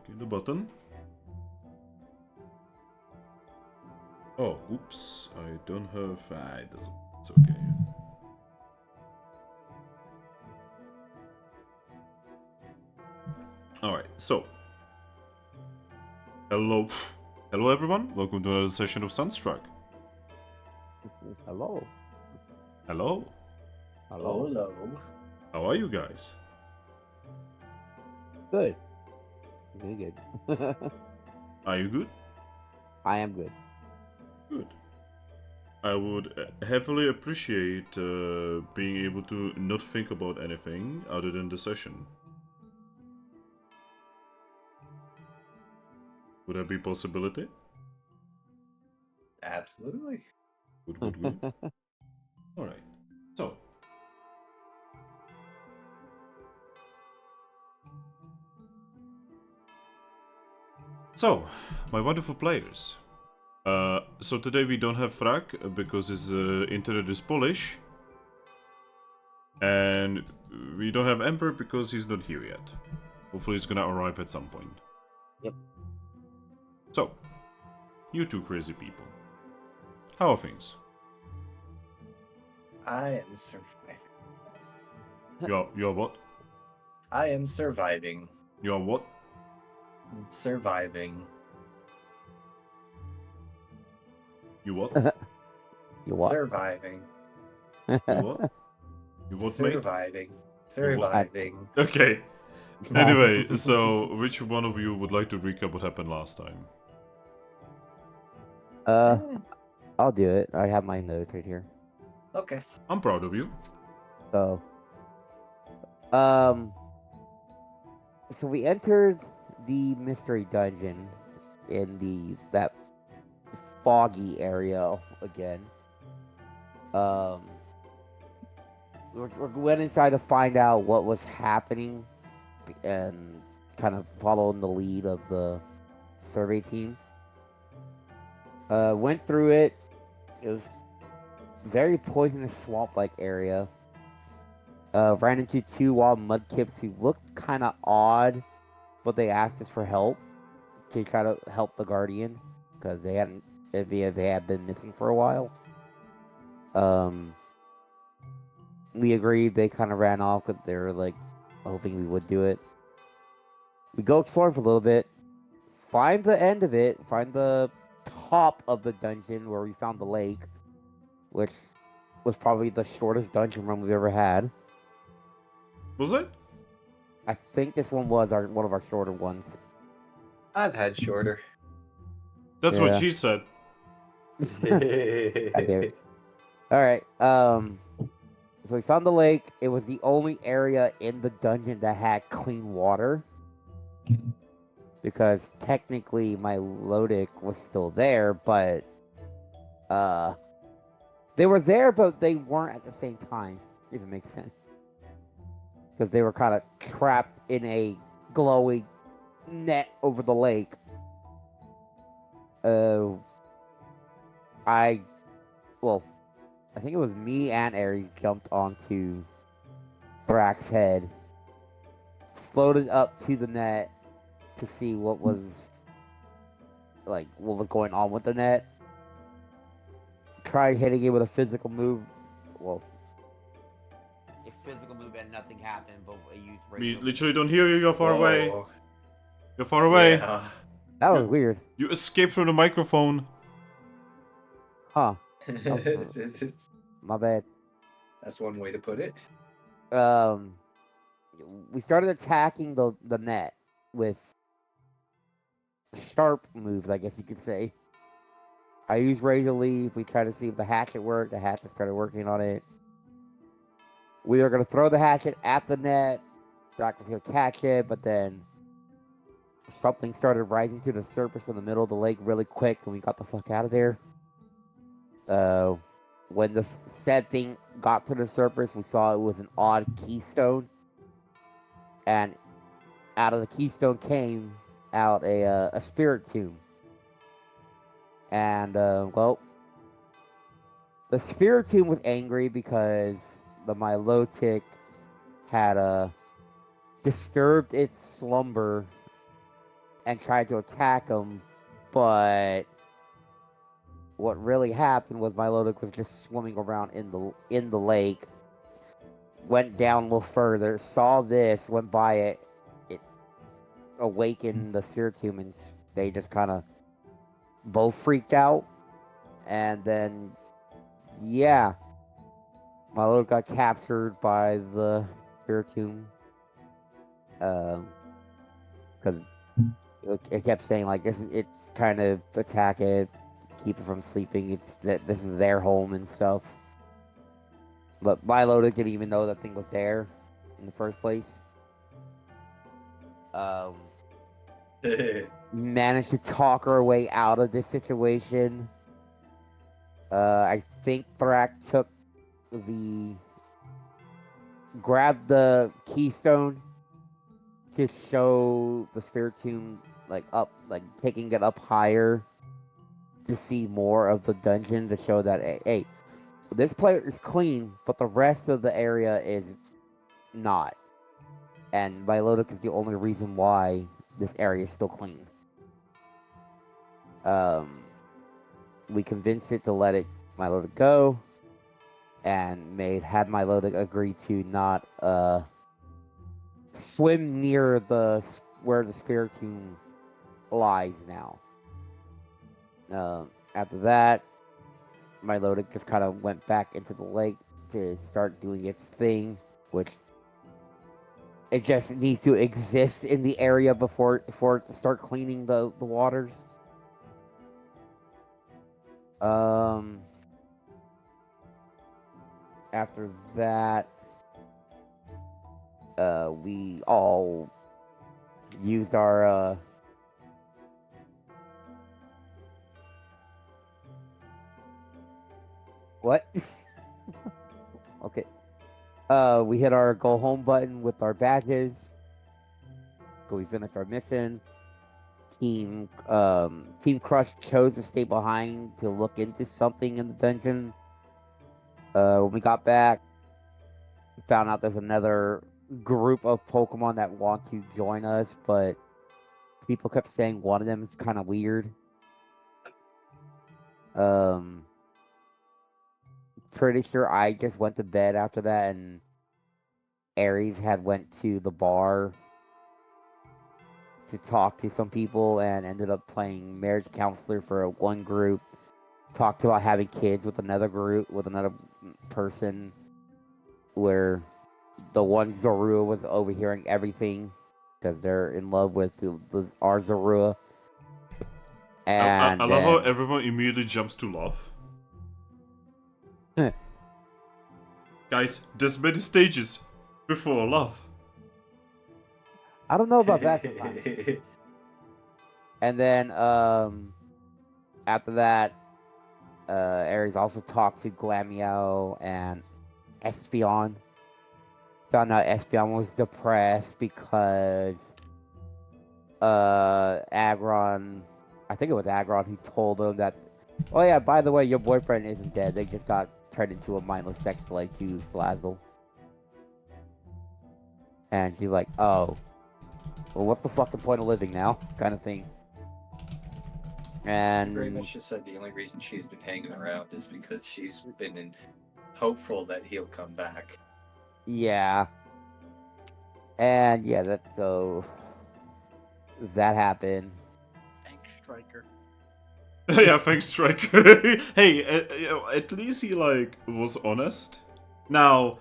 Clicking the button. Oh, oops. I don't have... it doesn't... It's okay. Alright, so... Hello. Hello everyone, welcome to another session of Sunstruck. Hello. Hello. Hello. Hello. How are you guys? Good. Really good. Are you good? I am good. Good. I would heavily appreciate being able to not think about anything other than the session. Would that be a possibility? Absolutely. Good. Alright. So, my wonderful players. So today we don't have Thrack because his internet is Polish. And we don't have Ember because he's not here yet. Hopefully he's gonna arrive at some point. Yep. So, you two crazy people. How are things? I am surviving. You're what? I am surviving. You're what? Surviving. You what? You what? Surviving. You what? You what, mate? Surviving. Surviving. Okay. Anyway, so which one of you would like to recap what happened last time? I'll do it. I have my notes right here. Okay. I'm proud of you. So, so we entered the mystery dungeon in that foggy area again. We went inside to find out what was happening and kind of following the lead of the survey team. Went through it. It was very poisonous swamp-like area. Ran into two wild mudkips who looked kind of odd, but they asked us for help to try to help the guardian because they had been missing for a while. We agreed. They kind of ran off because they were like hoping we would do it. We go exploring for a little bit, find the end of it, find the top of the dungeon where we found the lake, which was probably the shortest dungeon run we've ever had. Was it? I think this one was one of our shorter ones. I've had shorter. That's what she said. All right. So we found the lake. It was the only area in the dungeon that had clean water. Because technically my Lodic was still there, but they were there, but they weren't at the same time, if it makes sense. Because they were kind of trapped in a glowing net over the lake. I think it was me and Ares jumped onto Thrack's head, floated up to the net to see what was going on with the net. Tried hitting it with a physical move. Well, a physical move and nothing happened, but I used. We literally don't hear you. You're far away. Whoa. You're far away. Yeah. That was weird. You escaped from the microphone. Huh. My bad. That's one way to put it. We started attacking the net with sharp moves, I guess you could say. I used Razor Leaf. We tried to see if the hatchet worked. The hatchet started working on it. We were going to throw the hatchet at the net. Drac was going to catch it, but then something started rising to the surface from the middle of the lake really quick, and we got the fuck out of there. When the said thing got to the surface, we saw it was an odd keystone. And out of the keystone came out a spirit tomb. And, the spirit tomb was angry because the Milotic had disturbed its slumber and tried to attack him, but what really happened was Milotic was just swimming around in the lake, went down a little further, saw this, went by it, it awakened the spirit humans. They just kind of both freaked out, and then yeah, Milotic got captured by the Spiritomb. Because it kept saying like it's trying to attack it, keep it from sleeping. It's that this is their home and stuff. But Milotic didn't even know that thing was there in the first place. Managed to talk her way out of this situation. I think Thrack grabbed the keystone to show the Spiritomb taking it up higher to see more of the dungeon, to show that hey, this player is clean, but the rest of the area is not. And Milotic is the only reason why this area is still clean. We convinced it to let Milotic go, and had Milotic agree to not swim near where the Spiritomb lies now. After that, Milotic just kind of went back into the lake to start doing its thing, which it just needs to exist in the area before it to start cleaning the waters. After that, we all used our what? Okay. We hit our go home button with our badges. So we finished our mission. Team Crush chose to stay behind to look into something in the dungeon. When we got back, we found out there's another group of Pokemon that want to join us, but people kept saying one of them is kind of weird. Pretty sure I just went to bed after that, and Aries had went to the bar to talk to some people and ended up playing marriage counselor for one group. Talked about having kids with another group, with another person, where the one Zorua was overhearing everything because they're in love with our Zorua. And I love how everyone immediately jumps to love. Guys, there's many stages before love. I don't know about that sometimes. And then after that, Aries also talked to Glameow and Espeon. Found out Espeon was depressed because Aggron, I think it was Aggron, who told him that, oh yeah, by the way, your boyfriend isn't dead. They just got turned into a mindless sex slave to Slazzle. And she's like, oh, well, what's the fucking point of living now? Kind of thing. And Very much just said the only reason she's been hanging around is because she's been hopeful that he'll come back. yeah. And yeah, that happened. Thanks, Striker. Yeah, thanks, Striker. Hey, at least he was honest. Now,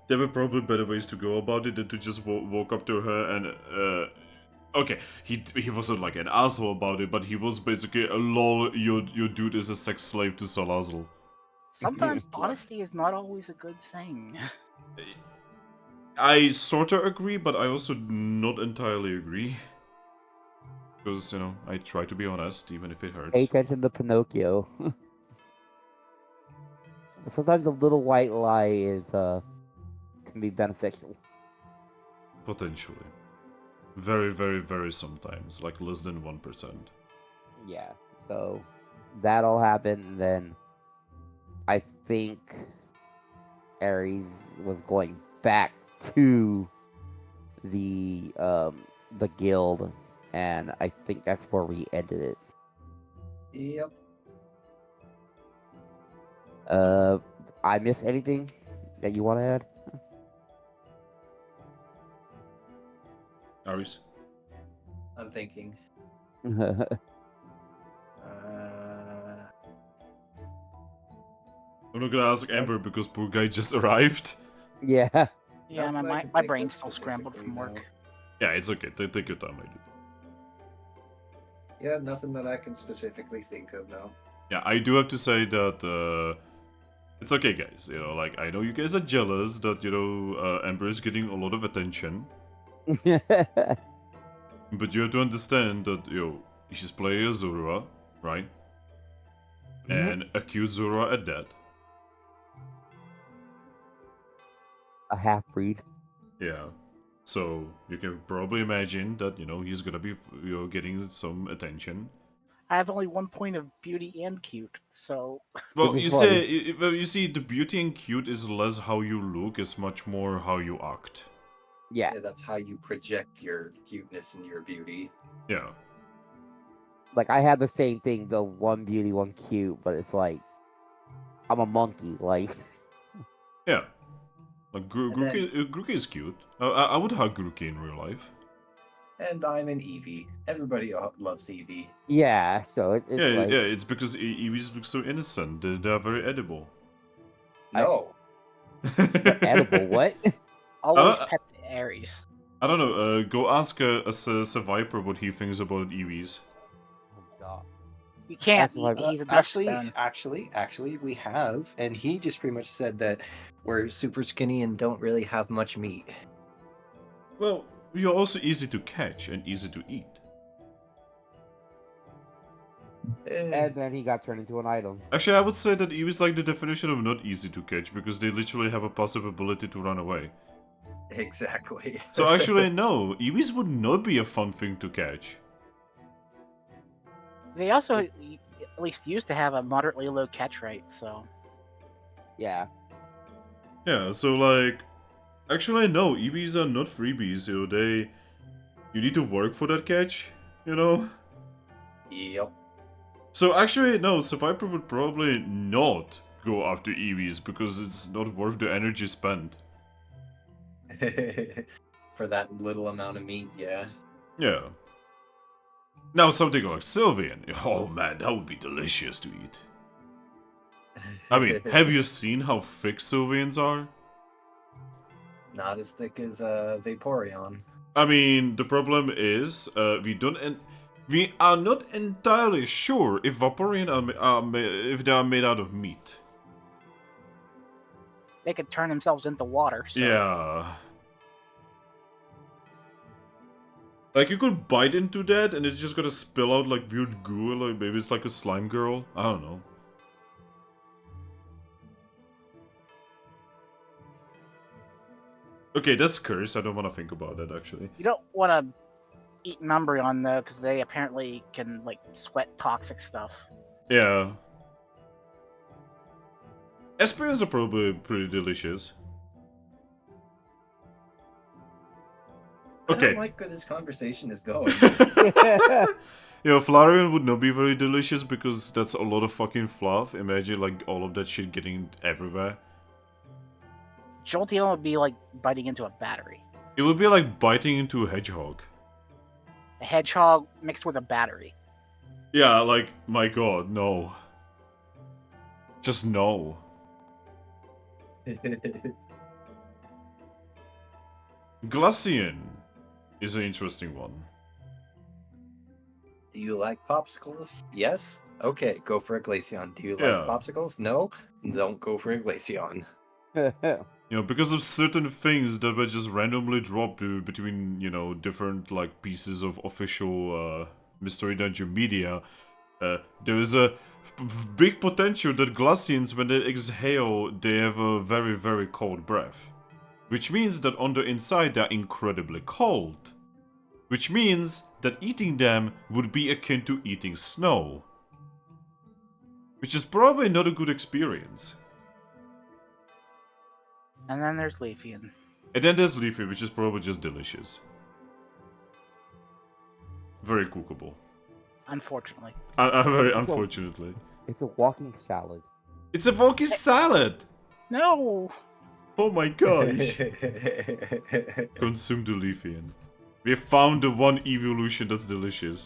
there were probably better ways to go about it than to just walk up to her and okay, he wasn't like an asshole about it, but he was basically a lol. Your dude is a sex slave to Salazzle. Sometimes honesty is not always a good thing. I sorta agree, but I also not entirely agree. Because, I try to be honest, even if it hurts. Pay attention to Pinocchio. Sometimes a little white lie can be beneficial. Potentially. Very, very, very sometimes. Like less than 1%. Yeah, so that all happened, and then I think Aries was going back to the guild And I think that's where we ended it. Yep. I missed anything that you want to add? Aris? I'm thinking. I'm not gonna ask Ember because poor guy just arrived. Yeah. Yeah, Nothing I my, can my think brain's of still scrambled from specifically, work. Yeah, it's okay. Take your time, lady. Yeah, nothing that I can specifically think of now. Yeah, I do have to say that it's okay, guys. You know, like I know you guys are jealous that Ember is getting a lot of attention, but you have to understand that she's playing a Zorua, right? And a cute Zorua at that. A half breed. Yeah. So you can probably imagine that he's gonna be getting some attention. I have only 1 point of beauty and cute, so Well, Which is you funny. say, well, you see, the beauty and cute is less how you look, it's much more how you act. Yeah. Yeah, that's how you project your cuteness and your beauty. Yeah. Like I have the same thing, the one beauty, one cute, but it's like I'm a monkey. Like Yeah. Like And then- Grookey is cute. I would hug Grookey in real life. And I'm an Eevee. Everybody loves Eevee. yeah. So it's Yeah, like yeah. It's because Eevees look so innocent. They're very edible. No. edible. What? always don't- pet the Aries. I don't know. Go ask a Viper what he thinks about Eevees. Oh god. You can't. That's like- He's a dustbin. Actually, we have, and he just pretty much said that we're super skinny and don't really have much meat. Well, you're also easy to catch and easy to eat. And then he got turned into an item. Actually, I would say that Eevees like the definition of not easy to catch because they literally have a passive ability to run away. Exactly. So actually, no, Eevees would not be a fun thing to catch. They also at least used to have a moderately low catch rate, so Yeah. Yeah, so like, actually no, Eevees are not freebies. You need to work for that catch. Yep. So actually, no, Survivor would probably not go after Eevees because it's not worth the energy spent. For that little amount of meat, yeah. Yeah. Now something like Sylvian, oh man, that would be delicious to eat. I mean, have you seen how thick Sylvians are? Not as thick as Vaporeon. I mean, the problem is, we are not entirely sure if Vaporeon if they are made out of meat. they could turn themselves into water. So. Yeah. Like, you could bite into that and it's just gonna spill out like weird goo, like maybe it's like a slime girl. I don't know. Okay, that's cursed. I don't want to think about that, actually. You don't want to eat an Umbreon though, because they apparently can like sweat toxic stuff. Yeah. Esperions are probably pretty delicious. I Okay. don't like where this conversation is going. Flareon would not be very delicious because that's a lot of fucking fluff. Imagine like all of that shit getting everywhere. Jolteon would be like biting into a battery. It would be like biting into a hedgehog. A hedgehog mixed with a battery. Yeah, like, my god, no. Just no. Glaceon is an interesting one. Do you like popsicles? Yes? Okay, go for a Glaceon. Do you like Yeah. popsicles? No? Don't go for a Glaceon. Because of certain things that were just randomly dropped between, different, like, pieces of official Mystery Dungeon media, there is a big potential that Glaceons, when they exhale, they have a very, very cold breath. Which means that on the inside they're incredibly cold. Which means that eating them would be akin to eating snow. Which is probably not a good experience. And then there's Leafeon. And then there's Leafy, which is probably just delicious. very cookable. Unfortunately. Very unfortunately. It's a walking salad. It's a walking salad! No. Oh my gosh. Consume the Leafian. We found the one evolution that's delicious.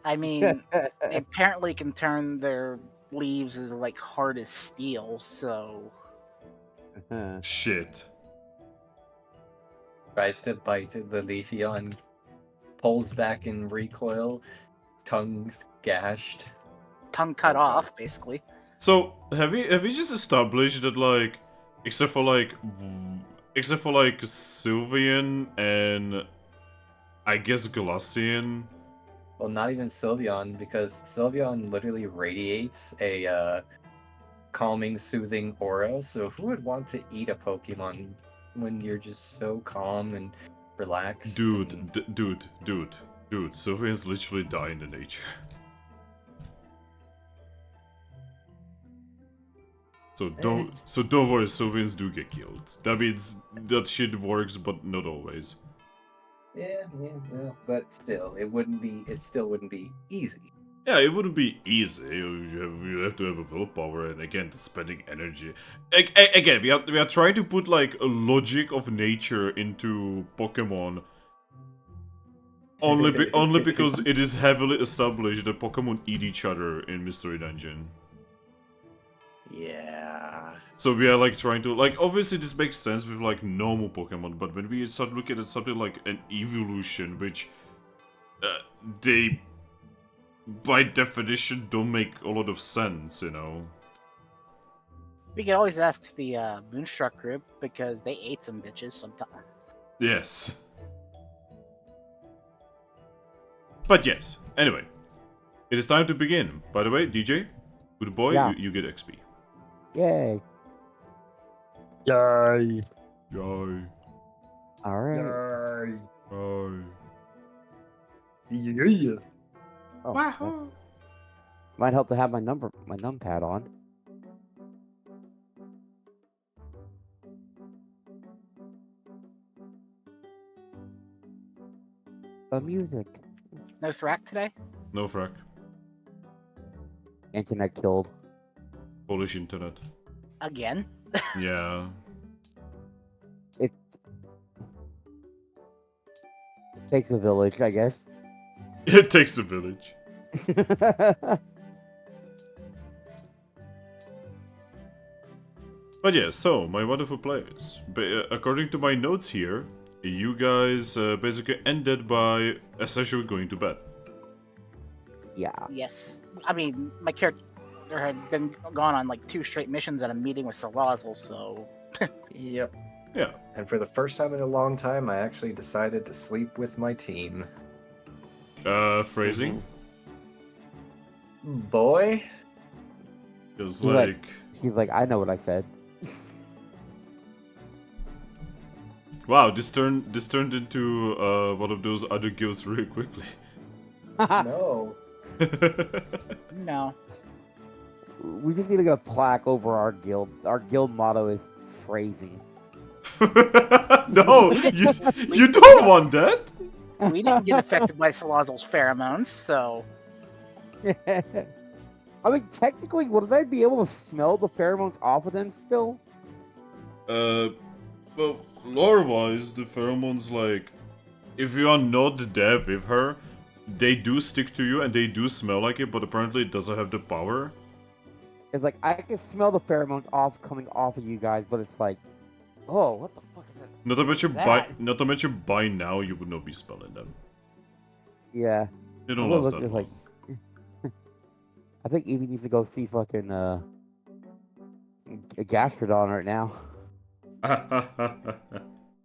I mean, they apparently can turn their leaves as like hard as steel, so Shit. Tries to bite the Leafeon, pulls back in recoil, tongue gashed. tongue cut Oh, God. off, basically. So, have we just established that, like, except for Sylveon and I guess Glaceon. Well, not even Sylveon, because Sylveon literally radiates a calming, soothing aura. So who would want to eat a Pokemon when you're just so calm and relaxed? Dude, and... dude, Sylveons literally die in the nature. So don't worry, Sylveons do get killed. That means that shit works, but not always. Yeah, but still, it still wouldn't be easy. Yeah, it wouldn't be easy. You have to have a willpower, and again, that's spending energy. Again, we are trying to put like a logic of nature into Pokemon. Only because it is heavily established that Pokemon eat each other in Mystery Dungeon. Yeah. So we are like trying to like obviously this makes sense with like normal Pokemon, but when we start looking at something like an evolution, which they by definition don't make a lot of sense, you know. We could always ask the Moonstruck group because they ate some bitches sometime. Yes. But yes. Anyway, it is time to begin. By the way, DJ, good boy, Yeah. you get XP. Yay. Yay. Yay. All right. Yay. Yay. Yeah. Oh, that's- might help to have my numpad on. The music. No Thrack today? No frack. Internet killed. Polish internet. Again? Yeah. It takes a village, I guess. It takes a village. But yeah, so, my wonderful players. According to my notes here, you guys basically ended by essentially going to bed. Yeah. Yes. I mean, my character had been gone on like 2 straight missions and a meeting with Salazzle, so Yep. Yeah. And for the first time in a long time, I actually decided to sleep with my team. Phrasing? Boy? Because, Like- He's like, I know what I said. wow, this turned into one of those other guilds really quickly. No. no. We just need to get a plaque over our guild. Our guild motto is phrasing. No, you don't want that. We didn't get affected by Salazzle's pheromones, so I mean, technically, would I be able to smell the pheromones off of them still? Well, lore-wise, the pheromones, like, if you are not there with her, they do stick to you and they do smell like it, but apparently it doesn't have the power. It's like, I can smell the pheromones coming off of you guys, but it's like, oh, what the fuck is that? Not to mention by now you would not be smelling them. Yeah. They don't Well, last look, that it's long. like, I think Eevee needs to go see fucking, Gastrodon right now.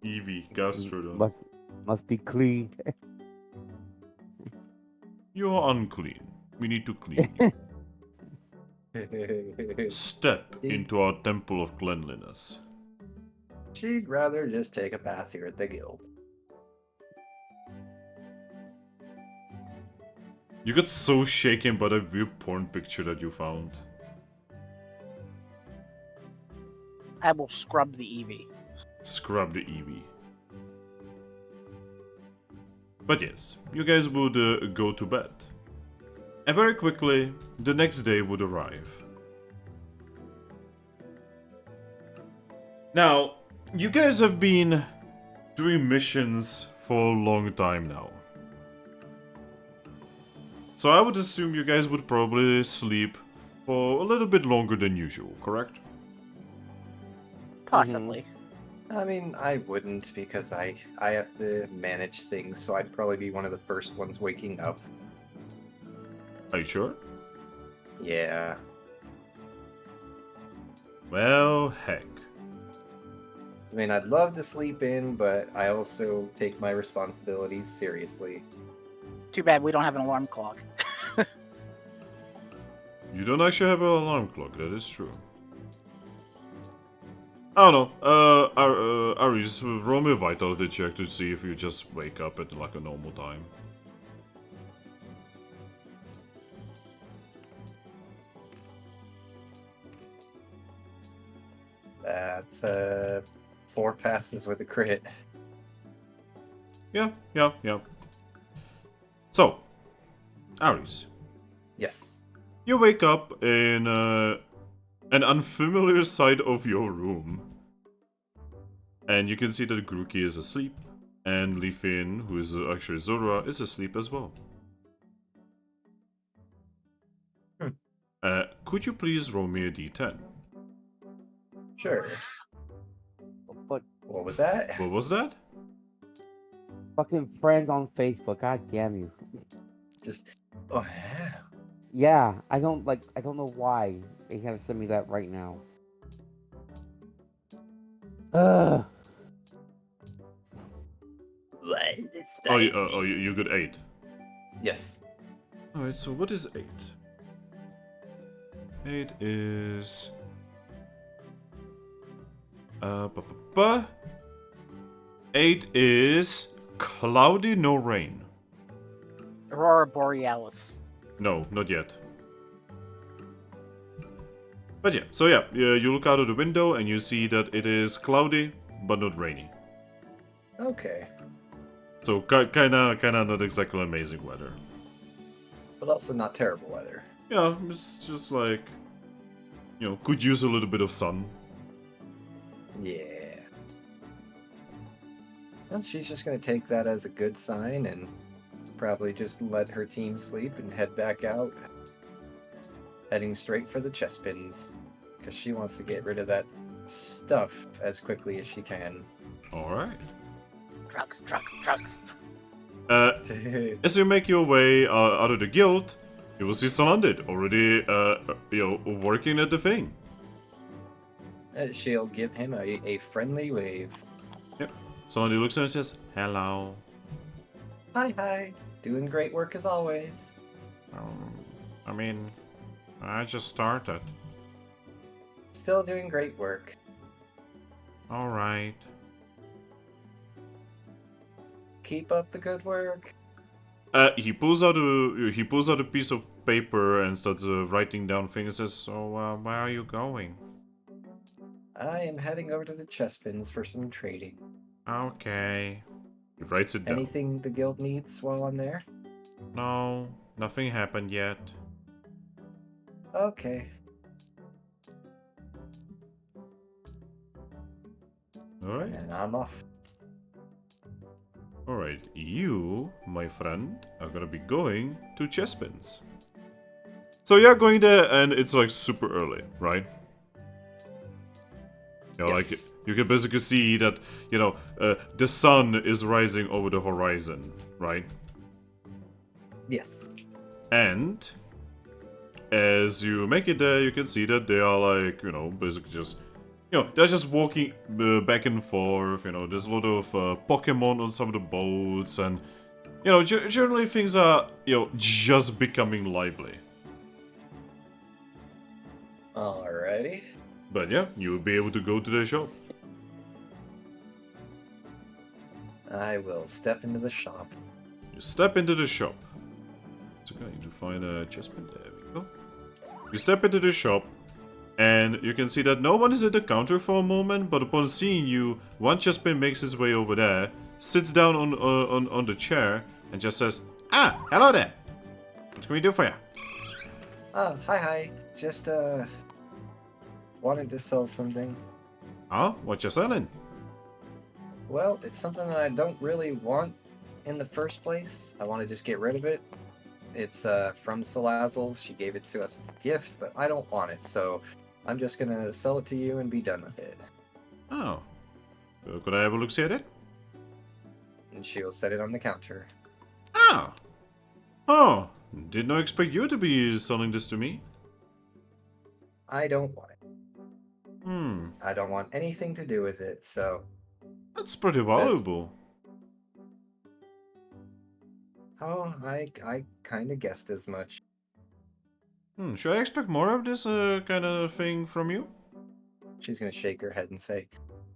Eevee, Gastrodon. Must be clean. You're unclean. We need to clean you. Step into our temple of cleanliness. She'd rather just take a bath here at the guild. You got so shaken by that weird porn picture that you found. I will scrub the Eevee. Scrub the Eevee. But yes, you guys would go to bed. And very quickly, the next day would arrive. Now, you guys have been doing missions for a long time now. So I would assume you guys would probably sleep for a little bit longer than usual, correct? Possibly. I mean, I wouldn't because I have to manage things, so I'd probably be one of the first ones waking up. Are you sure? Yeah. Well, heck. I mean, I'd love to sleep in, but I also take my responsibilities seriously. Too bad we don't have an alarm clock. You don't actually have an alarm clock, that is true. I don't know, Aries, roll me a vitality check to see if you just wake up at like a normal time. That's 4 passes with a crit. Yeah. So, Aries, Yes. you wake up in an unfamiliar side of your room. And you can see that Grookey is asleep, and Leafin, who is actually Zorua, is asleep as well. Could you please roll me a d10? Sure. But What was that? What was that? fucking friends on Facebook. God damn you. Just. Oh, yeah. Yeah, I don't know why they gotta send me that right now. Ugh. Oh, you got 8. Yes. Alright, so what is 8? 8 is... Uh, 8 is... Cloudy, no rain. Aurora Borealis. No, not yet. But yeah, so yeah, you look out of the window and you see that it is cloudy, but not rainy. Okay. So kinda not exactly amazing weather. But also not terrible weather. Yeah, it's just like, you know, could use a little bit of sun. Yeah. Well, she's just gonna take that as a good sign and probably just let her team sleep and head back out. Heading straight for the chest pins. Because she wants to get rid of that stuff as quickly as she can. Alright. Trucks. As you make your way out of the guild, you will see Salandit already, working at the thing. She'll give him a friendly wave. Yep. Salandit looks at him and says, "Hello." Hi. Doing great work as always. I mean, I just started. Still doing great work. Alright. Keep up the good work. He pulls out a piece of paper and starts writing down things and says, "So, where are you going?" I am heading over to the chest pins for some trading. Okay. He writes it down. Anything the guild needs while I'm there? No, nothing happened yet. Okay. Alright. And I'm off. Alright, you, my friend, are gonna be going to Chespins. So you're going there and it's like super early, right? You know, Yes. like, you can basically see that, the sun is rising over the horizon, right? Yes. And as you make it there, you can see that they are like, basically just, they're just walking back and forth. There's a lot of Pokemon on some of the boats, and generally things are, just becoming lively. Alrighty. But yeah, you will be able to go to the shop. I will step into the shop. You step into the shop. It's okay, I need to find a chestplate. There we go. You step into the shop, and you can see that no one is at the counter for a moment, but upon seeing you, one chestplate makes his way over there, sits down on the chair, and just says, "Ah, hello there. What can we do for you?" Oh, hi. Just, wanted to sell something. Oh, what you selling? Well, it's something that I don't really want in the first place. I want to just get rid of it. It's, from Salazzle. She gave it to us as a gift, but I don't want it, so I'm just gonna sell it to you and be done with it. Oh, could I have a look at it? And she'll set it on the counter. Ah, oh, did not expect you to be selling this to me. I don't want it. Hmm, I don't want anything to do with it, so... that's pretty valuable. Oh, I kind of guessed as much. Should I expect more of this kind of thing from you? She's gonna shake her head and say,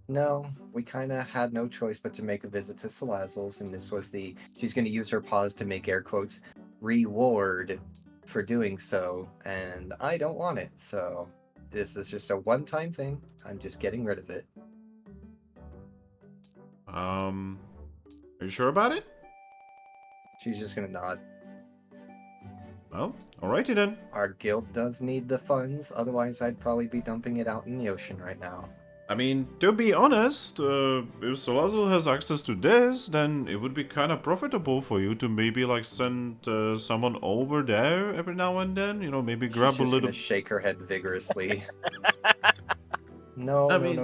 no, we kind of had no choice but to make a visit to Salazzle's, and this was the... She's gonna use her pause to make air quotes, reward for doing so, and I don't want it, so this is just a one-time thing. I'm just getting rid of it. Are you sure about it? She's just gonna nod. Well, alrighty then. Our guild does need the funds, otherwise I'd probably be dumping it out in the ocean right now. I mean, to be honest, if Salazzle has access to this, then it would be kind of profitable for you to maybe like send someone over there every now and then. You know, maybe grab She's a just little. gonna shake her head vigorously. No. I I mean,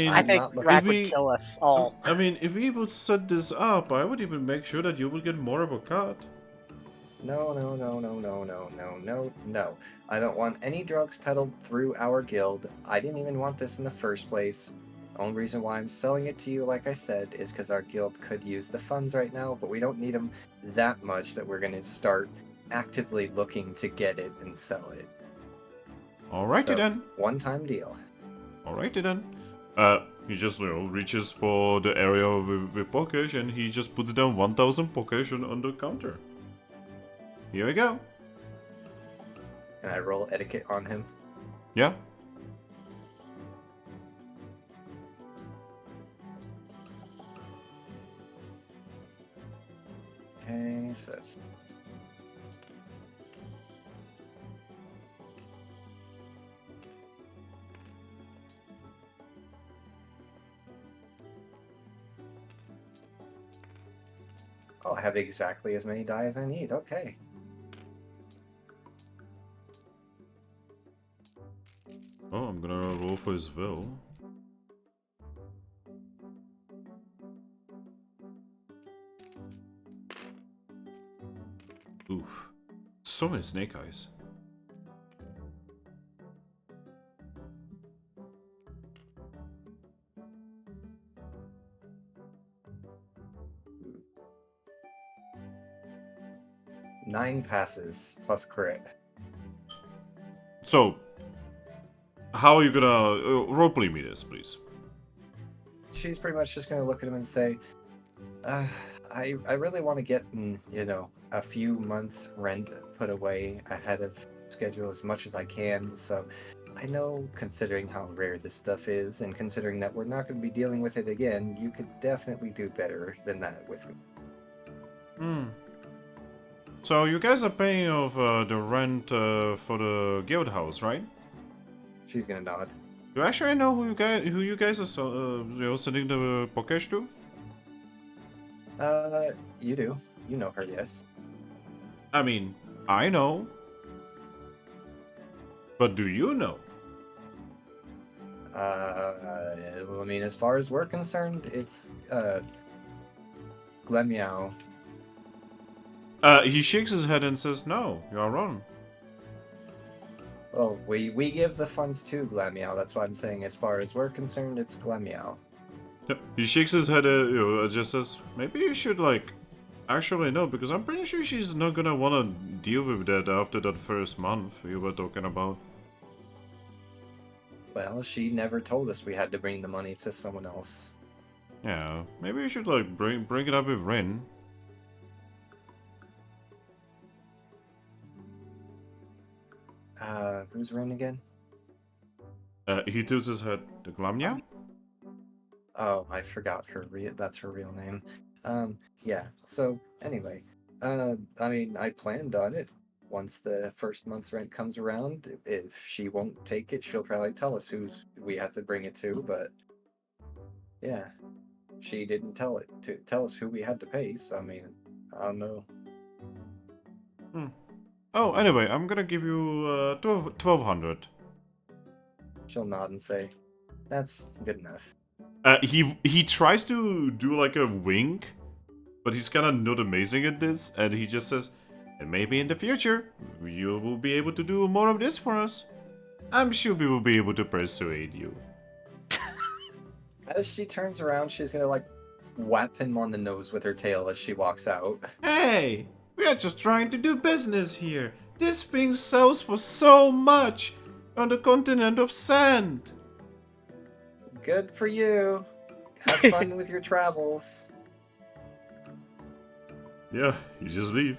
I I'm think not looking. Thrack if would we- kill us all. I mean, if we would set this up, I would even make sure that you will get more of a cut. No. I don't want any drugs peddled through our guild. I didn't even want this in the first place. The only reason why I'm selling it to you, like I said, is because our guild could use the funds right now, but we don't need them that much that we're going to start actively looking to get it and sell it. Alrighty So, then. One-time deal. Alrighty then. He just, reaches for the area with Pokesh and he just puts down 1000 Pokesh on the counter. Here we go. And I roll etiquette on him. Yeah. Okay, so that's... Oh, I have exactly as many die as I need. Okay. Oh, I'm gonna roll for his will. Oof. So many snake eyes. Nine passes plus crit. So, how are you gonna roleplay me this, please? She's pretty much just gonna look at him and say, I really want to get, a few months rent put away ahead of schedule as much as I can. So I know, considering how rare this stuff is, and considering that we're not going to be dealing with it again, you could definitely do better than that with me. So you guys are paying of the rent for the guild house, right? She's gonna nod. Do you actually know who you guys are sending the Pokesh to? You do. You know her, yes. I mean, I know. But do you know? Well, I mean, as far as we're concerned, it's, Glemeow. He shakes his head and says, "No, you are wrong." Well, we give the funds to Glemeow. That's why I'm saying, as far as we're concerned, it's Glemeow. He shakes his head, just says, "Maybe you should, actually no, because I'm pretty sure she's not gonna wanna deal with that after that first month you were talking about." Well, she never told us we had to bring the money to someone else. Yeah, maybe you should, bring it up with Rin. Who's Rin again? He tilts his head. The Glamnya? Oh, I forgot her. That's her real name. Yeah. So anyway, I mean, I planned on it. Once the first month's rent comes around, if she won't take it, she'll probably tell us who we have to bring it to. But yeah, she didn't tell us who we had to pay. So I mean, I don't know. Oh, anyway, I'm gonna give you 1200. She'll nod and say, "That's good enough." He tries to do like a wink, but he's kind of not amazing at this, and he just says, "And maybe in the future, you will be able to do more of this for us. I'm sure we will be able to persuade you." As she turns around, she's gonna like whap him on the nose with her tail as she walks out. Hey, we are just trying to do business here. This thing sells for so much on the continent of sand. Good for you. Have fun with your travels. Yeah, you just leave.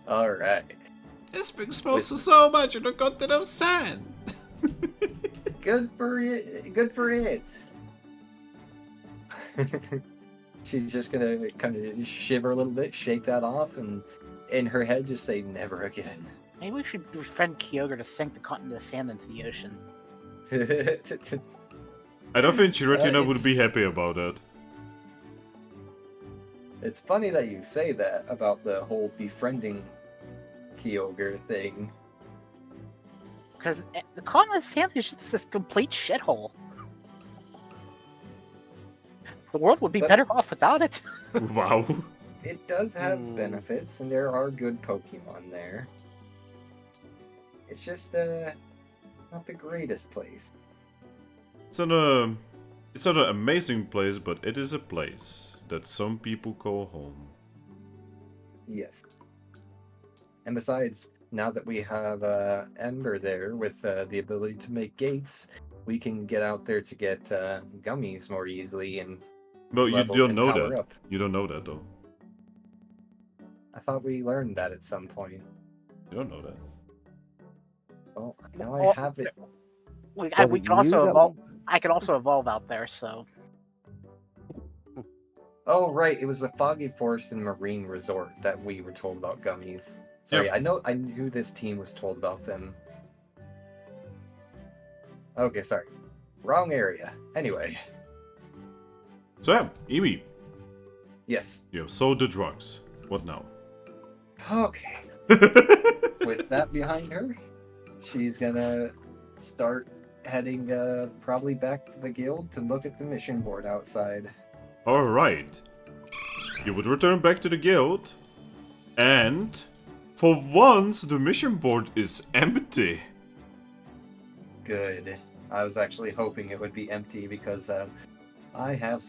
All right. This thing smells so much on the continent of sand. Good for it. Good for it. She's just gonna kind of shiver a little bit, shake that off, and in her head just say, "Never again." Maybe we should befriend Kyogre to sink the continent of sand into the ocean. I don't think Giratina would be it's- happy about that. It's funny that you say that about the whole befriending Kyogre thing. Because the continent of sand is just this complete shithole. The world would be But- better off without it. Wow. It does have benefits, and there are good Pokemon there. It's just not the greatest place. It's not an amazing place, but it is a place that some people call home. Yes. And besides, now that we have Ember there with the ability to make gates, we can get out there to get gummies more easily and Well, you level don't and know power that. up. You don't know that, though. I thought we learned that at some point. You don't know that. Well, now Well, I have it. We Was it can you also that- evolve. I can also evolve out there, so Oh, right. It was the Foggy Forest and Marine Resort that we were told about gummies. Sorry, Yep. I knew this team was told about them. Okay, sorry. Wrong area. Anyway, So yeah, Eevee, yes. you have sold the drugs. What now? Okay. With that behind her, she's gonna start heading probably back to the guild to look at the mission board outside. Alright. You would return back to the guild, and for once the mission board is empty. Good. I was actually hoping it would be empty because I have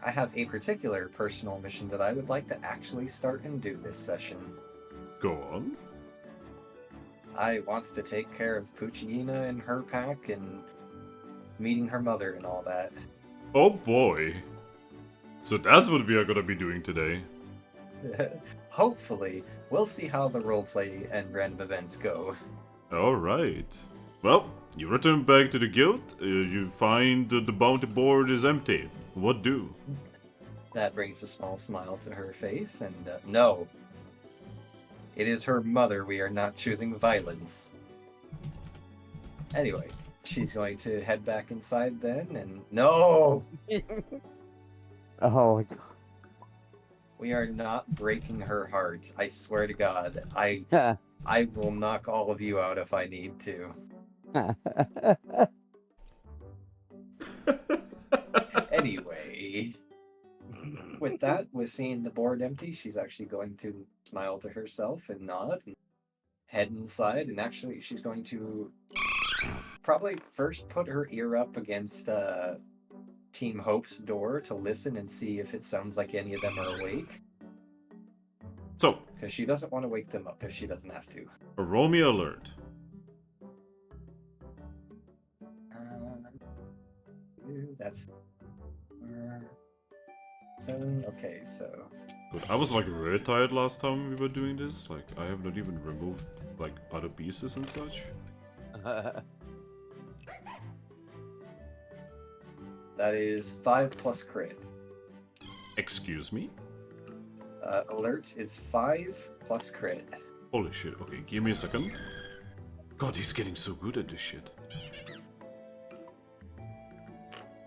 I have a particular personal mission that I would like to actually start and do this session. Go on. I want to take care of Puchina and her pack and meeting her mother and all that. Oh boy. So that's what we are gonna be doing today. Hopefully, we'll see how the roleplay and random events go. Alright. Well, you return back to the guild, you find that the bounty board is empty. What do? That brings a small smile to her face, and no. It is her mother, we are not choosing violence. Anyway, she's going to head back inside then, and no! Oh my god. We are not breaking her heart. I swear to God. I will knock all of you out if I need to. Anyway, with that, with seeing the board empty, she's actually going to smile to herself and nod and head inside. And actually, she's going to probably first put her ear up against Team Hope's door to listen and see if it sounds like any of them are awake. So, Because she doesn't want to wake them up if she doesn't have to. roll me alert. That's 7. Okay, so Good. I was like really tired last time we were doing this. Like, I have not even removed like other pieces and such. That is 5 plus crit. Excuse me? Alert is 5 plus crit. Holy shit, okay, give me a second. God, he's getting so good at this shit.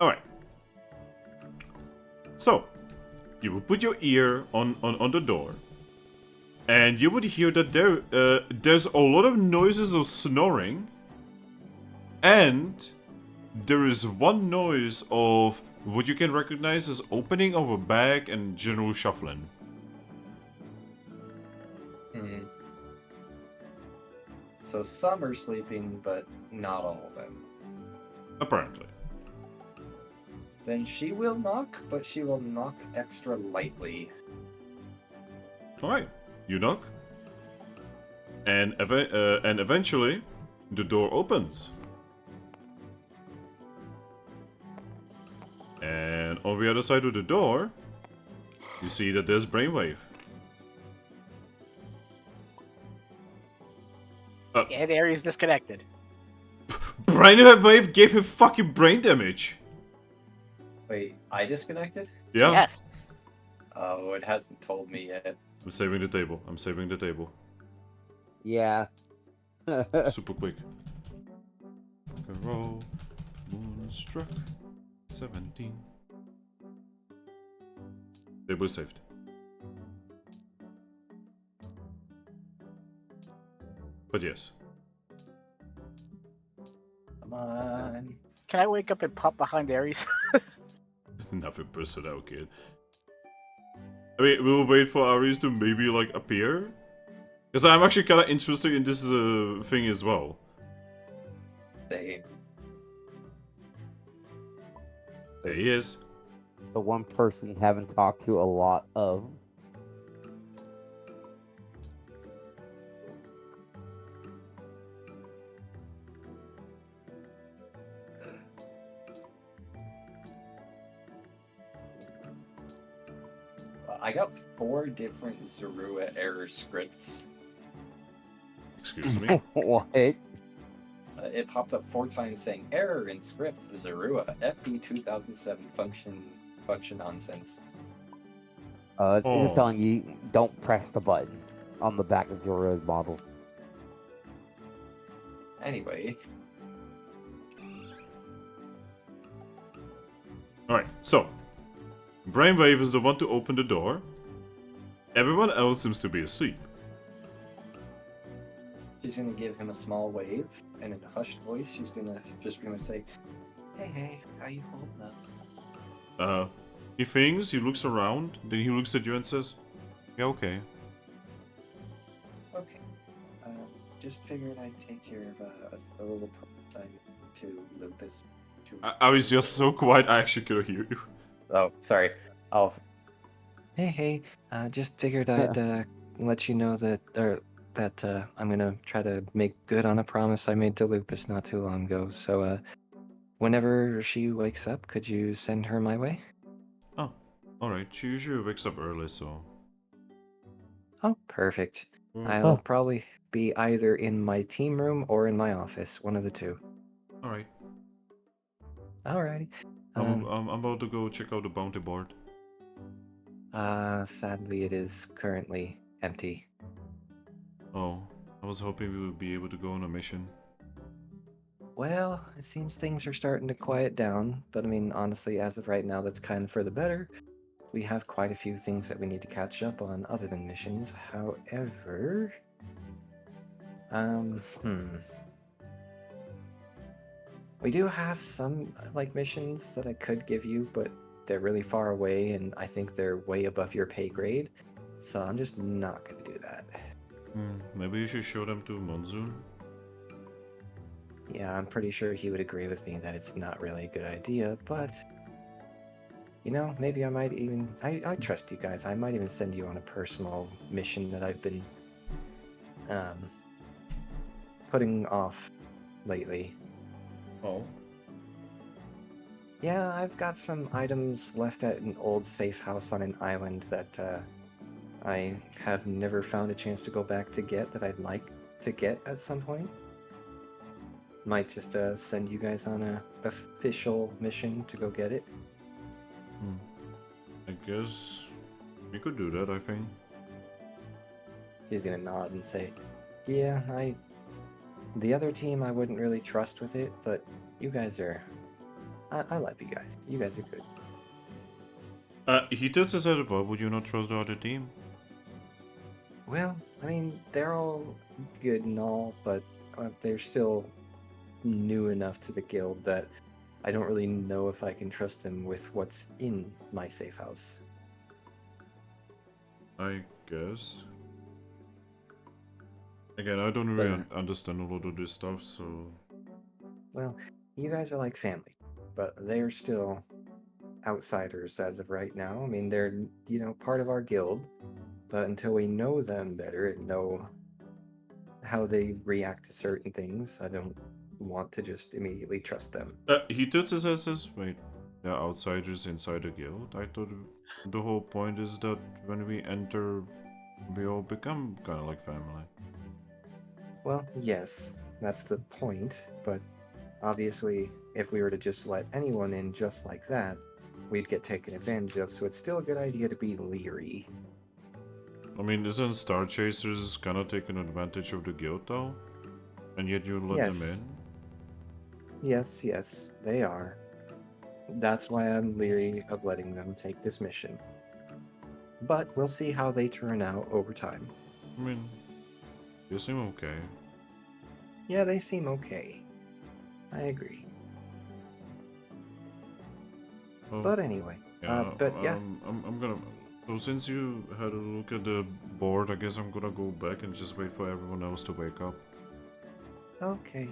Alright. So, you will put your ear on the door. And you would hear that there's a lot of noises of snoring. And there is one noise of what you can recognize as opening of a bag and general shuffling. Hmm. So some are sleeping, but not all of them. Apparently. Then she will knock, but she will knock extra lightly. Alright, you knock. And eventually, the door opens. And on the other side of the door, you see that there's Brainwave. And Aries disconnected. Brainwave gave him fucking brain damage. Wait, I disconnected? Yeah. Yes. Oh, it hasn't told me yet. I'm saving the table. I'm saving the table. Yeah. Super quick. Pokerole. Moonstruck. 17. Table saved. But yes. Come on. Can I wake up and pop behind Aries? Nothing personal, kid. I mean, we'll wait for Aries to maybe, like, appear. Because I'm actually kind of interested in this thing as well. Same. There he is. The one person haven't talked to a lot of. I got 4 different Zorua error scripts. Excuse me. What? It popped up 4 times saying error in script Zorua FD 2007 function nonsense. It's Oh. just telling you don't press the button on the back of Zorua's model. Anyway, Alright, so. Brainwave is the one to open the door. Everyone else seems to be asleep. she's gonna give him a small wave, and in a hushed voice, she's gonna just pretty much say, "Hey, how you holding up?" He thinks, he looks around, then he looks at you and says, yeah, okay. Okay. Just figured I'd take care of a little assignment to Lupus. I was just so quiet, I actually couldn't hear you. Oh, sorry. Oh. Hey, just figured I'd let you know that I'm gonna try to make good on a promise I made to Lupus not too long ago. So, whenever she wakes up, could you send her my way? Oh, alright, she usually wakes up early, so... Oh, perfect. Well, I'll probably be either in my team room or in my office, one of the two. alright. Alrighty. I'm about to go check out the bounty board. Sadly, it is currently empty. Oh, I was hoping we would be able to go on a mission. Well, it seems things are starting to quiet down, but I mean, honestly, as of right now, that's kind of for the better. We have quite a few things that we need to catch up on other than missions. However, we do have some, like, missions that I could give you, but they're really far away, and I think they're way above your pay grade, so I'm just not going to do that. Maybe you should show them to Monsoon? Yeah, I'm pretty sure he would agree with me that it's not really a good idea, but... You know, maybe I might even... I trust you guys. I might even send you on a personal mission that I've been... putting off lately. Oh. Yeah, I've got some items left at an old safe house on an island that I have never found a chance to go back to get that I'd like to get at some point. might just send you guys on a official mission to go get it. I guess we could do that, I think. She's gonna nod and say, "Yeah, the other team I wouldn't really trust with it, but you guys are. I like you guys. You guys are good." He tilts his head above. Would you not trust the other team? Well, I mean, they're all good and all, but they're still new enough to the guild that I don't really know if I can trust them with what's in my safe house. I guess. Again, I don't really understand a lot of this stuff, so... Well, you guys are like family, but they're still outsiders as of right now. I mean, they're, part of our guild, but until we know them better and know how they react to certain things, I don't want to just immediately trust them. He tilts his head and says, wait, there are outsiders inside the guild? I thought the whole point is that when we enter, we all become kind of like family. Well, yes, that's the point, but obviously, if we were to just let anyone in just like that, we'd get taken advantage of, so it's still a good idea to be leery. I mean, isn't Star Chasers kind of taking advantage of the guild, though? And yet you let them in? Yes, they are. That's why I'm leery of letting them take this mission. But we'll see how they turn out over time. I mean, you seem okay. Yeah, they seem okay. I agree. Oh, but anyway, I'm gonna... So since you had a look at the board, I guess I'm gonna go back and just wait for everyone else to wake up. Okay.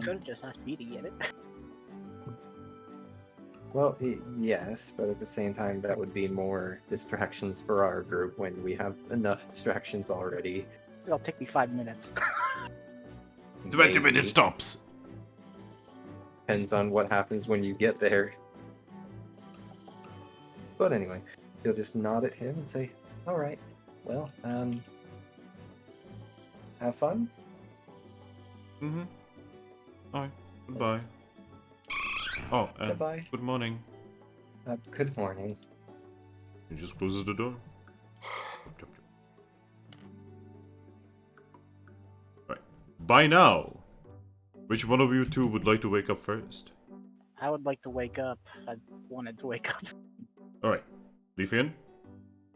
Could have just asked me to get it. Well, yes, but at the same time, that would be more distractions for our group when we have enough distractions already. It'll take me 5 minutes. 20 minutes tops! Depends on what happens when you get there. But anyway, you'll just nod at him and say, "Alright, well, have fun?" Mm-hmm. Alright, goodbye. Oh, and Goodbye. good morning. Good morning. He just closes the door. Right. By now, which one of you two would like to wake up first? I would like to wake up. I wanted to wake up. Alright. Leafian?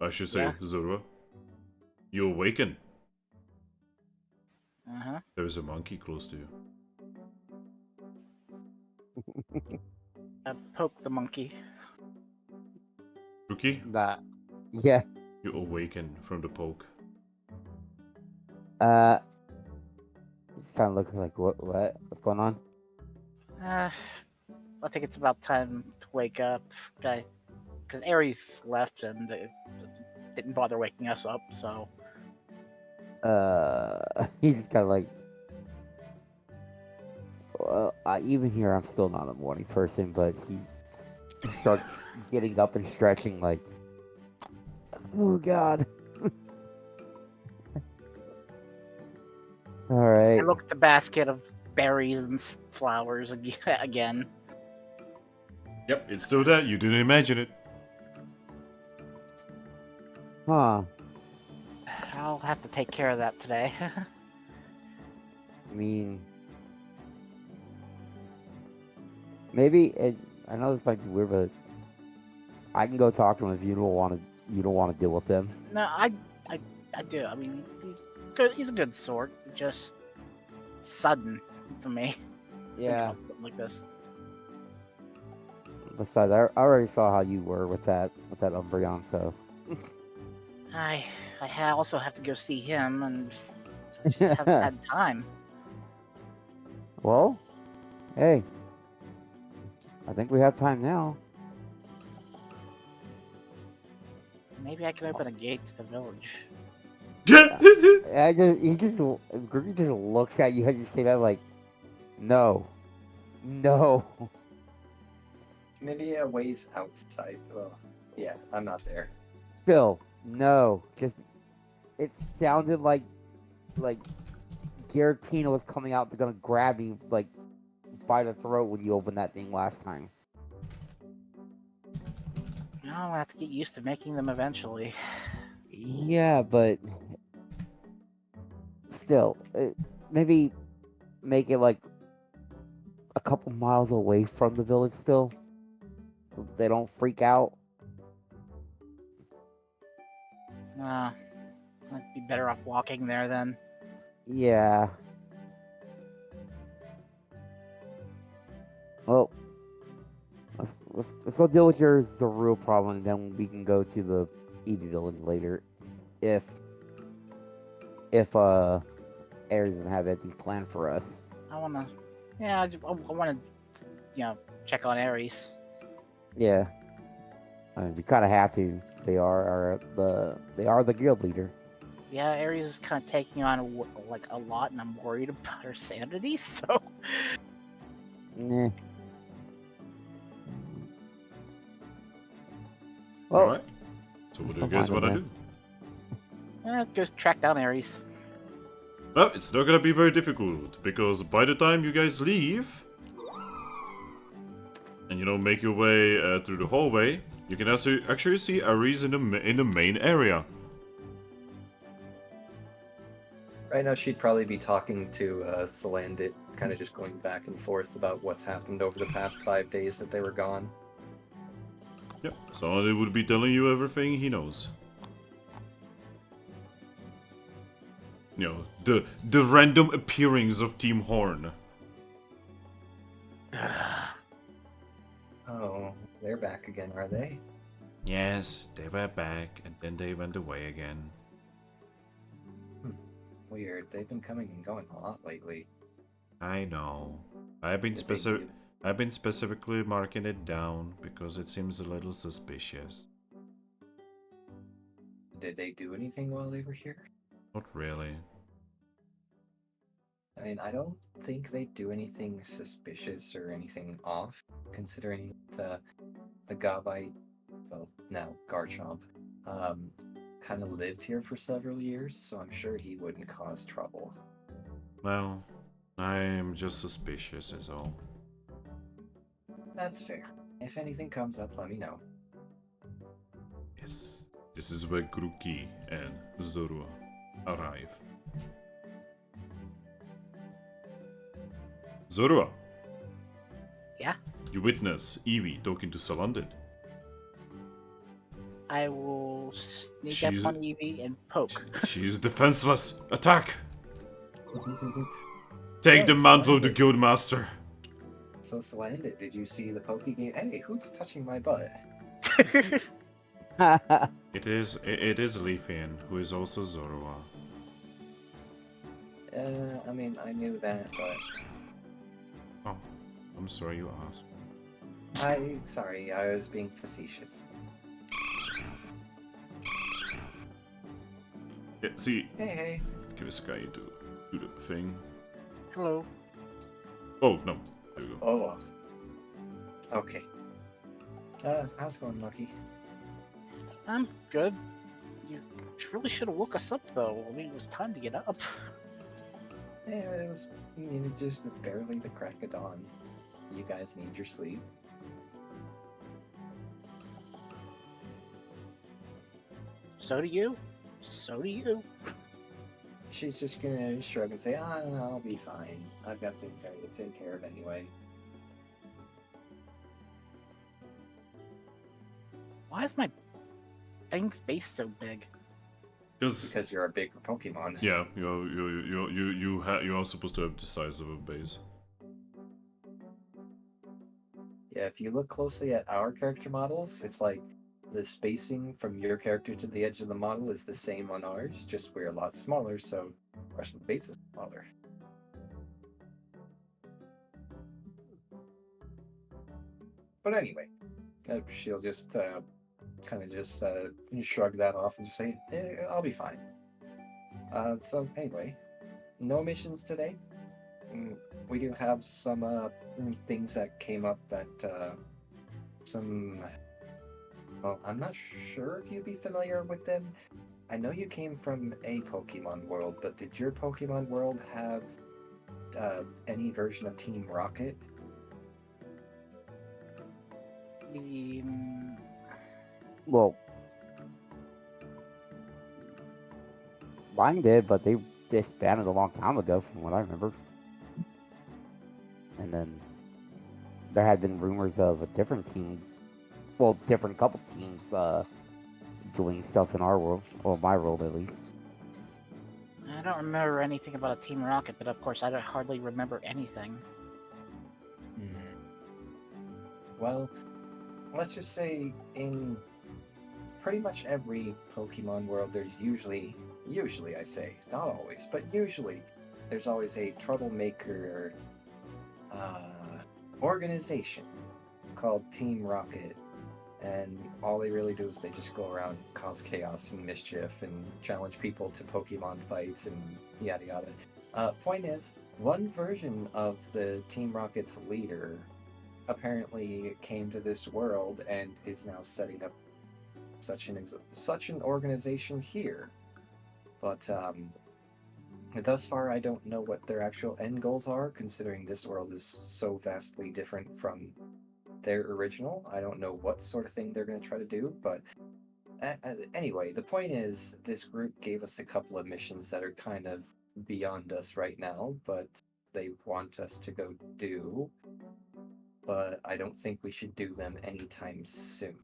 I should say, Yeah. Zorua. You awaken. Uh-huh. There's a monkey close to you. I poke the monkey. Grookey? Yeah. You awaken from the poke. It's kind of looking like what's going on? I think it's about time to wake up. Because Ares left and it didn't bother waking us up, so... He's just kind of like, well, even here, I'm still not a morning person, but he starts getting up and stretching like, oh god. All right. I look at the basket of berries and flowers again. Yep, it's still there. You didn't imagine it. Huh. I'll have to take care of that today. I mean, maybe I know this might be weird, but I can go talk to him if you don't want to deal with him. No, I do. I mean, he's good. He's a good sort. Just sudden for me. Yeah. Something like this. Besides, I already saw how you were with that Umbreon, so. I also have to go see him, and I just haven't had time. Well, hey, I think we have time now. Maybe I can open a gate to the village. Grookey just looks at you and you say that like, no. Maybe a ways outside. Well, yeah, I'm not there. Still, no. Just it sounded like Giratina was coming out. They're gonna grab you like by the throat when you opened that thing last time. No, I'll have to get used to making them eventually. Yeah, but still, maybe make it like a couple miles away from the village still. So they don't freak out. I'd be better off walking there then. Yeah. Well, let's go deal with your Zorua problem, and then we can go to the Eevee village later. If Ares doesn't have anything planned for us. I wanna check on Ares. Yeah. I mean, we kind of have to. They are the guild leader. Yeah, Ares is kind of taking on a lot, and I'm worried about her sanity. So Nah. Well, Alright. So what do you guys want to do? just track down Ares. Well, it's not gonna be very difficult, because by the time you guys leave, and make your way through the hallway, you can actually see Ares in the main area. Right now, she'd probably be talking to Salandit, kind of just going back and forth about what's happened over the past 5 days that they were gone. Yep, so he would be telling you everything he knows. The random appearings of Team Horn. Oh, they're back again, are they? Yes, they were back, and then they went away again. Weird. They've been coming and going a lot lately. I know. I've been specifically marking it down because it seems a little suspicious. Did they do anything while they were here? Not really. I mean, I don't think they do anything suspicious or anything off, considering that the Gavite, well, now Garchomp, kind of lived here for several years, so I'm sure he wouldn't cause trouble. Well, I'm just suspicious is all. That's fair. If anything comes up, let me know. Yes. This is where Grookey and Zorua arrive. Zorua! Yeah? You witness Eevee talking to Salandit. I will sneak up on Eevee and poke. She's defenseless. Attack! Take the mantle of the Guildmaster. So, Salandit, did you see the Poke game? Hey, who's touching my butt? It is Leafian, who is also Zorua. I mean, I knew that, but... Oh, I'm sorry you asked. Sorry, I was being facetious. Yeah, see, Hey. give this guy to do the thing. Hello. Oh, no. There you go. Oh. Okay. How's it going, Lucky? I'm good. You really should have woke us up, though. I mean, it was time to get up. Yeah, it's just barely the crack of dawn. You guys need your sleep. So do you. So do you. She's just gonna shrug and say, I'll be fine. I've got things I need to take care of anyway. Why is my thing's base so big? Because you're a bigger Pokemon. Yeah, you are supposed to have the size of a base. Yeah, if you look closely at our character models, it's like the spacing from your character to the edge of the model is the same on ours, just we're a lot smaller, so the rest of the base is smaller. But anyway, she'll just shrug that off and just say, I'll be fine. So anyway, no missions today. We do have some things that came up that well, I'm not sure if you'd be familiar with them. I know you came from a Pokemon world, but did your Pokemon world have any version of Team Rocket? The Well, mine did, but they disbanded a long time ago, from what I remember. And then there had been rumors of a different team, well, different couple teams doing stuff in our world, or my world at least. I don't remember anything about a Team Rocket, but of course I don't hardly remember anything. Well, let's just say in pretty much every Pokemon world, there's usually I say, not always, but usually, there's always a troublemaker organization called Team Rocket. And all they really do is they just go around, cause chaos and mischief, and challenge people to Pokemon fights and yada yada. Point is, one version of the Team Rocket's leader apparently came to this world and is now setting up such an organization here. But thus far, I don't know what their actual end goals are, considering this world is so vastly different from their original. I don't know what sort of thing they're going to try to do, but anyway, the point is, this group gave us a couple of missions that are kind of beyond us right now, but they want us to go do. But I don't think we should do them anytime soon.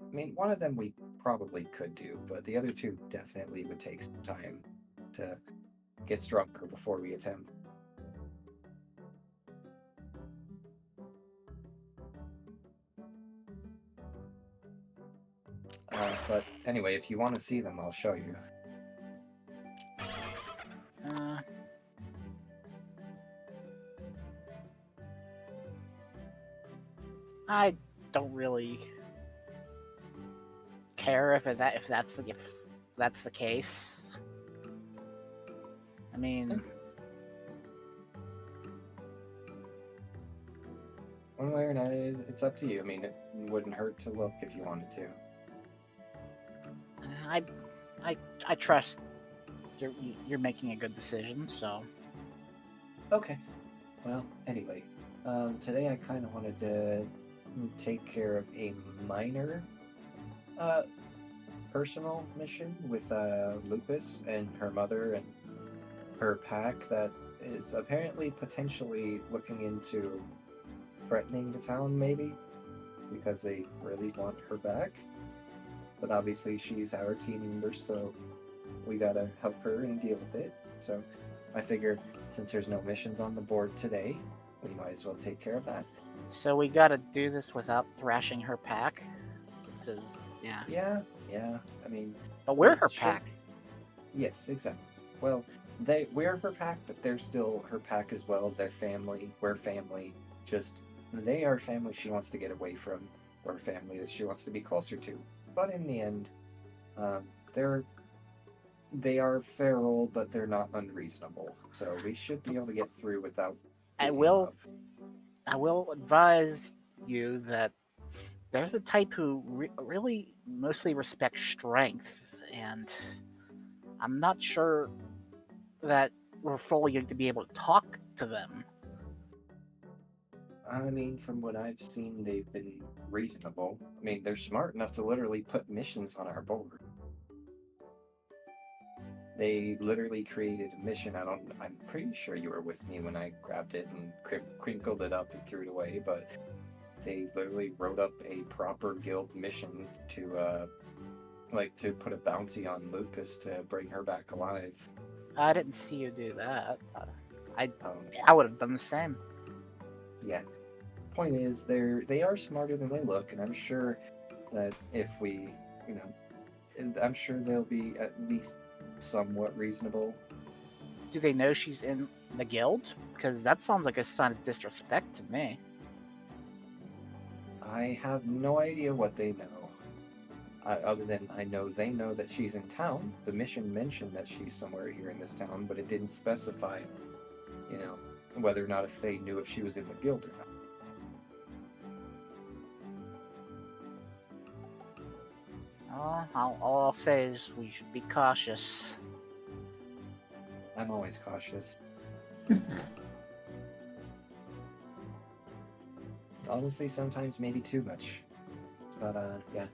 I mean, one of them we probably could do, but the other two definitely would take some time to get stronger before we attempt. But anyway, if you want to see them, I'll show you. I don't really care if that's the case. I mean, one way or another, it's up to you. I mean, it wouldn't hurt to look if you wanted to. I trust you're making a good decision, so. Okay. Well, anyway, today I kind of wanted to take care of a minor personal mission with Lupus and her mother and her pack that is apparently potentially looking into threatening the town, maybe, because they really want her back. But obviously she's our team member, so we gotta help her and deal with it. So I figure since there's no missions on the board today, we might as well take care of that. So we gotta do this without thrashing her pack? Because, yeah. Yeah, I mean... But we're her pack. Yes, exactly. Well, we're her pack, but they're still her pack as well. They're family. We're family. Just, they are family she wants to get away from. We're family that she wants to be closer to. But in the end, they are feral, but they're not unreasonable. So we should be able to get through without... I will advise you that they're the type who really mostly respect strength, and I'm not sure that we're fully going to be able to talk to them. I mean, from what I've seen, they've been reasonable. I mean, they're smart enough to literally put missions on our board. They literally created a mission. I'm pretty sure you were with me when I grabbed it and crinkled it up and threw it away, but they literally wrote up a proper guild mission to put a bounty on Lupus to bring her back alive. I didn't see you do that. I would have done the same. Yeah. Point is, they are smarter than they look, and I'm sure that if we, I'm sure they'll be at least somewhat reasonable. Do they know she's in the guild? Because that sounds like a sign of disrespect to me. I have no idea what they know. Other than I know they know that she's in town. The mission mentioned that she's somewhere here in this town, but it didn't specify, whether or not if they knew if she was in the guild or not. All I'll say is we should be cautious. I'm always cautious. Honestly, sometimes maybe too much. But yeah.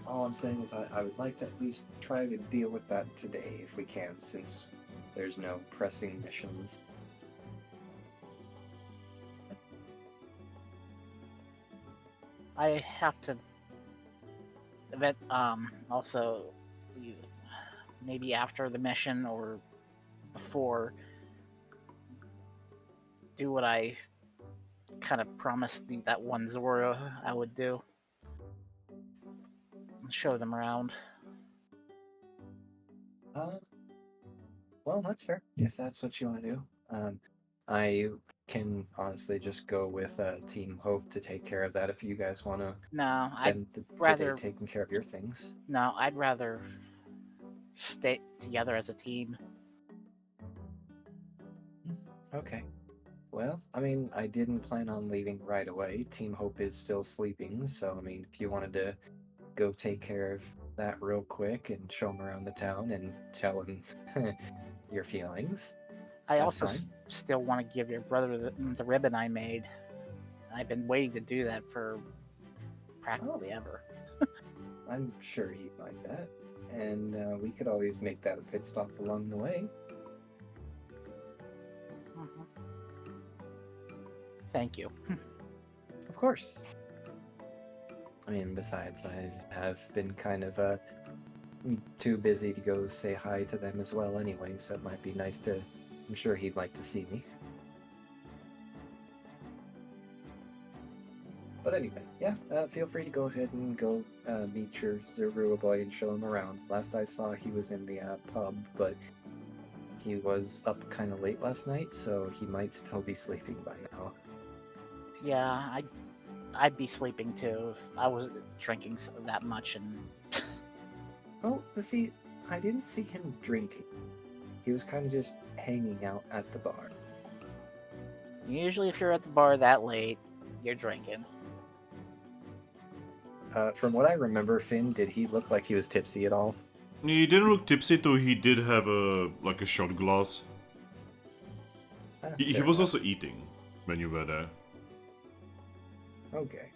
All I'm saying is I would like to at least try to deal with that today if we can, since there's no pressing missions. I have to. Also, you- maybe after the mission or before, do what I kind of promised that one Zorua I would do. Show them around. Well, that's fair if that's what you want to do. I can honestly just go with Team Hope to take care of that if you guys want to No, spend the day rather- taking care of your things. No, I'd rather stay together as a team. Okay. Well, I mean, I didn't plan on leaving right away. Team Hope is still sleeping, so I mean, if you wanted to go take care of that real quick and show him around the town and tell him your feelings. I That's also fine. still want to give your brother the ribbon I made. I've been waiting to do that for practically ever. I'm sure he'd like that. And we could always make that a pit stop along the way. Mhm. Thank you. Of course. I mean, besides, I have been kind of too busy to go say hi to them as well anyway, so it might be nice to... I'm sure he'd like to see me. But anyway, yeah, feel free to go ahead and go meet your Zorua boy and show him around. Last I saw, he was in the pub, but he was up kind of late last night, so he might still be sleeping by now. Yeah, I'd be sleeping too if I wasn't drinking that much. And Well, see, I didn't see him drinking. He was kind of just hanging out at the bar. usually, if you're at the bar that late, you're drinking. From what I remember, Finn, did he look like he was tipsy at all? He didn't look tipsy, though he did have a shot glass. He Fair was enough. also eating when you were there. Okay.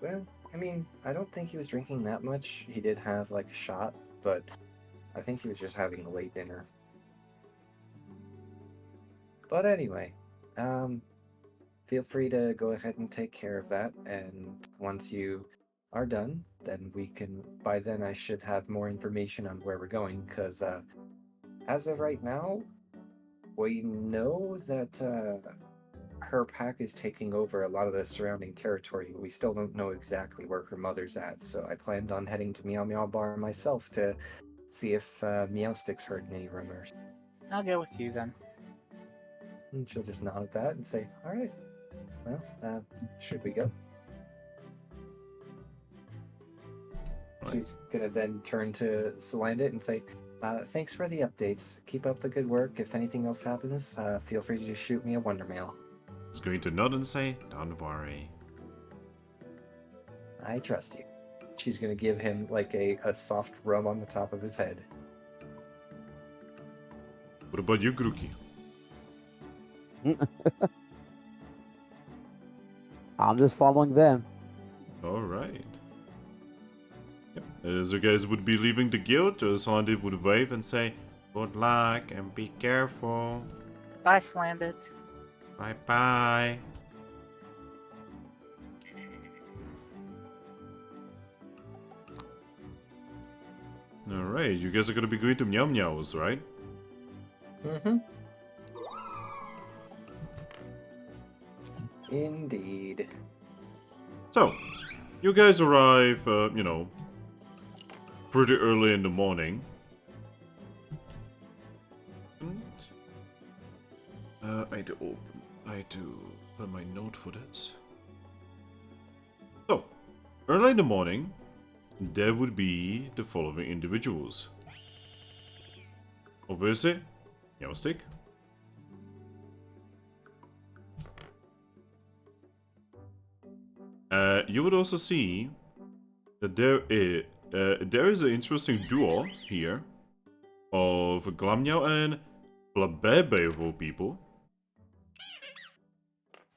Well, I mean, I don't think he was drinking that much. He did have like a shot, but I think he was just having a late dinner. But anyway, feel free to go ahead and take care of that, and once you are done, then we can, by then I should have more information on where we're going, because as of right now, we know that her pack is taking over a lot of the surrounding territory. We still don't know exactly where her mother's at, so I planned on heading to Meow Meow Bar myself to see if Meowsticks heard any rumors. I'll go with you then. And she'll just nod at that and say, all right, well, should we go? Right. She's gonna then turn to Salandit and say, thanks for the updates. Keep up the good work. If anything else happens, feel free to just shoot me a wonder mail. He's going to nod and say, "Don't worry." I trust you. She's gonna give him like a soft rub on the top of his head. What about you, Grookey? I'm just following them. Alright. Yep. As you guys would be leaving the guild, Sandy would wave and say, "Good luck and be careful. Bye, Slanded. Bye bye." Alright, you guys are gonna be going to Meow Meows, right? Mm-hmm. Indeed. So, you guys arrive, pretty early in the morning. And, I do open my note for this. So, early in the morning, there would be the following individuals. Obviously, Meowstick. You would also see that there is there is an interesting duo here of Glamnyao and Blabebe of all people.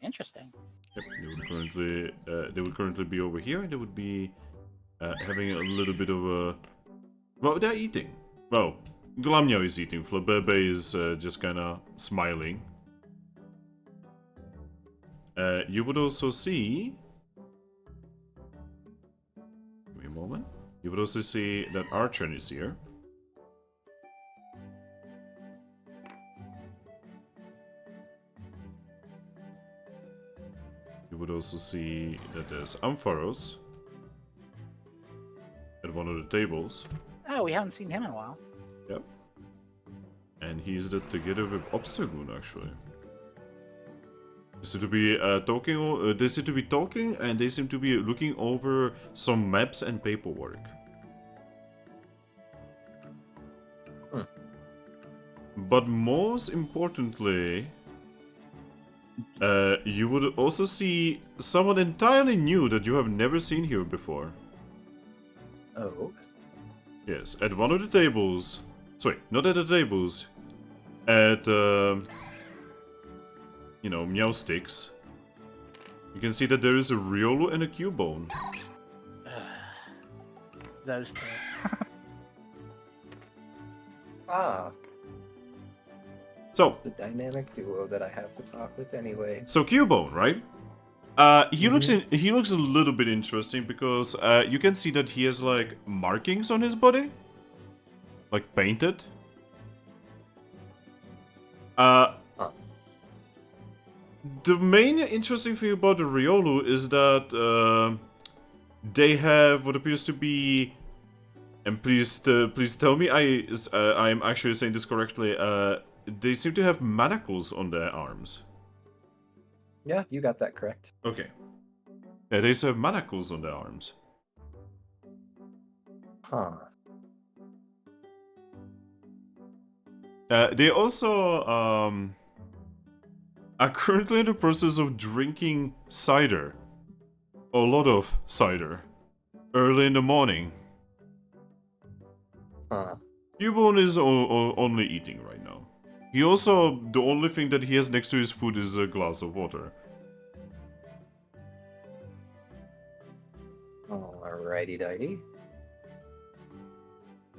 Interesting. Yep, they would currently be over here, and they would be having a little bit of a... Well, they're eating. Well, Glamnyao is eating. Flabebe is just kind of smiling. You would also see... Give me a moment. You would also see that Archon is here. You would also see that there's Ampharos at one of the tables. Oh, we haven't seen him in a while. Yep. And he's together with Obstagoon, actually. They seem to be talking, and they seem to be looking over some maps and paperwork. But most importantly, you would also see someone entirely new that you have never seen here before. Oh. Yes, at one of the tables. Sorry, not at the tables. At, you know, Meowsticks. You can see that there is a Riolu and a Cubone. Those two. Ah, So, the dynamic duo that I have to talk with anyway. so Cubone, right? He looks a little bit interesting because you can see that he has like markings on his body, like painted. The main interesting thing about the Riolu is that they have what appears to be, and please tell me I'm actually saying this correctly. They seem to have manacles on their arms. Yeah, you got that correct. Okay. Yeah, they have manacles on their arms. Huh. They also are currently in the process of drinking cider. A lot of cider. Early in the morning. Huh. Cubone is only eating right now. He also, the only thing that he has next to his food is a glass of water. Alrighty dighty.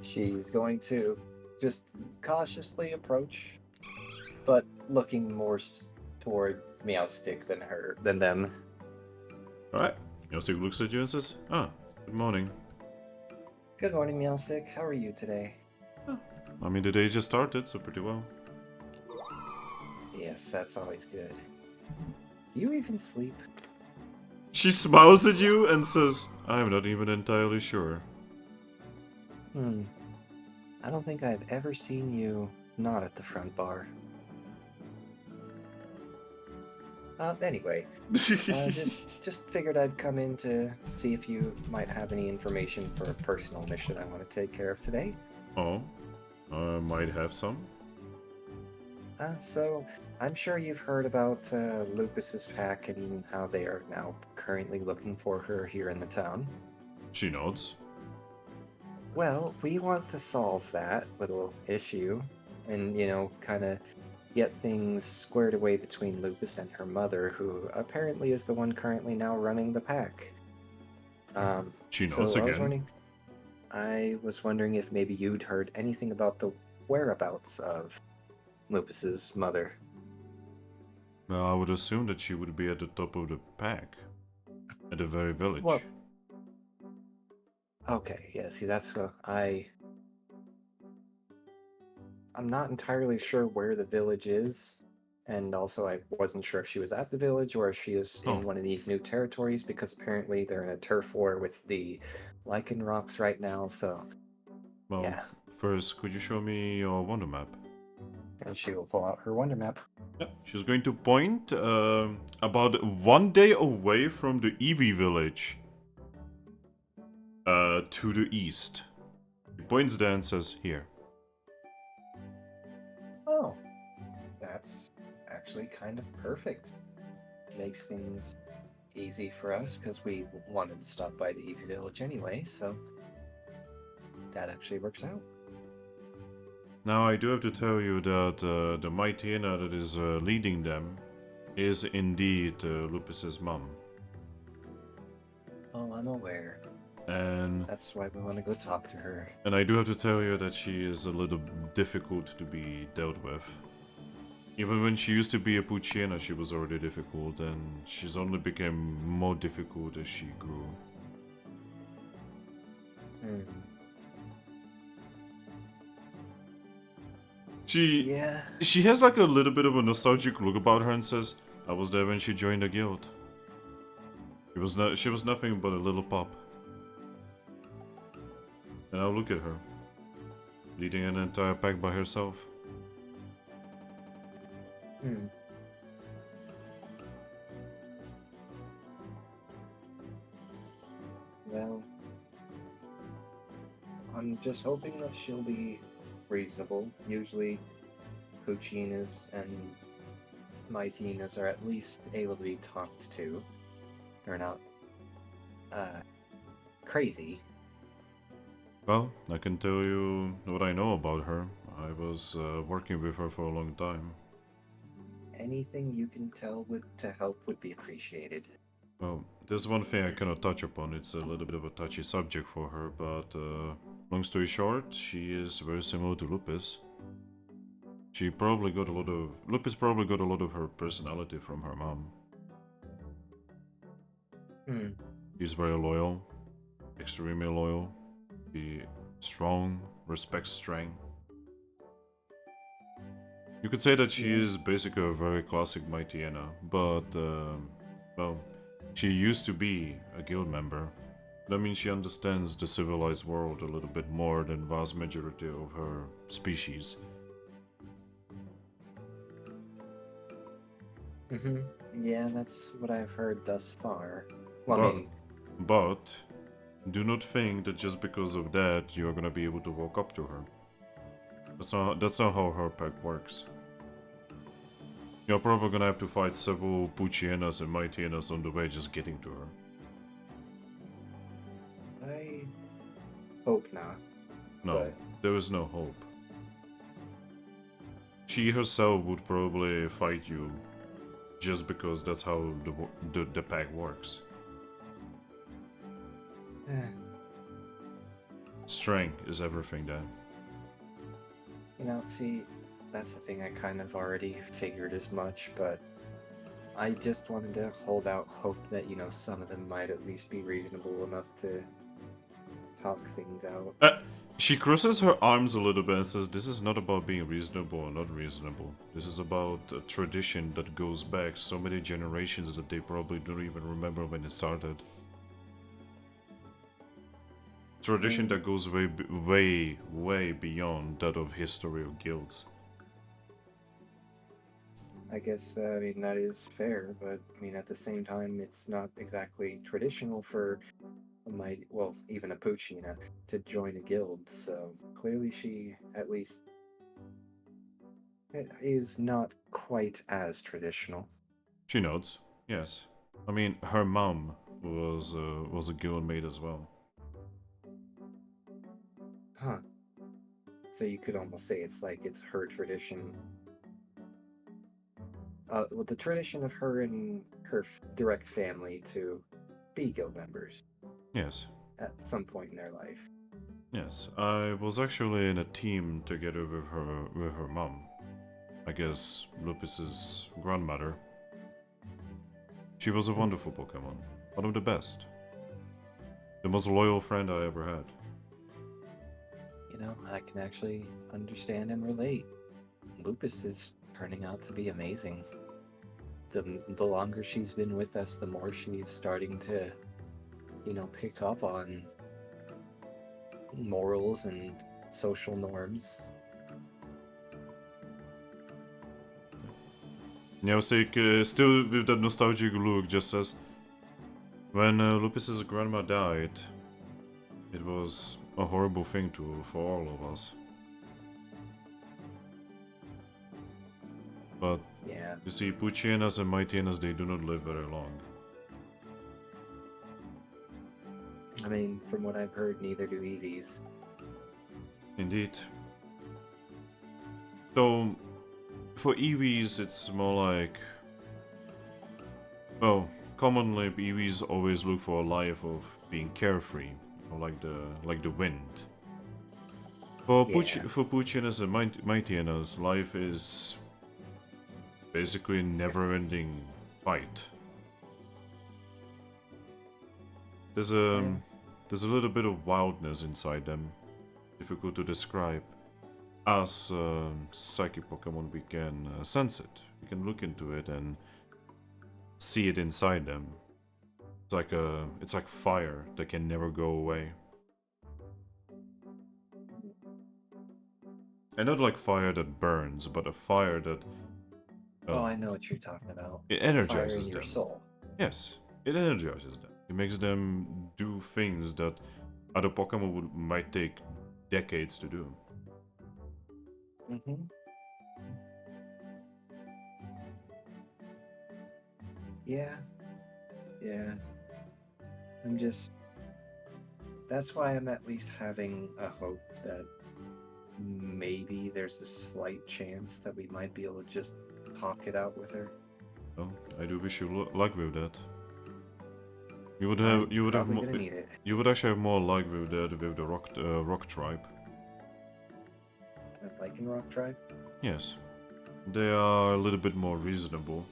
She's going to just cautiously approach, but looking more toward Meowstick than them. Alright. Meowstick looks at you and says, "Ah, good morning." Good morning, Meowstick. How are you today? I mean, the day just started, so pretty well. Yes, that's always good. Do you even sleep? She smiles at you and says, "I'm not even entirely sure." I don't think I've ever seen you not at the front bar. Anyway, just figured I'd come in to see if you might have any information for a personal mission I want to take care of today. Oh, I might have some. So, I'm sure you've heard about Lupus's pack and how they are now currently looking for her here in the town. She nods. Well, we want to solve that little issue and, kind of get things squared away between Lupus and her mother, who apparently is the one currently now running the pack. She nods again. I was wondering if maybe you'd heard anything about the whereabouts of Lupus's mother. Well, I would assume that she would be at the top of the pack. At the very village. Well, okay, yeah, see, that's what I'm not entirely sure where the village is, and also I wasn't sure if she was at the village or if she is in one of these new territories, because apparently they're in a turf war with the Lichen Rocks right now, so Well, yeah. First, could you show me your wonder map? And she will pull out her wonder map. Yep. She's going to point about 1 day away from the Eevee village. To the east. She points there and says, "Here." Oh, that's actually kind of perfect. Makes things easy for us, because we wanted to stop by the Eevee village anyway, so that actually works out. Now, I do have to tell you that the Mytiena that is leading them is indeed Lupus's mom. Oh, I'm aware. And That's why we want to go talk to her. I do have to tell you that she is a little difficult to be dealt with. Even when she used to be a Poochyena, she was already difficult, and she's only became more difficult as she grew. She has like a little bit of a nostalgic look about her and says, "I was there when she joined the guild. She was nothing but a little pup." And now look at her, leading an entire pack by herself. Well, I'm just hoping that she'll be reasonable. Usually, Poochienas and Mytienas are at least able to be talked to. They're not, crazy. Well, I can tell you what I know about her. I was working with her for a long time. Anything you can tell to help would be appreciated. Well, there's one thing I cannot touch upon. It's a little bit of a touchy subject for her, but long story short, she is very similar to Lupus. Lupus probably got a lot of her personality from her mom. She's very loyal, extremely loyal. She strong, respects strength. You could say that she is basically a very classic Mytiena, but well, she used to be a guild member. That means she understands the civilized world a little bit more than vast majority of her species. Yeah, that's what I've heard thus far. Well, But do not think that just because of that you are gonna be able to walk up to her. That's not how her pack works. You're probably gonna have to fight several Poochienas and Mytienas on the way just getting to her. I hope not. No, but... there is no hope. She herself would probably fight you just because that's how the pack works. Strength is everything then. You know, see, that's the thing, I kind of already figured as much, but I just wanted to hold out hope that, you know, some of them might at least be reasonable enough to talk things out. She crosses her arms a little bit and says, "This is not about being reasonable or not reasonable. This is about a tradition that goes back so many generations that they probably don't even remember when it started. Tradition that goes way beyond that of history of guilds." I guess, I mean, that is fair, but, I mean, at the same time, it's not exactly traditional for even a Poochina to join a guild, so clearly she, at least, is not quite as traditional. She nods. Yes. I mean, her mom was a guild mate as well. Huh. So you could almost say it's her tradition. Well, the tradition of her and her direct family to be guild members. Yes. At some point in their life. Yes. I was actually in a team together with her mom. I guess Lupus's grandmother. She was a wonderful Pokemon. One of the best. The most loyal friend I ever had. You know, I can actually understand and relate. Lupus is turning out to be amazing. The longer she's been with us, the more she's starting to, you know, pick up on morals and social norms. Neosik, still with that nostalgic look, just says, "When Lupus's grandma died, it was a horrible thing for all of us. But Yeah. you see, Poochienas and Mytienas, they do not live very long. I mean, from what I've heard, neither do Eevees. Indeed. So, for Eevees, it's more like... Well, commonly Eevees always look for a life of being carefree, like the wind. For Puccinas and Mightianas, life is basically a never-ending fight. There's a little bit of wildness inside them, difficult to describe. As psychic Pokemon, we can sense it. We can look into it and see it inside them. It's like fire that can never go away. And not like fire that burns, but a fire that... oh, I know what you're talking about. It energizes Fire in your them. soul. Yes, it energizes them. It makes them do things that other Pokemon might take decades to do. Mm-hmm. Yeah. I'm just... That's why I'm at least having a hope that maybe there's a slight chance that we might be able to just talk it out with her. Oh, I do wish you luck with that. You would Need it. you would actually have more luck with the rock tribe. Like in Rock Tribe? Yes, they are a little bit more reasonable,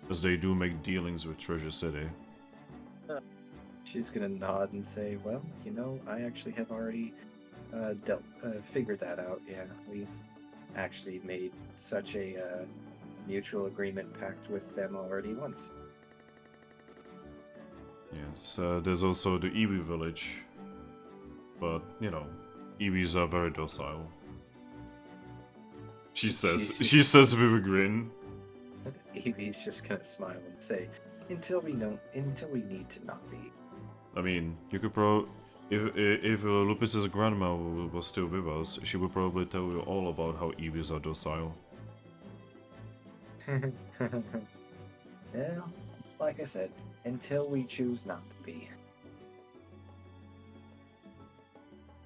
as they do make dealings with Treasure City. She's gonna nod and say, well, you know, I actually have already figured that out. Yeah, we've actually made such a mutual agreement pact with them already once. Yes, there's also the Eevee village, but, you know, Eevees are very docile. She says with a grin. Eevee's just gonna smile and say, until we need to not be. I mean, you could if Lupus's grandma was still with us, she would probably tell you all about how Eevees are docile. Well, like I said, until we choose not to be.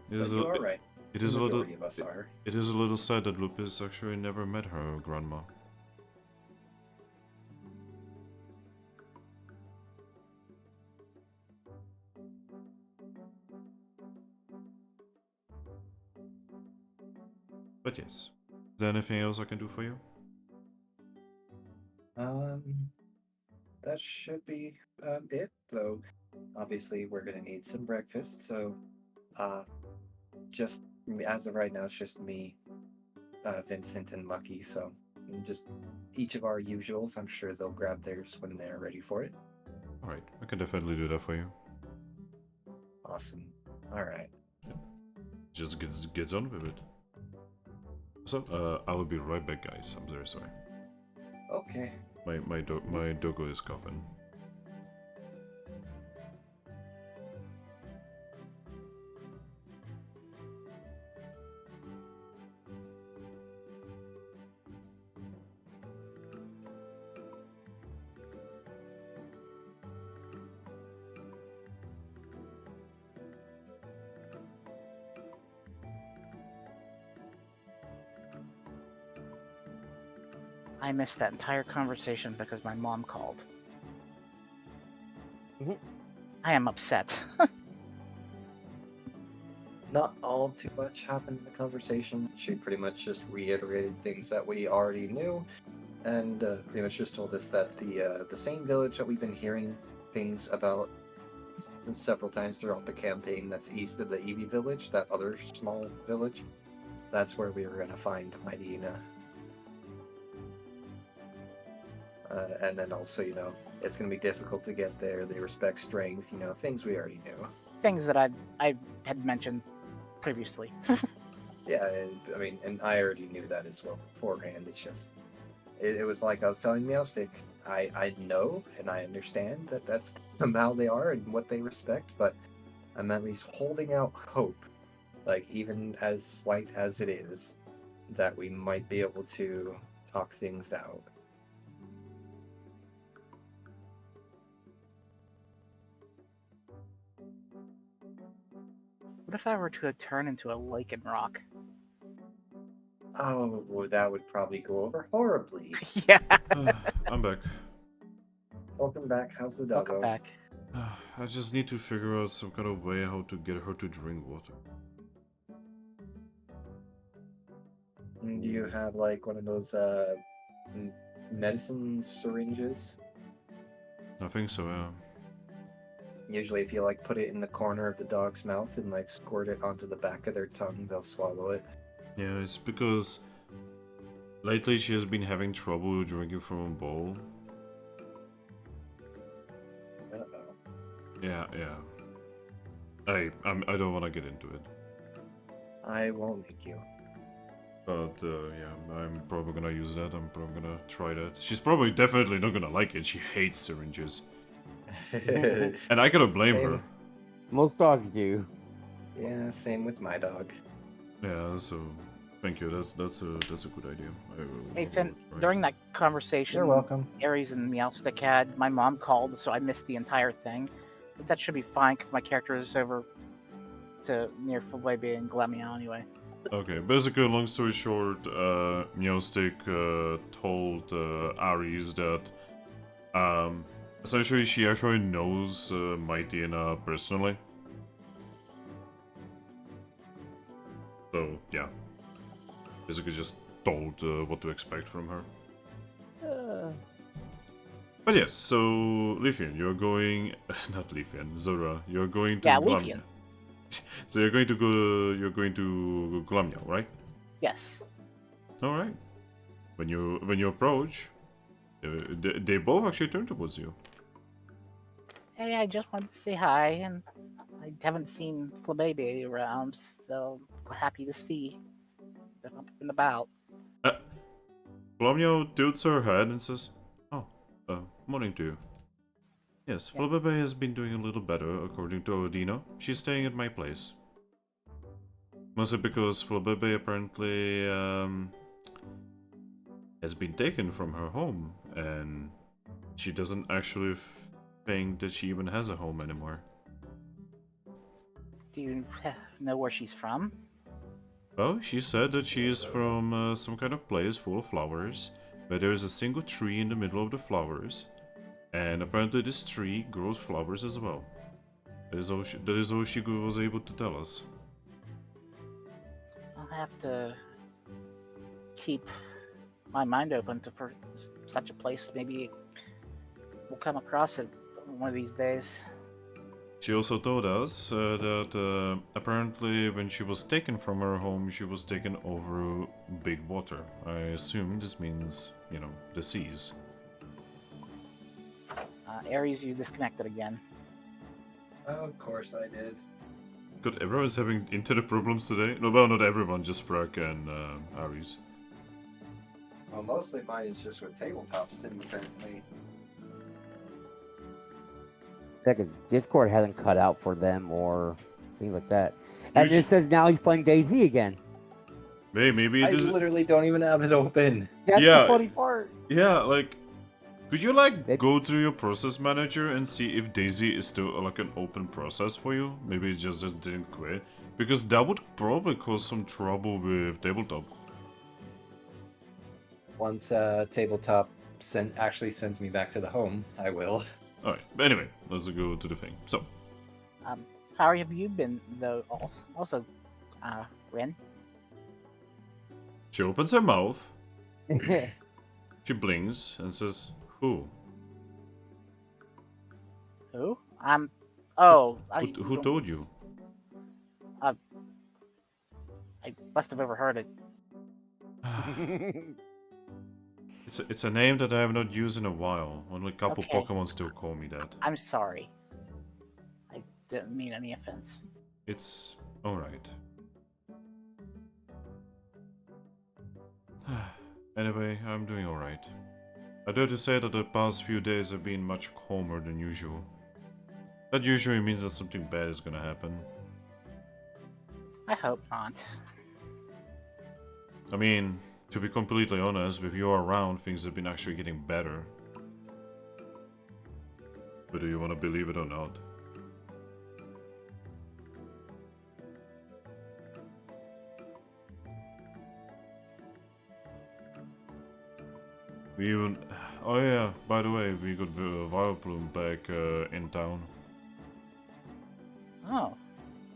It is right. It is a little. Of us are. It is a little sad that Lupus actually never met her grandma. But yes, is there anything else I can do for you? That should be it. Though, obviously, we're gonna need some breakfast. So, just as of right now, it's just me, Vincent, and Lucky. So, just each of our usuals. I'm sure they'll grab theirs when they're ready for it. All right, I can definitely do that for you. Awesome. All right. Yeah. Just gets on with it. So, I will be right back, guys. I'm very sorry. Okay. My doggo is coughing. I missed that entire conversation because my mom called. I am upset. Not all too much happened in the conversation. She pretty much just reiterated things that we already knew, and pretty much just told us that the same village that we've been hearing things about several times throughout the campaign, that's east of the Eevee village, that other small village, that's where we were going to find Mightyena. And then also, you know, it's going to be difficult to get there. They respect strength, you know, things we already knew. Things that I had mentioned previously. Yeah, I mean, and I already knew that as well beforehand. It's just, it was like I was telling Meowstick, I know and I understand that that's how they are and what they respect, but I'm at least holding out hope, like even as slight as it is, that we might be able to talk things out. What if I were to turn into a lichen rock? Oh, that would probably go over horribly. Yeah. I'm back. Welcome back. How's the Welcome doggo? back. I just need to figure out some kind of way how to get her to drink water. Do you have like one of those medicine syringes? I think so, yeah. Usually, if you like put it in the corner of the dog's mouth and like squirt it onto the back of their tongue, they'll swallow it. Yeah, it's because lately she has been having trouble drinking from a bowl. Uh-oh. Yeah. I don't want to get into it. I won't make you. But yeah, I'm probably gonna use that. I'm probably gonna try that. She's probably definitely not gonna like it. She hates syringes, and I cannot blame Same. her. Most dogs do. Yeah, same with my dog. Yeah, so thank you. That's a good idea. Hey, Finn, try. during that conversation You're welcome. Aries and Meowstick had, my mom called, so I missed the entire thing. But that should be fine, because my character is over to near Flabébé and Glameow anyway. Okay, basically, long story short, Meowstick told Aries that essentially she actually knows Mightyena personally. So, yeah. Basically just told what to expect from her. But yes, so Leafeon, you're going... not Leafeon, Zorua, you're going to Yeah, Glameow. Leafeon. So you're going to go... You're going to Glameow, right? Yes. Alright. When you approach, they both actually turn towards you. Hey, I just wanted to say hi, and I haven't seen Flabébé around, so happy to see them up and about. Glameow tilts her head and says, "Oh, morning to you. Yes, Yeah. Flabébé has been doing a little better, according to Odino. She's staying at my place. Mostly because Flabébé apparently has been taken from her home, and she doesn't actually think that she even has a home anymore. Do you know where she's from? Well, she said that she is from some kind of place full of flowers, where there is a single tree in the middle of the flowers, and apparently this tree grows flowers as well. That is all she was able to tell us." I'll have to keep my mind open for such a place. Maybe we'll come across it one of these days. She also told us that apparently when she was taken from her home, she was taken over big water. I assume this means, you know, the seas. Aries, you disconnected again. Of course I did. God, everyone's having internet problems today? No, well, not everyone, just Thrack and Aries. Well, mostly mine is just with tabletop sim, apparently. Because Discord hasn't cut out for them or things like that. And You it says now he's playing DayZ again. Hey, maybe I this is... literally don't even have it open. That's Yeah. the funny part. Yeah, like... Could you, like, Maybe- go through your process manager and see if DayZ is still, like, an open process for you? Maybe it just didn't quit? Because that would probably cause some trouble with tabletop. Once tabletop actually sends me back to the home, I will. Alright, but anyway, let's go to the thing. So, How have you been, though? Also, Rin? she opens her mouth, she blinks, and says, "Who? Who? Oh, Who told you?" I must have overheard it. It's a name that I have not used in a while. Only a couple Okay. Pokemon still call me that. I'm sorry. I didn't mean any offense. It's alright. Anyway, I'm doing alright. I dare to say that the past few days have been much calmer than usual. That usually means that something bad is gonna happen. I hope not. I mean, to be completely honest, with you around, things have been actually getting better. Whether you want to believe it or not. We even... Oh yeah, by the way, we got the Vileplume back in town. Oh,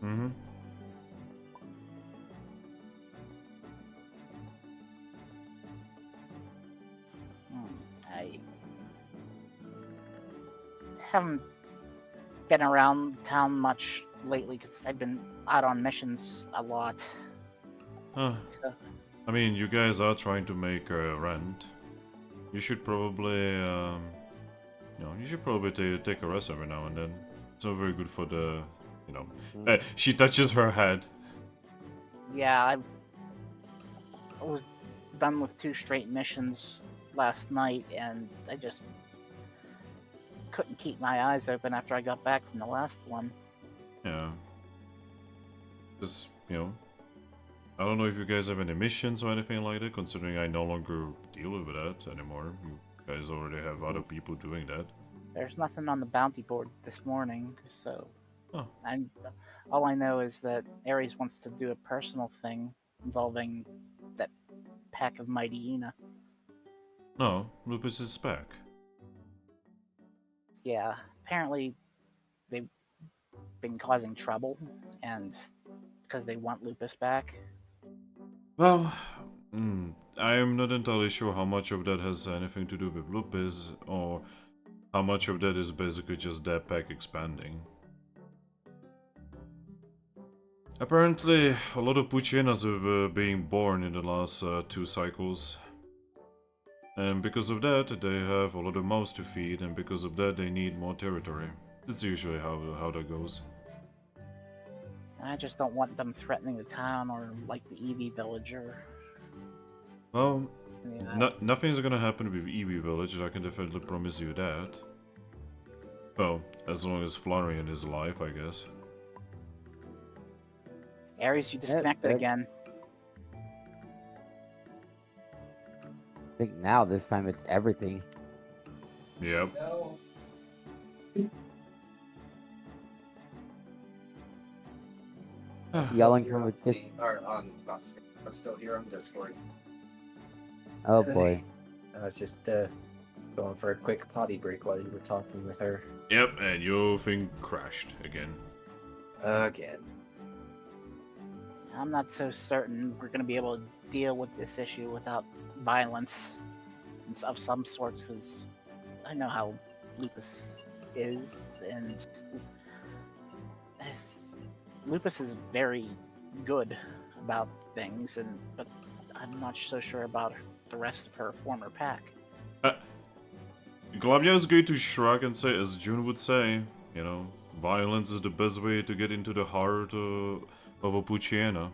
Mm-hmm. I haven't been around town much lately because I've been out on missions a lot. Huh. So I mean, you guys are trying to make rent. You should probably, you should probably take a rest every now and then. It's not very good for the, you know. She touches her head. yeah, I was done with 2 straight missions last night, and I just couldn't keep my eyes open after I got back from the last one. Yeah. Just, I don't know if you guys have any missions or anything like that, considering I no longer deal with that anymore. You guys already have other people doing that. There's nothing on the bounty board this morning, so Oh. all I know is that Ares wants to do a personal thing involving that pack of Mighty Ina. No, Lupus is back. Yeah, apparently they've been causing trouble, and because they want Lupus back. Well, I am not entirely sure how much of that has anything to do with Lupus, or how much of that is basically just that pack expanding. Apparently, a lot of Puchenas are being born in the last 2 cycles. And because of that, they have a lot of mouths to feed, and because of that, they need more territory. That's usually how that goes. I just don't want them threatening the town or like the Eevee villager. Well, Yeah. nothing's gonna happen with Eevee Village, I can definitely promise you that. Well, as long as Florian is alive, I guess. Ares, you disconnected again. I think now this time it's everything. Yep. No. Yelling from a distance. I'm still here on Discord. Oh boy. I was just going for a quick potty break while you were talking with her. Yep, and your thing crashed again. Again. I'm not so certain we're going to be able to deal with this issue without violence of some sort, because I know how Lupus is, and Lupus is very good about things, but I'm not so sure about the rest of her former pack. Glamia is going to shrug and say, as June would say, violence is the best way to get into the heart of a Puchiana.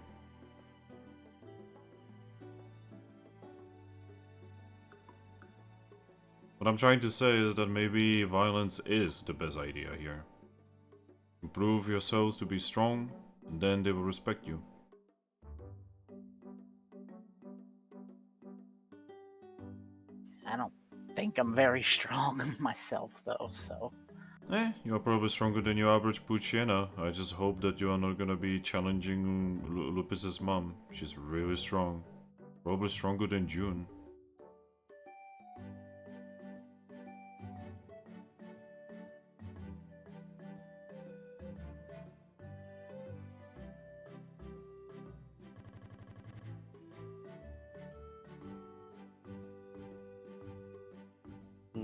What I'm trying to say is that maybe violence is the best idea here. Prove yourselves to be strong, and then they will respect you. I don't think I'm very strong myself, though, so... You are probably stronger than your average Puchiana. I just hope that you are not gonna be challenging Lupus's mom. She's really strong. Probably stronger than June.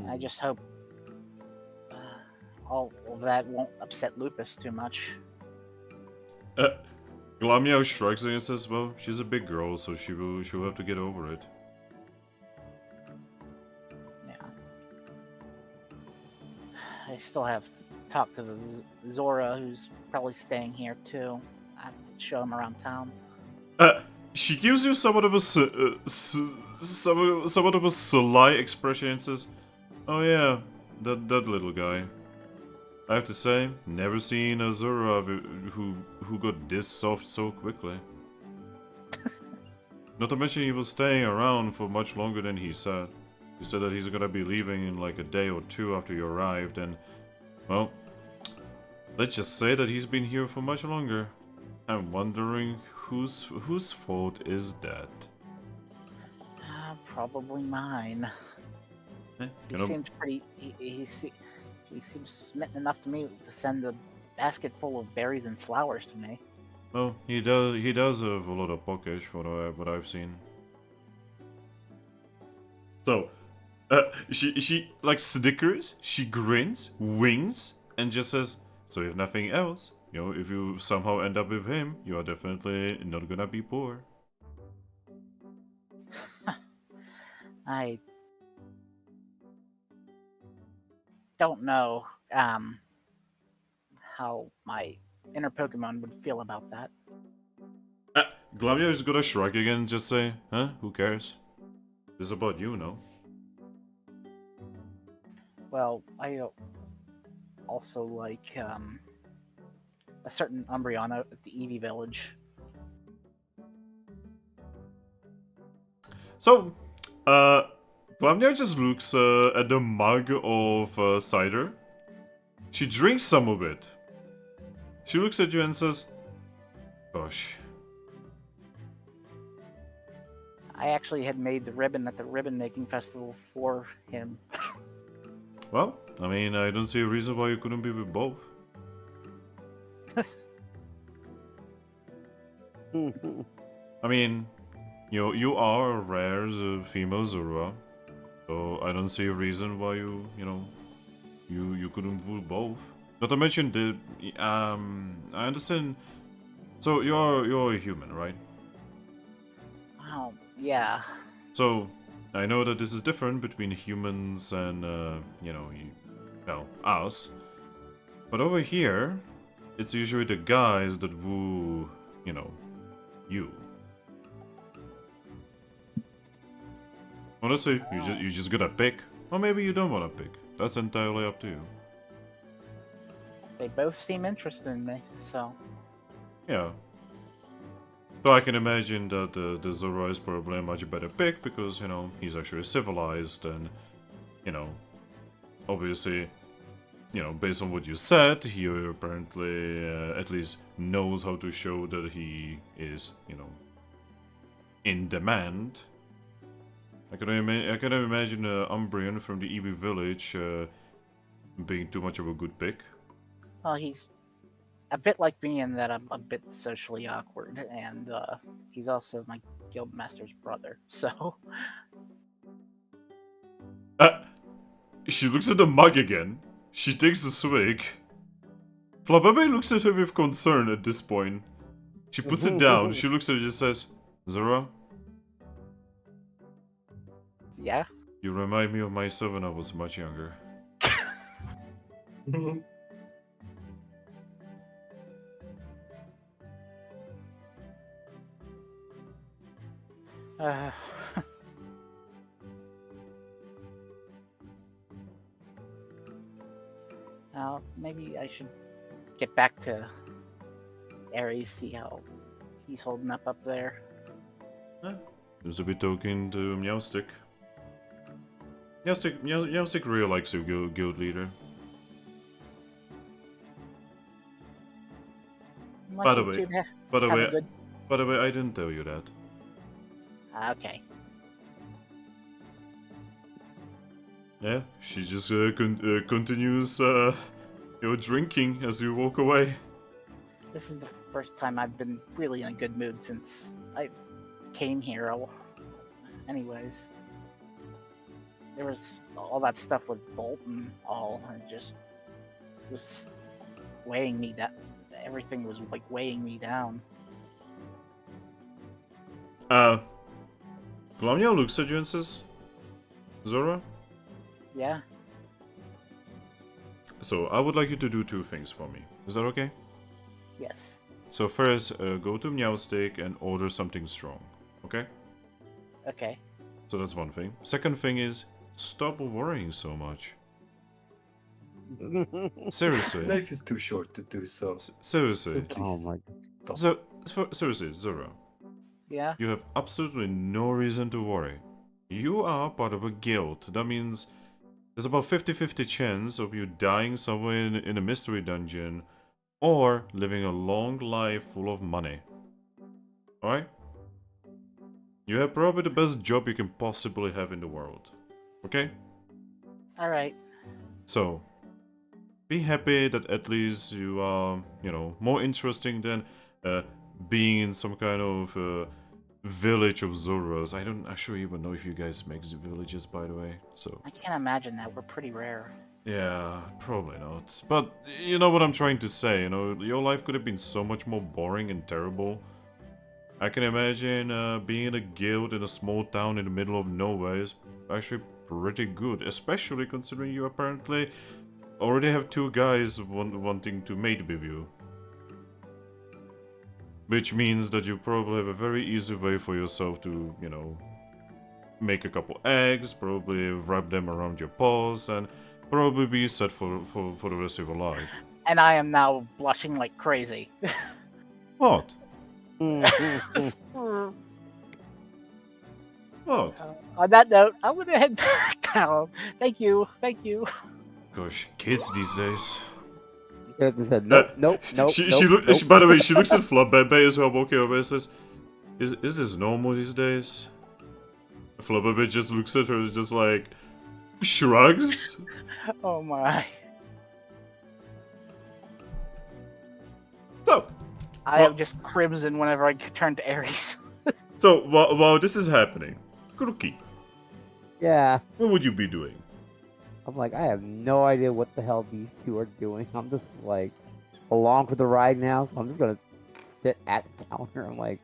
I just hope all of that won't upset Lupus too much. Glamio shrugs and says, well, she's a big girl, so she'll have to get over it. Yeah. I still have to talk to the Zorua, who's probably staying here too. I have to show him around town. She gives you somewhat of a sly expression and says, oh yeah, that little guy. I have to say, never seen a Zorua who got this soft so quickly. Not to mention he was staying around for much longer than he said. He said that he's gonna be leaving in like a day or 2 after you arrived, and, well, let's just say that he's been here for much longer. I'm wondering whose fault is that? Probably mine. He seems pretty. He seems smitten enough to me to send a basket full of berries and flowers to me. Well, he does. He does have a lot of pockets, what I've seen. So, she like snickers. She grins, winks, and just says, "So if nothing else, you know, if you somehow end up with him, you are definitely not gonna be poor." I don't know how my inner Pokemon would feel about that. Glamio is gonna shrug again and just say, "Huh? Who cares? This is about you, no?" Well, I also like a certain Umbreon at the Eevee village. So, Glamio just looks at the mug of cider. She drinks some of it. She looks at you and says, "Gosh." I actually had made the ribbon at the ribbon making festival for him. Well, I mean, I don't see a reason why you couldn't be with both. I mean, you are a rare female Zorua, so I don't see a reason why you couldn't fool both. Not to mention I understand. So you're a human, right? Oh, yeah. So I know that this is different between humans and us. But over here, it's usually the guys that woo, you. Honestly, you just gotta pick, or maybe you don't wanna pick. That's entirely up to you. They both seem interested in me, so. Yeah. So I can imagine that the Zorua is probably a much better pick because, he's actually civilized and, obviously, based on what you said, he apparently at least knows how to show that he is, in demand. I can imagine Umbreon from the Eevee village being too much of a good pick. Well, he's a bit like me in that I'm a bit socially awkward, and he's also my guildmaster's brother, so. She looks at the mug again. She takes a swig. Flabebe looks at her with concern at this point. She puts it down. She looks at it and says, "Zorua? Yeah? You remind me of myself when I was much younger." Well, maybe I should get back to Ares, see how he's holding up there. Seems to be talking to Meowstick. Meowstick really likes your guild leader. By the way, I didn't tell you that. Okay. Yeah, she just continues, drinking as you walk away. This is the first time I've been really in a good mood since I came here. Anyways, there was all that stuff with Bolt and all, and just was weighing me down. Everything was like weighing me down. Glamio looks at you and says, "Zorua? Yeah. So I would like you to do two things for me. Is that okay?" Yes. So first, go to Meowstick and order something strong. Okay? Okay. So that's one thing. Second thing is, stop worrying so much. Seriously. Life is too short to do so. Seriously. Please. Oh my. Seriously, Zorua. Yeah. You have absolutely no reason to worry. You are part of a guild. That means there's about 50-50 chance of you dying somewhere in a mystery dungeon or living a long life full of money. Alright? You have probably the best job you can possibly have in the world. Okay? All right. So, be happy that at least you are, you know, more interesting than being in some kind of village of Zoras. I don't actually even know if you guys make the villages, by the way. So I can't imagine that. We're pretty rare. yeah, probably not. But you know what I'm trying to say. You know, your life could have been so much more boring and terrible. I can imagine being in a guild in a small town in the middle of nowhere is actually pretty good, especially considering you apparently already have two guys wanting to mate with you. Which means that you probably have a very easy way for yourself to, you know, make a couple eggs, probably wrap them around your paws, and probably be set for the rest of your life. And I am now blushing like crazy. What? On What? that note, I'm gonna head back down. Thank you. Thank you. Gosh, kids these days. You should have just said nope, nope, nope. She nope, nope. by the way, she looks at Flubebe as well, walking over and says, is this normal these days? Flubebe just looks at her, just like, shrugs. Oh my. So, I have just crimson whenever I turn to Aries. so while this is happening, Grookey, Yeah. what would you be doing? I'm like, I have no idea what the hell these two are doing. I'm just like along for the ride now, so I'm just gonna sit at the counter. I'm like,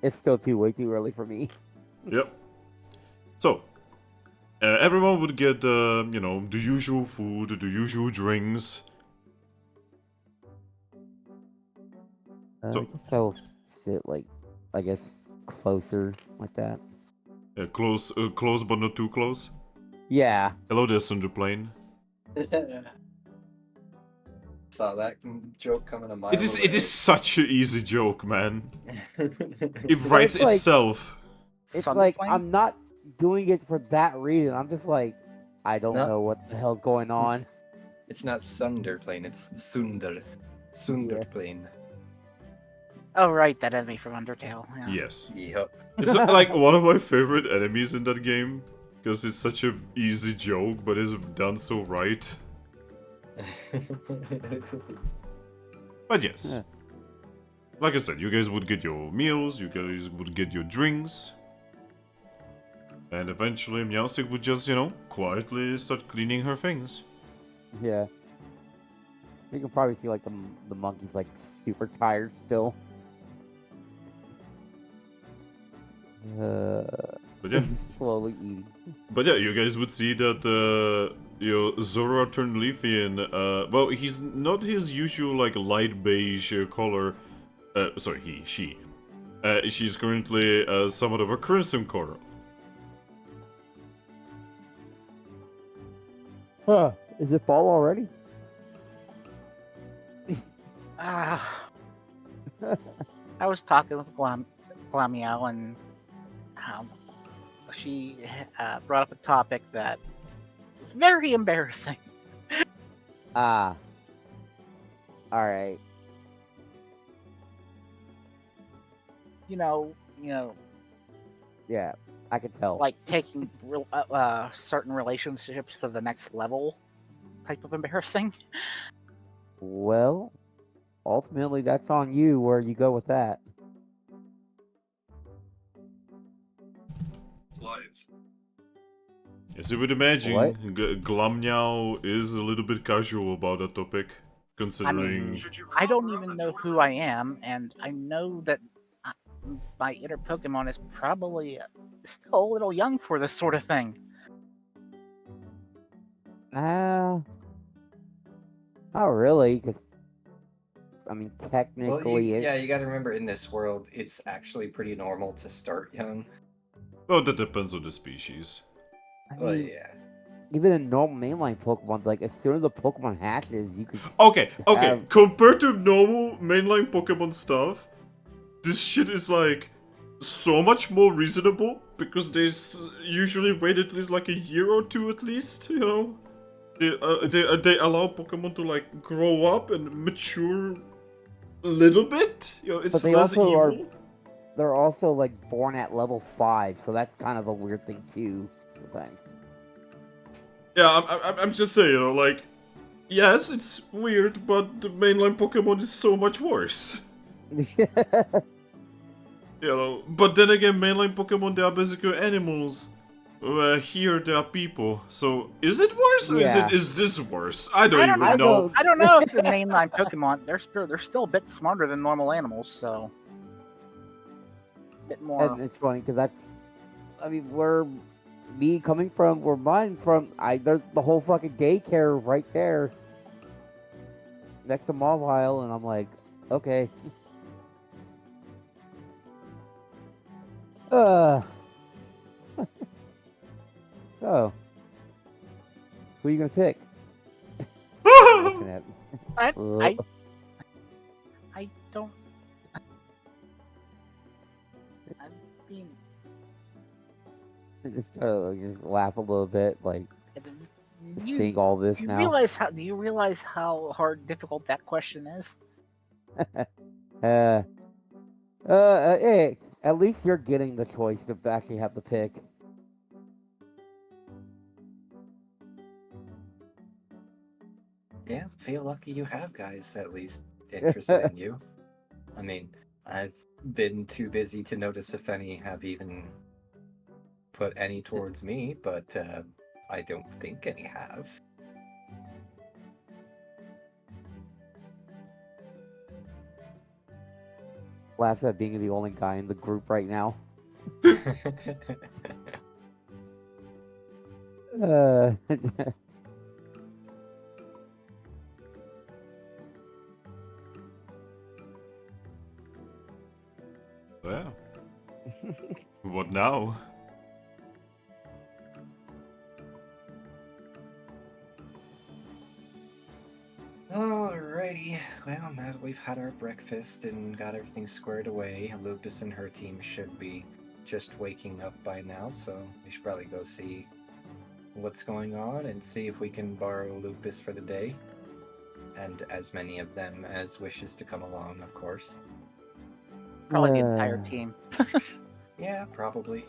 it's still way too early for me. Yep. So, everyone would get, you know, the usual food, the usual drinks. So- I guess I'll sit like, I guess closer like that. Close but not too close. Yeah. Hello there, Sunderplane. Saw that joke coming a mile away. It is such an easy joke, man. It But writes it's like- itself. It's Sun like plane? I'm not doing it for that reason. I'm just like, I don't No. know what the hell's going on. It's not Sunderplane, it's Sunder. Sunderplane. Oh right, that enemy from Undertale. Yeah. Yes. Yep. It's like one of my favorite enemies in that game. Because it's such an easy joke, but it's done so right. But yes. Yeah. Like I said, you guys would get your meals, you guys would get your drinks. And eventually Meowstick would just, you know, quietly start cleaning her things. Yeah. You can probably see like the monkey's like super tired still. But yeah, Slowly eating. but yeah, you guys would see that your Zorua turned Leafy in. Well, he's not his usual like light beige color. Sorry, she. She's currently somewhat of a crimson color. Huh? Is it fall already? Ah. I was talking with Glamiao and she brought up a topic that was very embarrassing. Ah. All right. You know, Yeah, I can tell. like taking certain relationships to the next level type of embarrassing. Well, ultimately, that's on you where you go with that. Slides. As you would imagine, What? Glamnyao is a little bit casual about that topic, considering. I don't even know who I am, and I know that my inner Pokemon is probably still a little young for this sort of thing. Not really, because I mean, technically, yeah, you gotta remember in this world, it's actually pretty normal to start young. Well, that depends on the species. I But mean, yeah. even in normal mainline Pokemon, like as soon as the Pokemon hatches, you could. Okay, have- compared to normal mainline Pokemon stuff, this shit is like so much more reasonable because they usually wait at least like a year or two at least, you know? They allow Pokemon to like grow up and mature a little bit. You know, it's But they less also are- evil. They're also like born at level 5, so that's kind of a weird thing too. Sometimes. Yeah, I'm just saying, you know, like, yes, it's weird, but the mainline Pokemon is so much worse. You know, but then again, mainline Pokemon, they are basically animals. Here they are people. So, is it worse or Yeah. is this worse? I don't I don't even know. know. I don't know if the mainline Pokemon they're still a bit smarter than normal animals, so a bit more. And it's funny because that's, I mean, where mine from, there's the whole fucking daycare right there next to Mobile, and I'm like, okay. Uh, so, who are you gonna pick? Looking at, I Ugh. I don't. I mean, just laugh a little bit, like you, seeing all this you now. realize how? Do you realize how difficult that question is? Hey, at least you're getting the choice to actually have the pick. Yeah, feel lucky you have guys at least interested in you. I mean, I've been too busy to notice if any have even put any towards me, but I don't think any have. Laughs at being the only guy in the group right now. Uh, Yeah. What now? Alrighty, well, now that we've had our breakfast and got everything squared away, Lupus and her team should be just waking up by now, so we should probably go see what's going on and see if we can borrow Lupus for the day. And as many of them as wishes to come along, of course. Probably the entire team. Yeah, probably.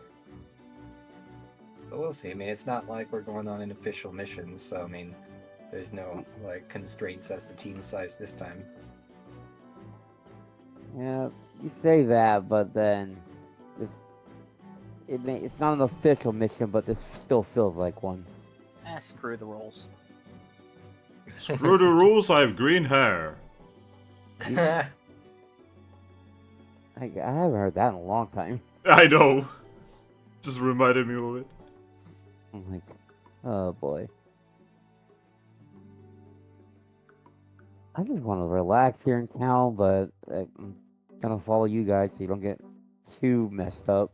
But we'll see. I mean, it's not like we're going on an official mission, so I mean, there's no like constraints as to team size this time. yeah, you say that, but then it's not an official mission, but this still feels like one. Screw the rules. Screw the rules, I have green hair. I haven't heard that in a long time. I know. Just reminded me of it. I'm like, oh boy. I just want to relax here in town, but I'm gonna follow you guys so you don't get too messed up.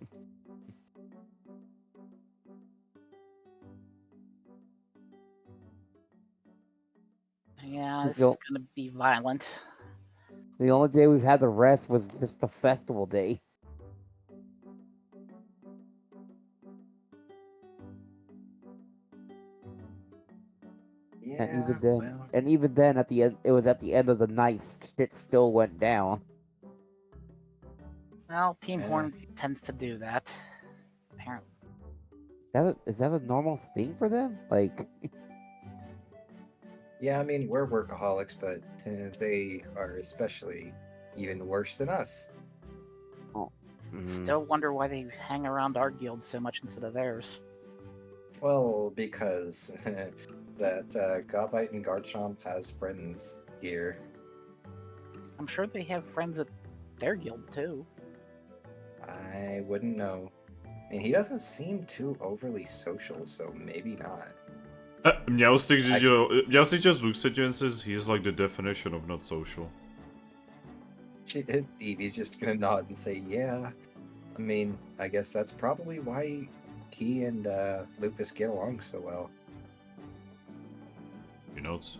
Yeah, Since this is gonna be violent. the only day we've had the rest was just the festival day. Yeah, And even then, at the end, it was at the end of the night. Shit still went down. Well, Team Yeah. Horn tends to do that. Apparently. Is that a normal thing for them? Like, Yeah, I mean, we're workaholics, but they are especially even worse than us. Still wonder why they hang around our guild so much instead of theirs. Well, because that Gobite and Garchomp has friends here. I'm sure they have friends at their guild too. I wouldn't know. I mean, he doesn't seem too overly social, so maybe not. Meowstic just looks at you and says he's like the definition of not social. Eevee's just gonna nod and say, yeah. I mean, I guess that's probably why he and Lupus get along so well. He notes.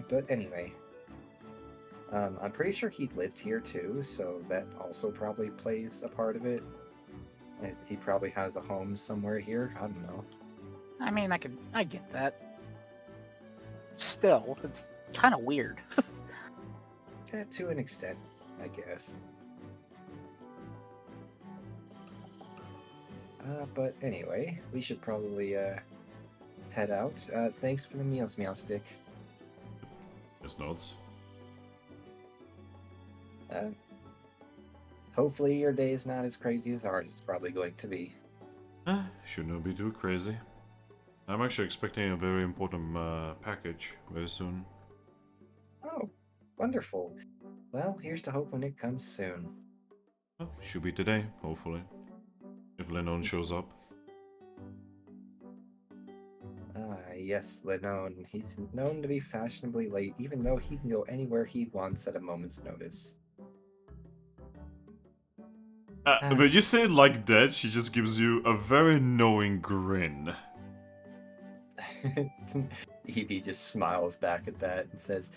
But anyway, I'm pretty sure he lived here too, so that also probably plays a part of it. He probably has a home somewhere here. I don't know. I mean, I get that. Still, it's kind of weird. To an extent, I guess. But anyway, we should probably head out. Thanks for the meals, Meowstick. His notes. Hopefully your day is not as crazy as ours is probably going to be. Should not be too crazy. I'm actually expecting a very important package very soon. Oh, wonderful. Well, here's to hope when it comes soon. Well, should be today, hopefully. If Lennon shows up. Yes, Lennon. He's known to be fashionably late, even though he can go anywhere he wants at a moment's notice. When you say it like that, she just gives you a very knowing grin. Eevee just smiles back at that and says,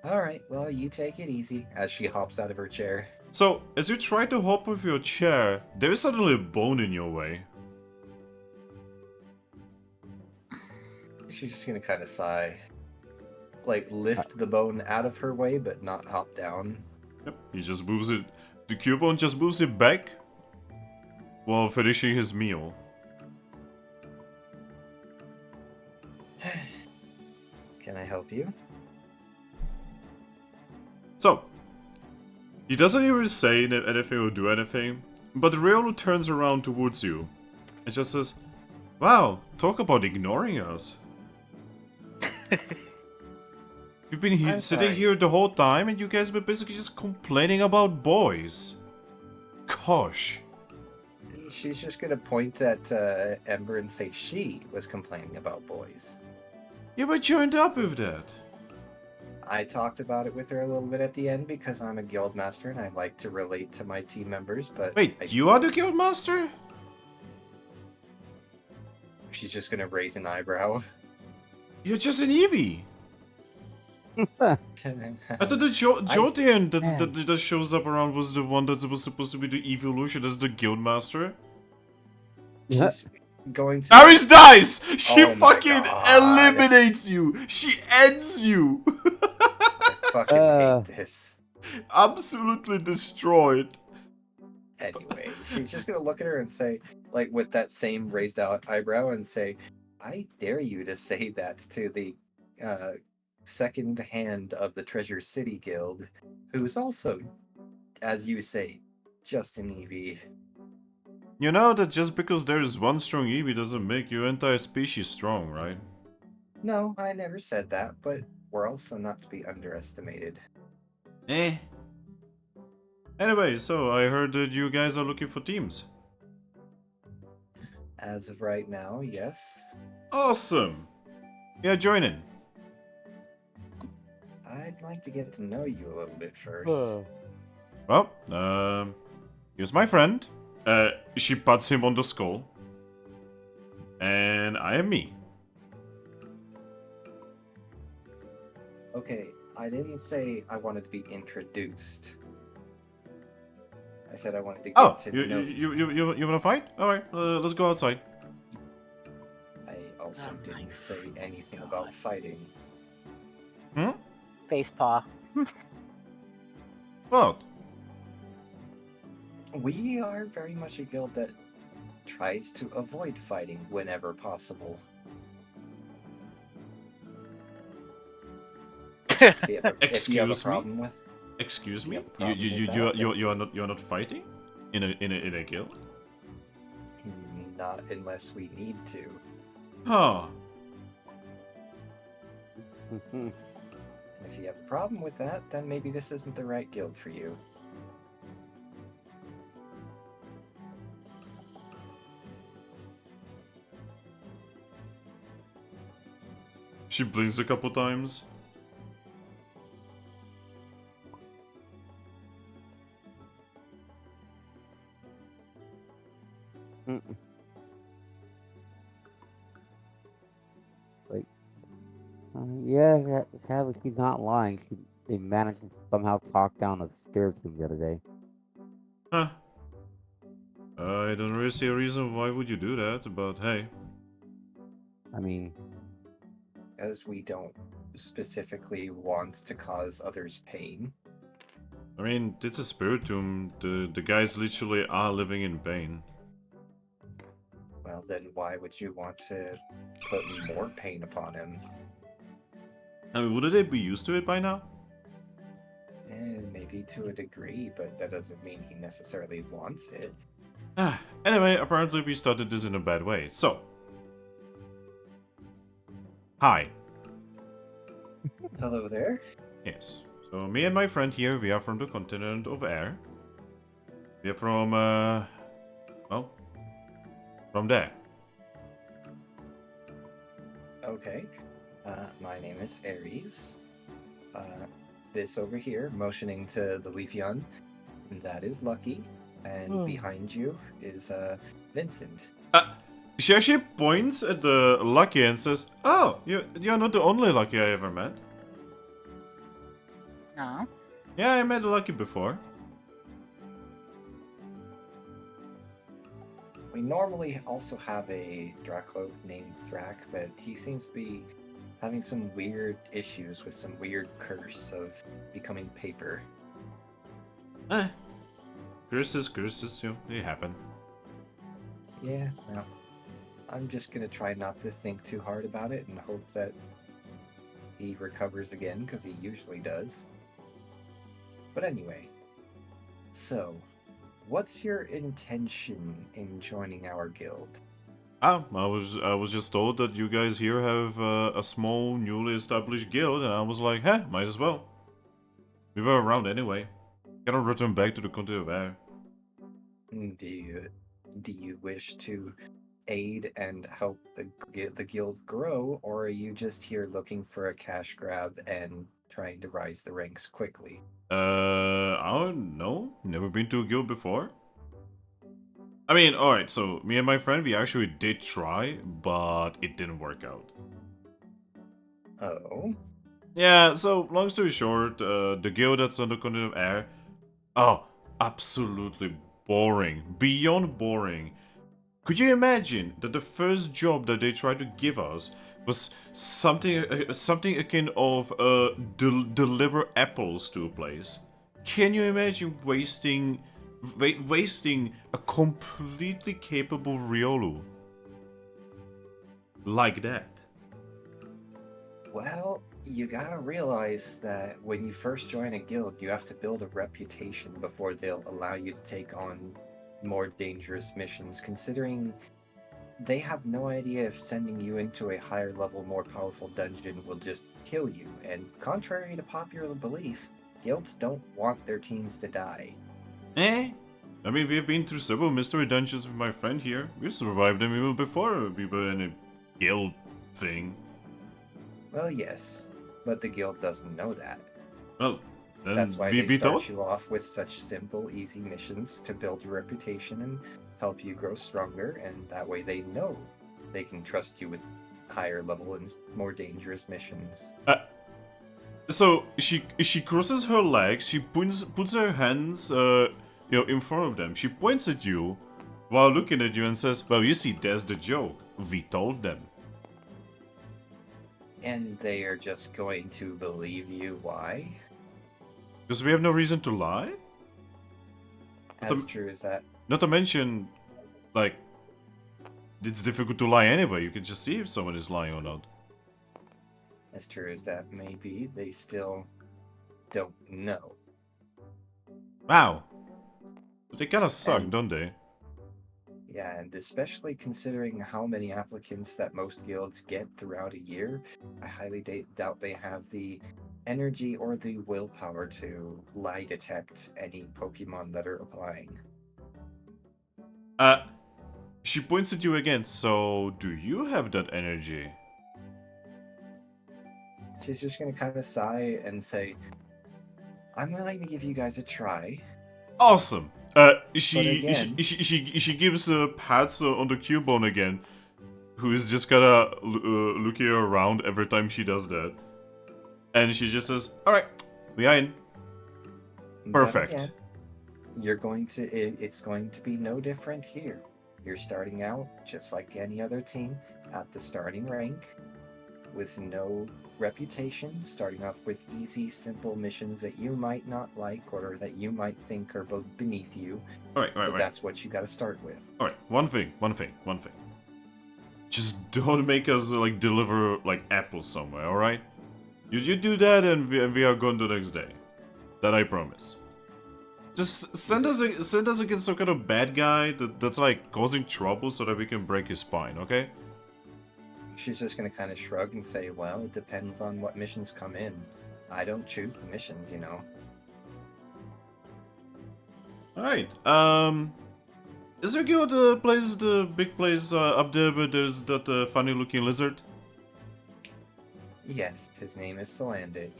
"Alright, well, you take it easy," as she hops out of her chair. So, as you try to hop with your chair, there is suddenly a bone in your way. She's just gonna kind of sigh. Like, lift the bone out of her way, but not hop down. Yep, he just moves it. The Cubone just moves it back while finishing his meal. Can I help you? So, he doesn't even say anything or do anything, but Riolu turns around towards you and just says, "Wow, talk about ignoring us. You've been I'm sitting sorry. here the whole time and you guys have been basically just complaining about boys. Gosh." She's just gonna point at Ember and say she was complaining about boys. You were joined up with that. I talked about it with her a little bit at the end because I'm a guild master and I like to relate to my team members, but Wait, you are the guild master? she's just gonna raise an eyebrow. You're just an Eevee. I thought the Jolteon that shows up around was the one that was supposed to be the evolution as the guild master. She's going to. Aris dies! She Oh my fucking God. eliminates you! She ends you! I fucking hate this. Absolutely destroyed. Anyway, she's just gonna look at her and say, like, with that same raised out eyebrow, and say, "I dare you to say that to the second hand of the Treasure City Guild, who's also, as you say, just an Eevee." You know that just because there is one strong Eevee doesn't make your entire species strong, right? No, I never said that, but we're also not to be underestimated. Eh. Anyway, so I heard that you guys are looking for teams. As of right now, yes. Awesome! Yeah, join in. I'd like to get to know you a little bit first. Well, here's my friend. She pats him on the skull. And I am me. Okay, I didn't say I wanted to be introduced. I said I wanted to get to know you. You wanna fight? Alright, let's go outside. I also Oh my didn't say anything about fighting. Hmm? Facepaw. What? We are very much a guild that tries to avoid fighting whenever possible. If you have a Excuse me? problem with, Excuse me? You have a problem with that? You're not fighting? In a guild? not unless we need to. Huh. And if you have a problem with that, then maybe this isn't the right guild for you. She blinks a couple times. Yeah, sadly she's not lying. They managed to somehow talk down the spirit team the other day. Huh. I don't really see a reason why would you do that, but hey. I mean, As we don't specifically want to cause others pain. I mean, it's a spirit tomb. The guys literally are living in pain. Well, Well, then why would you want to put more pain upon him? I mean, wouldn't they be used to it by now? Maybe to a degree, but that doesn't mean he necessarily wants it. Anyway, apparently we started this in a bad way. So, hi. Hello there. Yes. So me and my friend here, we are from the continent of Air. We are from, well, from there. Okay. My name is Aries. This over here, motioning to the Leafeon, that is Lucky. And behind you is Vincent. She actually points at the Lucky and says, "Oh, you're not the only Lucky I ever met." No. Yeah, I met a Lucky before. We normally also have a Drakloak named Thrack, but he seems to be having some weird issues with some weird curse of becoming paper. Curses, you know, they happen. Yeah, well, I'm just gonna try not to think too hard about it and hope that he recovers again, because he usually does. But anyway, so, what's your intention in joining our guild? I was just told that you guys here have a small, newly established guild, and I was like, "Hey, might as well." We were around anyway. Cannot return back to the continent of Air. Do you wish to aid and help the guild grow, or are you just here looking for a cash grab and trying to rise the ranks quickly? I don't know. Never been to a guild before. I mean, alright, so me and my friend, we actually did try, but it didn't work out. Oh? Yeah, so long story short, the guild that's on the continent of Air, oh, absolutely boring. Beyond boring. Could you imagine that the first job that they tried to give us was something akin of deliver apples to a place? Can you imagine wasting a completely capable Riolu like that? Well, you gotta realize that when you first join a guild, you have to build a reputation before they'll allow you to take on more dangerous missions, considering they have no idea if sending you into a higher level, more powerful dungeon will just kill you. And contrary to popular belief, guilds don't want their teams to die. I mean, we've been through several mystery dungeons with my friend here. We survived them even before we were in a guild thing. Well, yes, but the guild doesn't know that. Oh, then That's why we they start thought? you off with such simple, easy missions to build your reputation and help you grow stronger, and that way they know they can trust you with higher level and more dangerous missions. So she crosses her legs. She puts her hands, in front of them. She points at you, while looking at you, and says, "Well, you see, that's the joke. We told them." And they are just going to believe you. Why? Because we have no reason to lie. As true as that. Not to mention, like, it's difficult to lie anyway. You can just see if someone is lying or not. As true as that may be, they still don't know. Wow. But they kind of suck, And- don't they? Yeah, and especially considering how many applicants that most guilds get throughout a year, I highly doubt they have the energy or the willpower to lie detect any Pokemon that are applying. She points at you again. So, do you have that energy? She's just gonna kind of sigh and say, I'm willing to give you guys a try. Awesome. She again- she gives pats on the Cubone again, who is just kind of looking around every time she does that, and she just says, "All right, we are in." But Perfect. again, it's going to be no different here. You're starting out just like any other team at the starting rank with no reputation, starting off with easy, simple missions that you might not like or that you might think are beneath you. All right, But that's what you got to start with. All right. One thing. just don't make us like deliver like apples somewhere, all right? You do that, and we are gone the next day. That I promise. Just send us against some kind of bad guy that's like causing trouble so that we can break his spine, okay? She's just gonna kind of shrug and say, well, it depends on what missions come in. I don't choose the missions, you know. Alright, is there guild place, the big place up there where there's that funny looking lizard? Yes, his name is Salandit.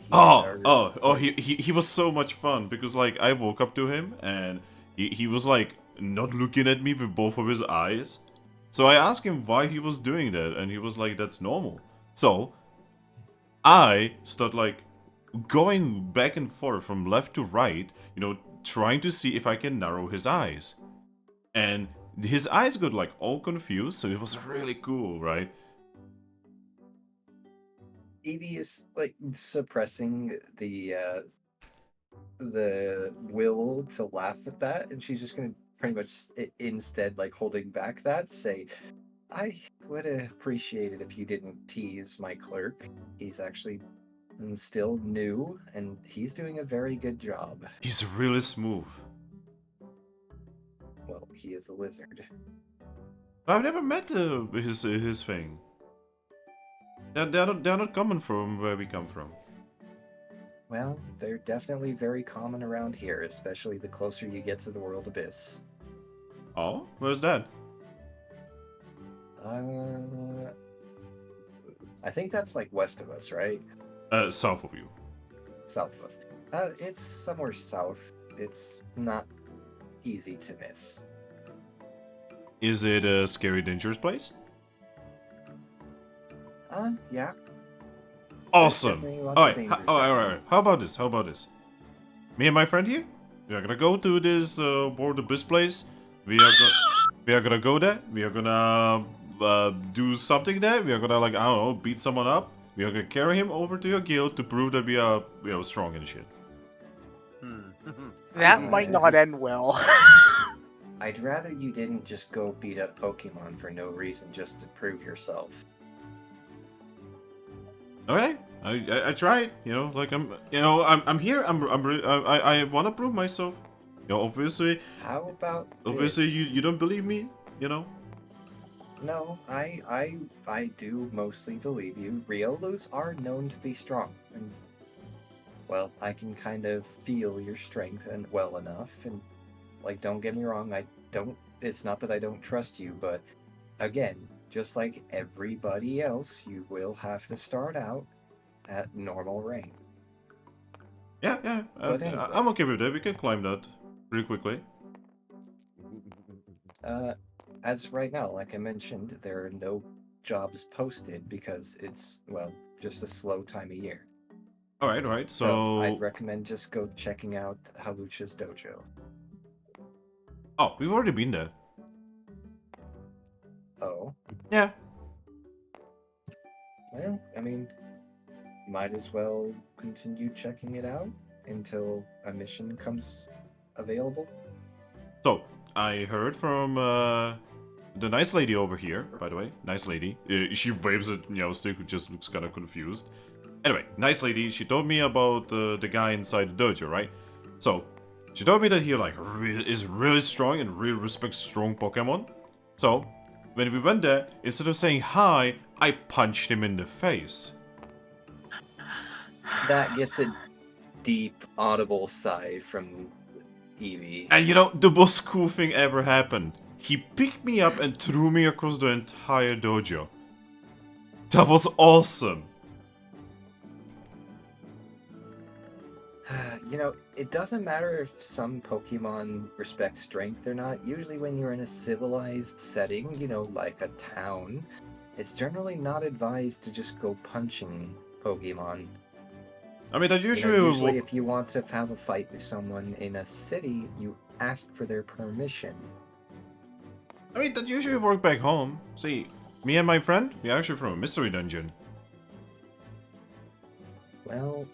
He was so much fun because like I woke up to him and he was like not looking at me with both of his eyes. So I asked him why he was doing that, and he was like, that's normal. So I start like going back and forth from left to right, you know, trying to see if I can narrow his eyes. And his eyes got like all confused, so it was really cool, right? Eevee is like suppressing the will to laugh at that, and she's just gonna pretty much instead like holding back that say, I would appreciate it if you didn't tease my clerk. He's actually still new, and he's doing a very good job. He's really smooth. Well, he is a lizard. I've never met his thing. They're not common from where we come from. Well, they're definitely very common around here, especially the closer you get to the World Abyss. Oh, where's that? I think that's like west of us, right? South of you. South of us. It's somewhere south. It's not easy to miss. Is it a scary, dangerous place? Yeah. Awesome. Definitely lots of Alright, dangers alright. How about this? Me and my friend here, we are gonna go to this World Abyss place. We are gonna go there. We are gonna do something there. We are gonna like, I don't know, beat someone up. We are gonna carry him over to your guild to prove that we are strong and shit. That might not end well. I'd rather you didn't just go beat up Pokemon for no reason just to prove yourself. Okay, I tried. You know, like I'm here. I want to prove myself. You know, obviously. How about Obviously, this? you don't believe me. You know. No, I do mostly believe you. Riolus are known to be strong, and well, I can kind of feel your strength and well enough. And like, don't get me wrong, I don't. It's not that I don't trust you, but again, just like everybody else, you will have to start out at normal rank. Yeah. But anyway. I'm okay with that. We can climb that pretty quickly. As right now, like I mentioned, there are no jobs posted because it's, well, just a slow time of year. Alright. So So. I'd recommend just go checking out Halucha's dojo. Oh, we've already been there. Oh, Yeah. well, I mean, might as well continue checking it out until a mission comes available. So I heard from the nice lady over here. By the way, nice lady. She waves at Stick, who just looks kind of confused. Anyway, nice lady. She told me about the guy inside the dojo, right? So she told me that he like is really strong and really respects strong Pokemon. So when we went there, instead of saying hi, I punched him in the face. That gets a deep, audible sigh from Eevee. And you know, the most cool thing ever happened. He picked me up and threw me across the entire dojo. That was awesome. You know, it doesn't matter if some Pokemon respect strength or not. Usually when you're in a civilized setting, you know, like a town, it's generally not advised to just go punching Pokemon. I mean, that usually, Usually if you want to have a fight with someone in a city, you ask for their permission. that usually work back home. See, me and my friend, we're actually from a mystery dungeon. Well,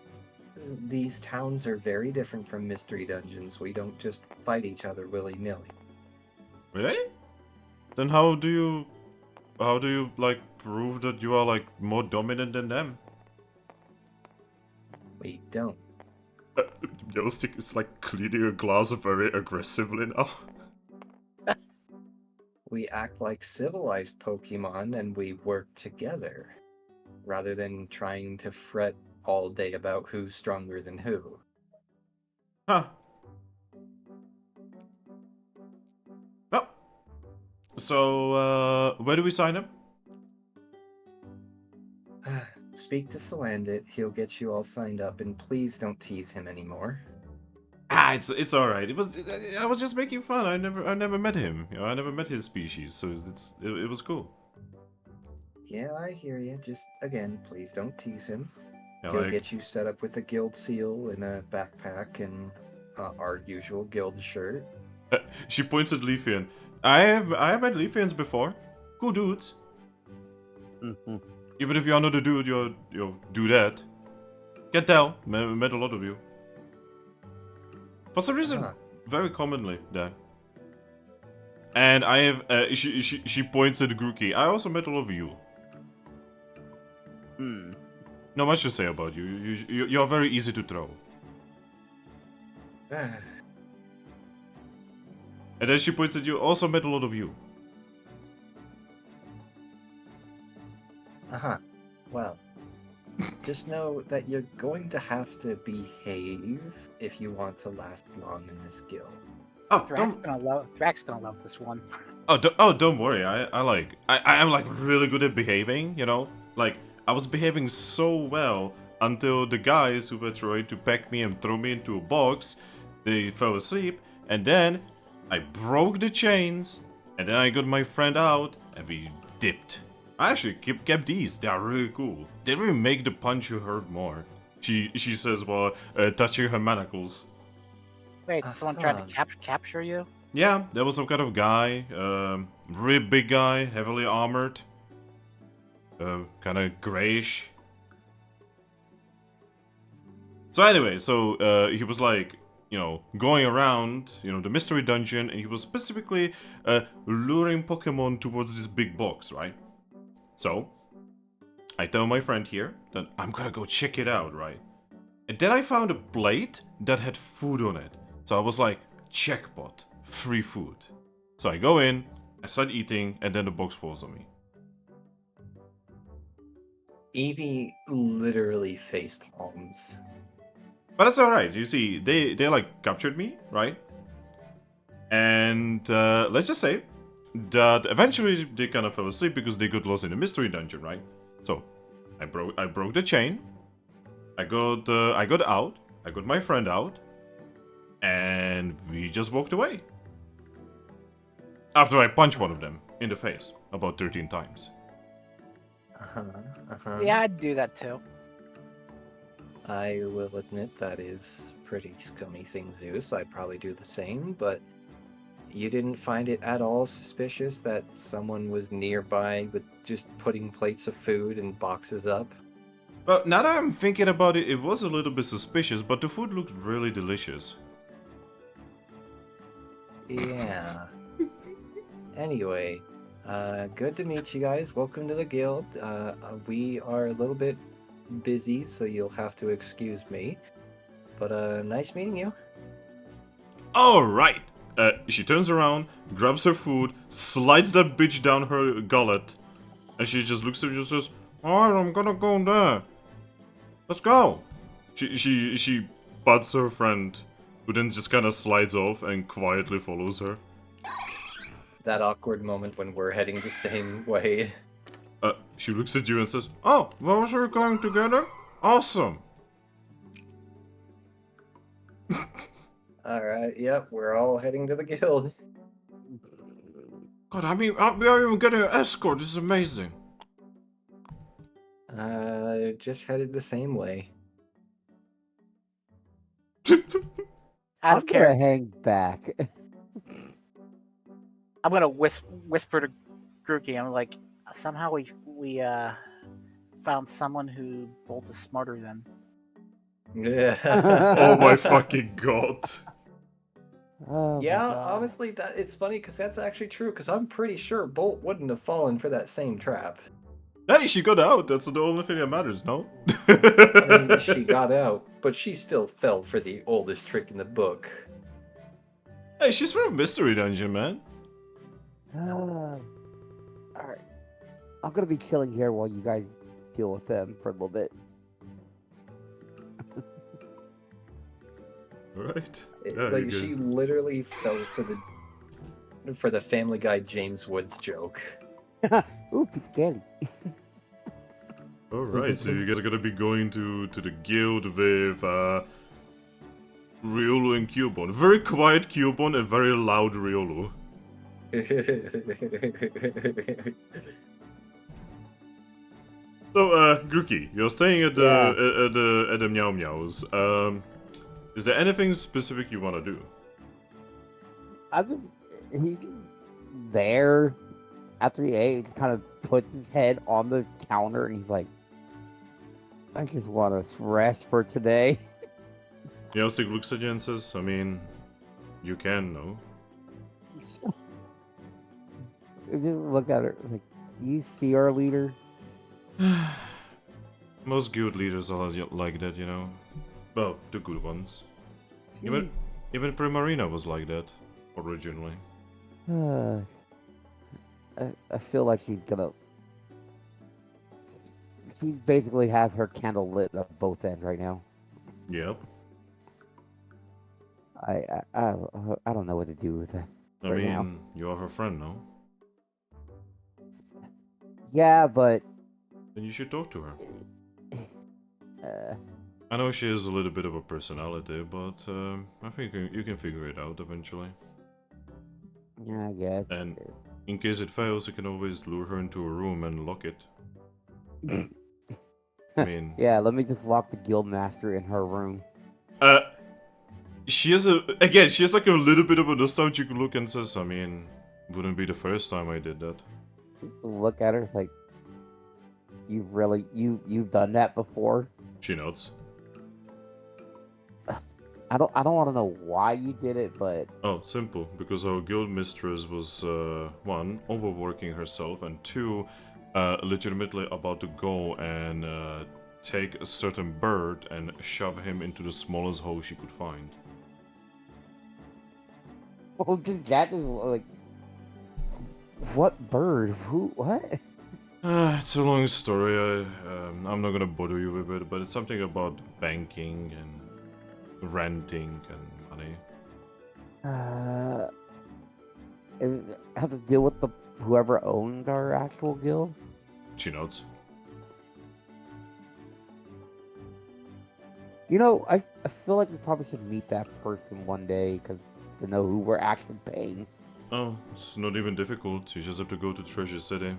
these towns are very different from mystery dungeons. We don't just fight each other willy-nilly. Really? Then how do you... how do you like prove that you are like more dominant than them? We don't. Yostick is like cleaning a glass very aggressively now. We act like civilized Pokemon and we work together, rather than trying to fret all day about who's stronger than who. Huh. Oh. So, where do we sign up? Speak to Salandit, he'll get you all signed up, and please don't tease him anymore. Ah, it's all right. I was just making fun. I never met him. You know, I never met his species, so it was cool. Yeah, I hear you. Just, again, please don't tease him. Yeah, He'll like, get you set up with a guild seal and a backpack and our usual guild shirt. she points at Leafian. I have met Leafians before. Cool dudes. Even if you're not a dude, you do that. Can't tell. Met a lot of you. For some reason, very commonly there. And I have. She points at Grookey. I also met a lot of you. Not much to say about you. You're very easy to throw. And then she points at you. Also met a lot of you. Well, just know that you're going to have to behave if you want to last long in this guild. Oh, Thrack's gonna love this one. Don't worry. I'm like really good at behaving. You know, like I was behaving so well until the guys who were trying to pack me and throw me into a box, they fell asleep, and then I broke the chains, and then I got my friend out, and we dipped. I actually kept these. They are really cool. They really make the punch you hurt more. She says while touching her manacles. Wait, someone tried to capture you? Yeah, there was some kind of guy, really big guy, heavily armored, kind of grayish. So anyway, he was like, you know, going around, you know, the mystery dungeon, and he was specifically luring Pokemon towards this big box, right? So, I tell my friend here that I'm gonna go check it out, right? And then I found a plate that had food on it. So I was like, jackpot, free food. So I go in, I start eating, and then the box falls on me. Eevee literally face palms. But that's alright, you see, they like captured me, right? And let's just say that eventually they kind of fell asleep because they got lost in the mystery dungeon, right? So I broke the chain. I got out. I got my friend out, and we just walked away. After I punched one of them in the face about 13 times. Yeah, I'd do that too. I will admit that is a pretty scummy thing to do, so I'd probably do the same, but you didn't find it at all suspicious that someone was nearby with just putting plates of food and boxes up? Well, now that I'm thinking about it, it was a little bit suspicious, but the food looked really delicious. Yeah. Anyway, good to meet you guys. Welcome to the guild. We are a little bit busy, so you'll have to excuse me. But nice meeting you. Alright! She turns around, grabs her food, slides that bitch down her gullet, and she just looks at you and says, alright, I'm gonna go there. Let's go! She butts her friend, who then just kinda slides off and quietly follows her. That awkward moment when we're heading the same way. She looks at you and says, oh, well, we're going together? Awesome! Alright, yep, we're all heading to the guild. God, I mean, we are even getting an escort, this is amazing. Just headed the same way. Out I'm of gonna character, hang back. I'm gonna whisper to Grookey. I'm like, somehow we found someone who Bolt is smarter than. Oh my fucking god. Oh my Yeah, God. honestly, that it's funny because that's actually true. Because I'm pretty sure Bolt wouldn't have fallen for that same trap. Hey, she got out. That's the only thing that matters, no? I mean, she got out, but she still fell for the oldest trick in the book. Hey, she's from a mystery dungeon, man. All right. I'm gonna be chilling here while you guys deal with them for a little bit. Right? It- Yeah, like you she good. literally fell for the Family Guy James Woods joke. Ooh, piece of candy. Alright, so you guys are gonna be going to the guild with Riolu and Cubone. Very quiet Cubone and very loud Riolu. So, Grookey, you're staying at the Meow Meows. Is there anything specific you want to do? He's there after he ate, he just kind of puts his head on the counter and he's like, I just want to rest for today. Yostik looks at you and says, I mean, you can, no? Just look at her like, do you see our leader? Most guild leaders are like that, you know? Well, the good ones. Even Primarina was like that, originally. I feel like she's gonna. She's basically has her candle lit at both ends right now. Yep. I don't know what to do with that. I Right mean, now. you're her friend, no? Yeah, but Then you should talk to her. uh, I know she has a little bit of a personality, but I think you can figure it out eventually. yeah, I guess. And in case it fails, you can always lure her into a room and lock it. I mean... Yeah, let me just lock the guild master in her room. She has she has like a little bit of a nostalgic look and says, I mean, wouldn't be the first time I did that. Just look at her it's like, you've done that before. She nods. I don't want to know why you did it, but Oh, simple. Because our guild mistress was, one, overworking herself, and two, legitimately about to go and take a certain bird and shove him into the smallest hole she could find. well, just that is like, what bird? Who? What? It's a long story. I'm not gonna bother you with it, but it's something about banking and renting and money. Is it have to deal with the whoever owns our actual guild? She nods. You know, I feel like we probably should meet that person one day to know who we're actually paying. Oh, it's not even difficult. You just have to go to Treasure City.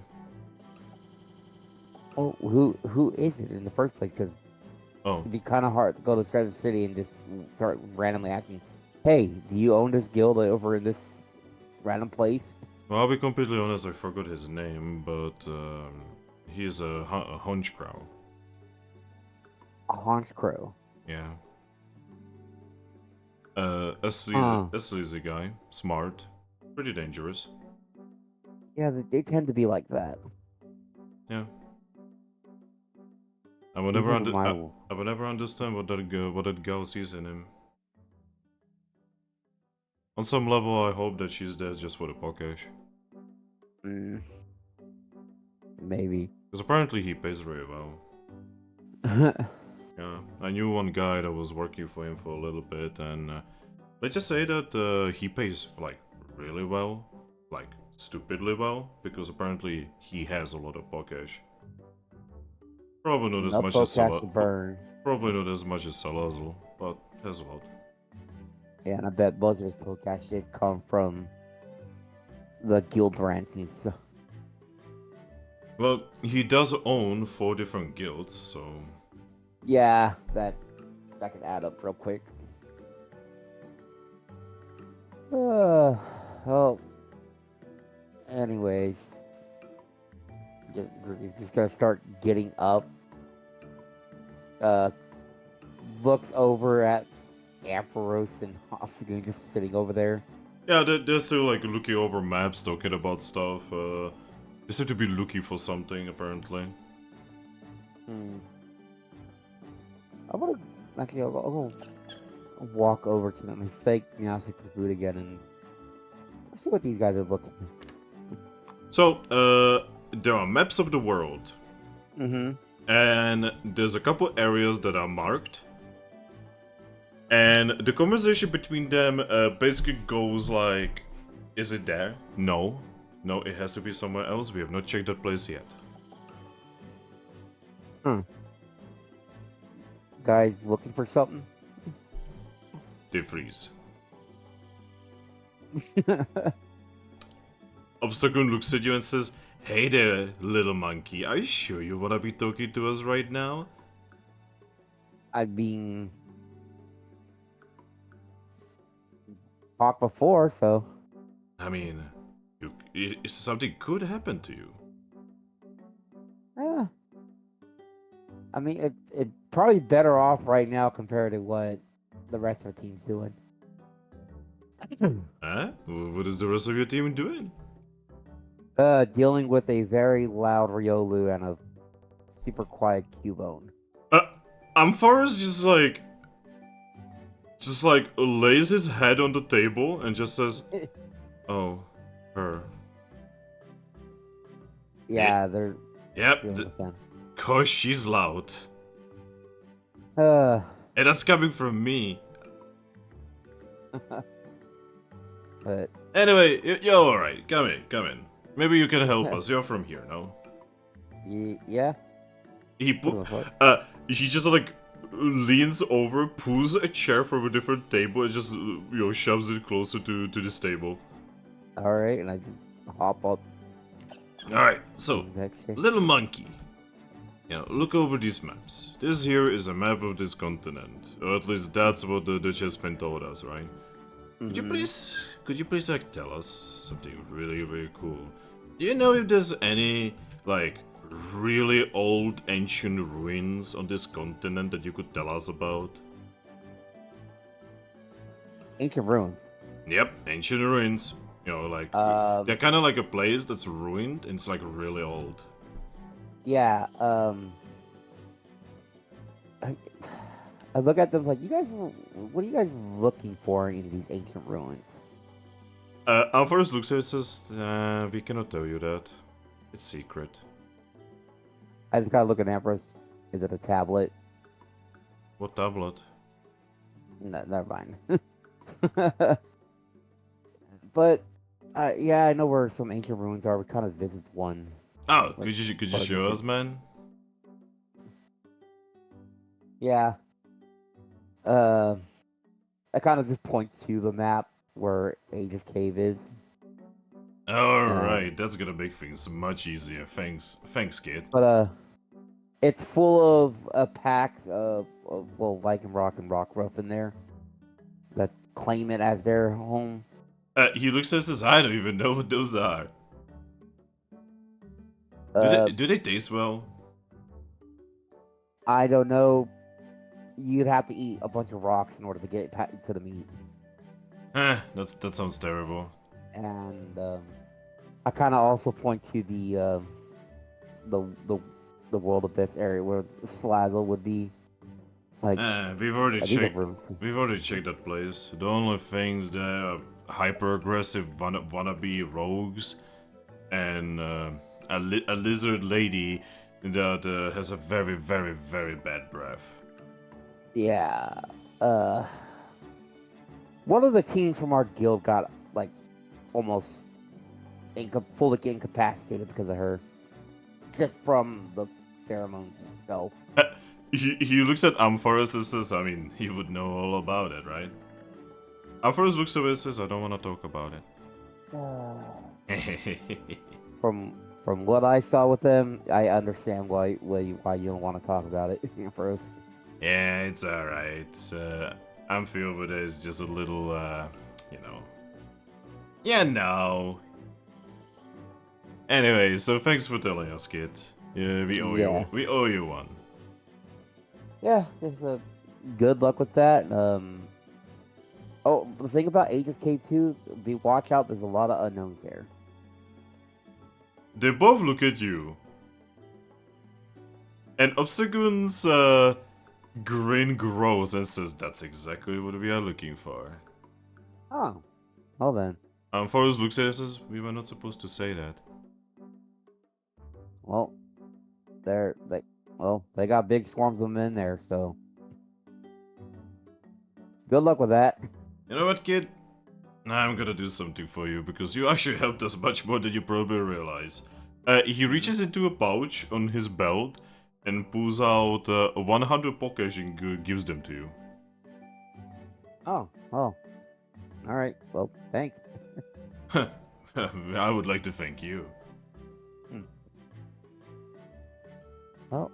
Oh, who is it in the first place? Because Oh, it'd be kind of hard to go to Treasure City and just start randomly asking, "Hey, do you own this guild over in this random place?" well, I'll be completely honest, I forgot his name, but he's a hunch crow. A haunch crow. Yeah. A sleazy guy. Smart. Pretty dangerous. Yeah, they tend to be like that. Yeah. I will never, I will never understand what that girl sees in him. On some level, I hope that she's there just for the podcast. Maybe. Because apparently he pays very well. Yeah, I knew one guy that was working for him for a little bit, and let's just say that he pays, like, really well. Like, stupidly well, because apparently he has a lot of podcast. Probably not as much as burn. Probably not as much as Salazar, but has a lot. Yeah, and I bet most of his podcast did come from the guild rants and stuff. Well, he does own 4 different guilds, so... Yeah, that can add up real quick. Well, anyways. He's just gonna start getting up. Looks over at Ampharos and Obstagoon just sitting over there. Yeah, they're still like looking over maps, talking about stuff. They seem to be looking for something, apparently. I want to actually I'll walk over to them and fake Meowstic with boot again and see what these guys are looking at. So, there are maps of the world. And there's a couple areas that are marked. And the conversation between them basically goes like, is it there? No. No, it has to be somewhere else. We have not checked that place yet. Guys looking for something? They freeze. Obstagoon looks at you and says, "Hey there, little monkey. Are you sure you wanna be talking to us right now?" I mean, talked before, so. I mean, something could happen to you. Yeah. I mean, it probably better off right now compared to what the rest of the team's doing. Huh? What is the rest of your team doing? Dealing with a very loud Riolu and a super quiet Cubone. Ampharos just like lays his head on the table and just says, "Oh, her." Yeah, they're Yep, dealing with them. cause she's loud. Uh, And that's coming from me. but Anyway, you're alright. Come in. Maybe you can help us. You're from here, no? yeah. He just like leans over, pulls a chair from a different table, and just shoves it closer to this table. All right, and I just hop up. All right, so Actually. little monkey, look over these maps. This here is a map of this continent, or at least that's what the chessman told us, right? Could you please like tell us something really, really cool? Do you know if there's any like really old ancient ruins on this continent that you could tell us about? Ancient ruins. Yep, ancient ruins. Like they're kind of like a place that's ruined and it's like really old. Yeah. I look at them like, what are you guys looking for in these ancient ruins? Ampharos looks at it and says, we cannot tell you that. It's secret. I just gotta look at Empress. Is it a tablet? What tablet? No, never mind. But yeah, I know where some ancient ruins are. We kind of visit one. Oh, Like, could you show us, man? Yeah. I kind of just point to the map where Aegis Cave is. Alright, that's gonna make things much easier. Thanks, kid. But it's full of packs of Lycanroc and Rockruff in there that claim it as their home. He looks at us and says, I don't even know what those are. Do they taste well? I don't know. You'd have to eat a bunch of rocks in order to get to the meat. That sounds terrible. And I kind of also point to the World Abyss area where Slazzle would be. Like, we've already these are checked. rooms. We've already checked that place. The only things there are hyper aggressive wannabe rogues and a lizard lady that has a very, very, very bad breath. Yeah. One of the teams from our guild got like almost fully incapacitated because of her, just from the pheromones itself. He looks at Ampharos and says, I mean, he would know all about it, right? Ampharos looks away and says, I don't want to talk about it. From what I saw with them, I understand why you don't want to talk about it, Ampharos. Yeah, it's alright. Amphi over there is just a little, Anyway, so thanks for telling us, kid. Yeah, we owe you one. Yeah, just good luck with that. Oh, the thing about Aegis Cave 2, be watch out, there's a lot of unknowns there. They both look at you. And Obstagoon's grin grows and says, "That's exactly what we are looking for." Oh, well then. Forrest looks at it and says, "We were not supposed to say that." Well, they got big swarms of them in there, so good luck with that. You know what, kid? I'm gonna do something for you because you actually helped us much more than you probably realize. He reaches into a pouch on his belt and pulls out 100 Pokesh and gives them to you. Oh, all right. Well, thanks. I would like to thank you. Well,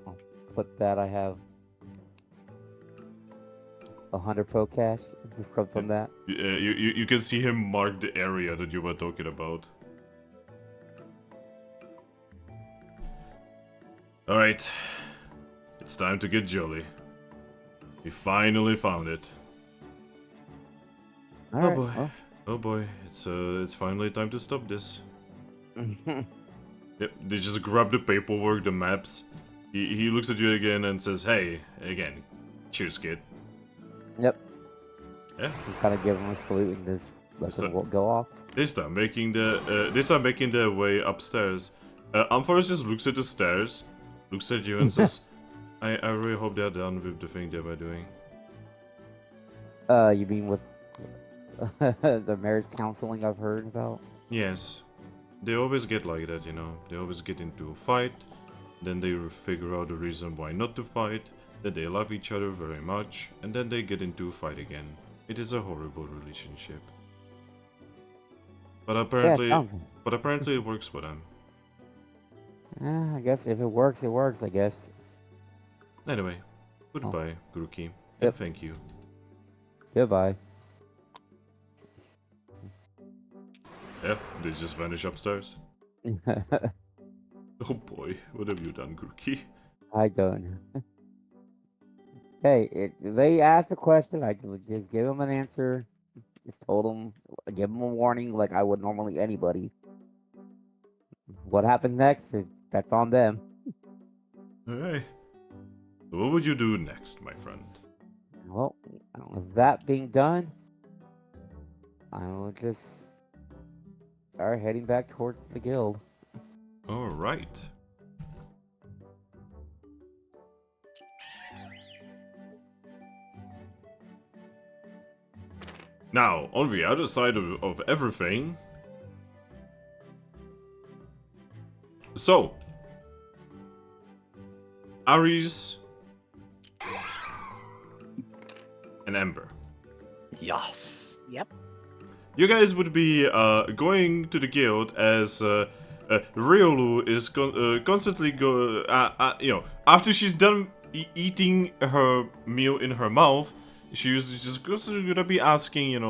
I'll put that. I have 100 Pokesh from that. You can see him mark the area that you were talking about. Alright, it's time to get jolly. We finally found it. All Oh right, boy, well. oh boy, it's finally time to stop this. Yep, they just grab the paperwork, the maps. He looks at you again and says, "Hey, again, cheers, kid." Yep. Yeah. Just kind of give them a salute and just let them go off. They start making their way upstairs. Ampharos just looks at the stairs, looks at you and says, I really hope they're done with the thing they were doing. You mean with the marriage counseling I've heard about? Yes. They always get like that, you know. They always get into a fight, then they figure out a reason why not to fight, that they love each other very much, and then they get into a fight again. It is a horrible relationship. But apparently, it works for them. I guess if it works, it works, I guess. Anyway, goodbye, Grookey, and Yep. thank you. Goodbye. Yeah, they just vanish upstairs. Oh boy, what have you done, Grookey? I don't know. Hey, they asked a question, I just give them an answer. Just told them, give them a warning like I would normally anybody. What happens next, that's on them. Alright. So what would you do next, my friend? Well, with that being done, I will just start heading back towards the guild. Alright. Now, on the other side of everything... So... Aries... and Ember. Yes. Yep. You guys would be going to the guild as Riolu is constantly after she's done eating her meal in her mouth, she's just gonna be asking,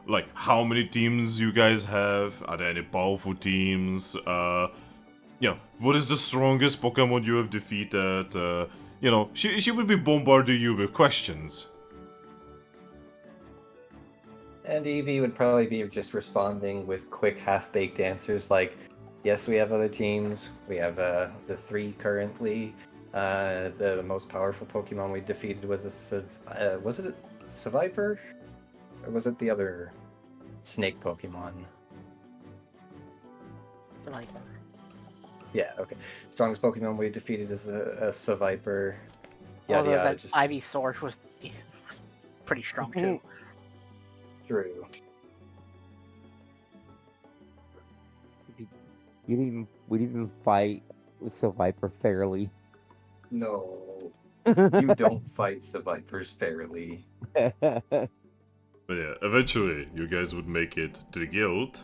like how many teams you guys have? Are there any powerful teams? What is the strongest Pokemon you have defeated? She would be bombarding you with questions. And Eevee would probably be just responding with quick half-baked answers like, yes, we have other teams. We have the 3 currently. The most powerful Pokemon we defeated was was it a Seviper? Or was it the other snake Pokemon? Survivor. Yeah, okay. Strongest Pokemon we defeated is a Seviper. Yada Although yada. that Just Ivysaur was pretty strong too. true. We didn't even fight with Viper fairly. No, you don't fight Sevipers fairly. But yeah, eventually you guys would make it to the guild.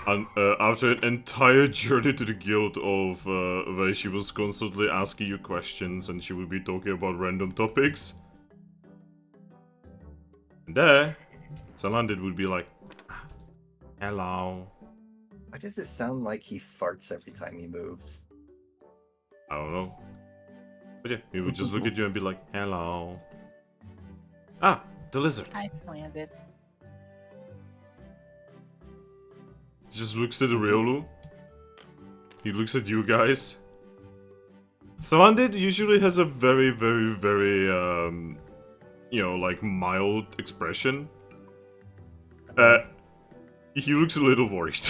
And after an entire journey to the guild of where she was constantly asking you questions and she would be talking about random topics. And there, Salandit would be like, hello. Why does it sound like he farts every time he moves? I don't know. But yeah, he would just look at you and be like, hello. Ah, the lizard. I landed. He just looks at Riolu. He looks at you guys. Sawandit usually has a very, very, very, you know, like, mild expression. He looks a little worried.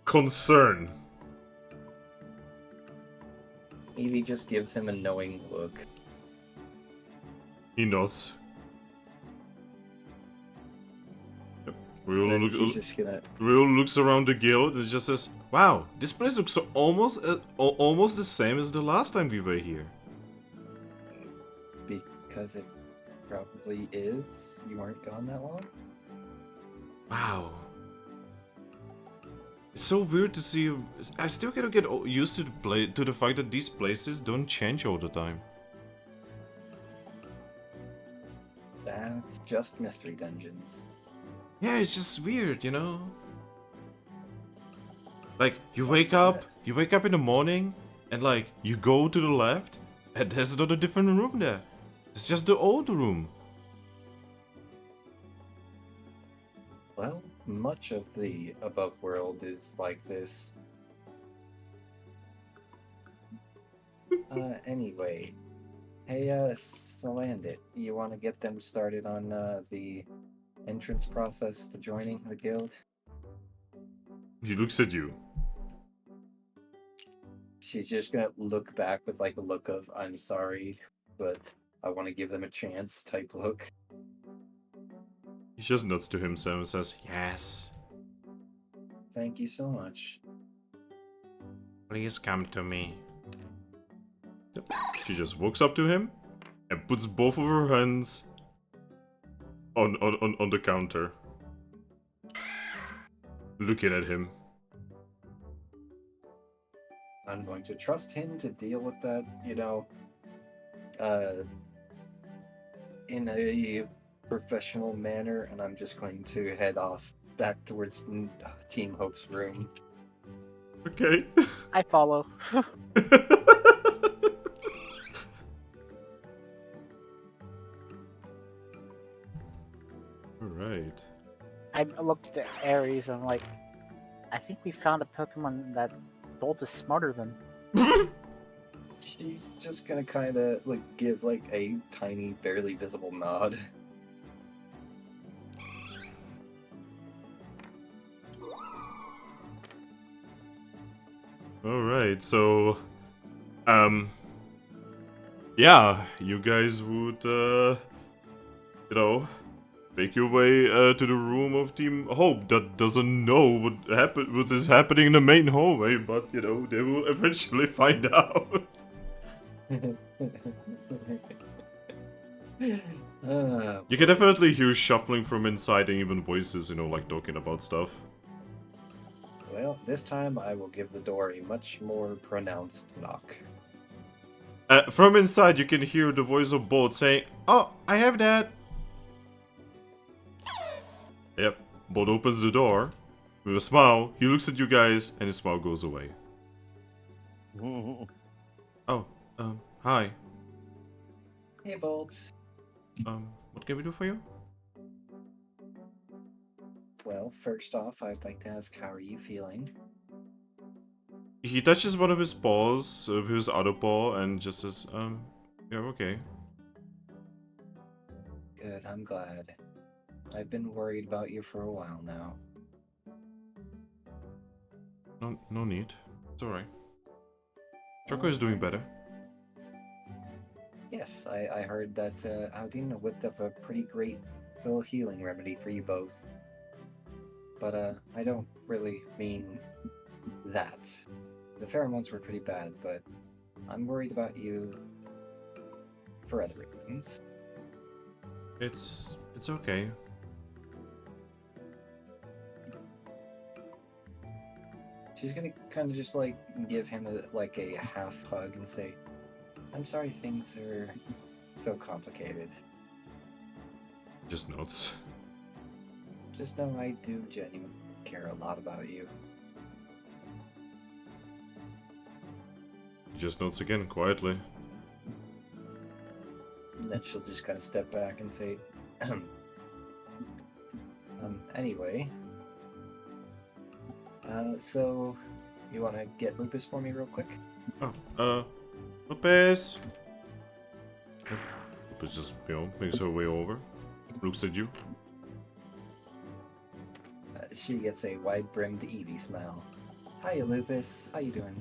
Concern. Eevee just gives him a knowing look. He nods. Yep. Then she's just gonna... Riolu looks around the guild and just says, wow, this place looks so almost the same as the last time we were here. Because it probably is. You weren't gone that long? Wow. It's so weird to see. I still gotta get used to the fact that these places don't change all the time. That's just mystery dungeons. Yeah, it's just weird, you know? Like, you wake up in the morning, and like, you go to the left, and there's another different room there. It's just the old room. Well, much of the above world is like this. Anyway. Hey, Salandit, you want to get them started on, the entrance process to joining the guild? He looks at you. She's just gonna look back with, like, a look of, I'm sorry, but I want to give them a chance type look. He just nods to himself and says, yes. Thank you so much. Please come to me. Yep. She just walks up to him and puts both of her hands on the counter. Looking at him. I'm going to trust him to deal with that, you know, in a professional manner, and I'm just going to head off back towards Team Hope's room. Okay. I follow. Alright. I looked at Aries and I'm like, I think we found a Pokemon that Bolt is smarter than. She's just gonna kind of like give like a tiny, barely visible nod. Alright, so yeah, you guys would you know, make your way to the room of Team Hope that doesn't know what is happening in the main hallway, but you know, they will eventually find out. You can definitely hear shuffling from inside and even voices, you know, like talking about stuff. Well, this time I will give the door a much more pronounced knock. From inside, you can hear the voice of Bolt saying, "Oh, I have that." Yep, Bolt opens the door with a smile. He looks at you guys, and his smile goes away. Oh, hi. Hey, Bolt. What can we do for you? Well, first off, I'd like to ask, how are you feeling? He touches one of his paws, of his other paw, and just says, yeah, okay. Good, I'm glad. I've been worried about you for a while now. No need. It's alright. Choco is doing better. Yes, I heard that Aldina whipped up a pretty great little healing remedy for you both. But I don't really mean that. The pheromones were pretty bad, but I'm worried about you for other reasons. It's okay. She's gonna kind of just like give him a half hug and say, "I'm sorry things are so complicated. Just notes. Just know I do genuinely care a lot about you." He just nods again, quietly. And then she'll just kind of step back and say, anyway. So, you want to get Lupus for me real quick? Oh, Lupus! Lupus just, makes her way over. Looks at you. She gets a wide-brimmed Eevee smile. Hiya, Lupus. How you doing?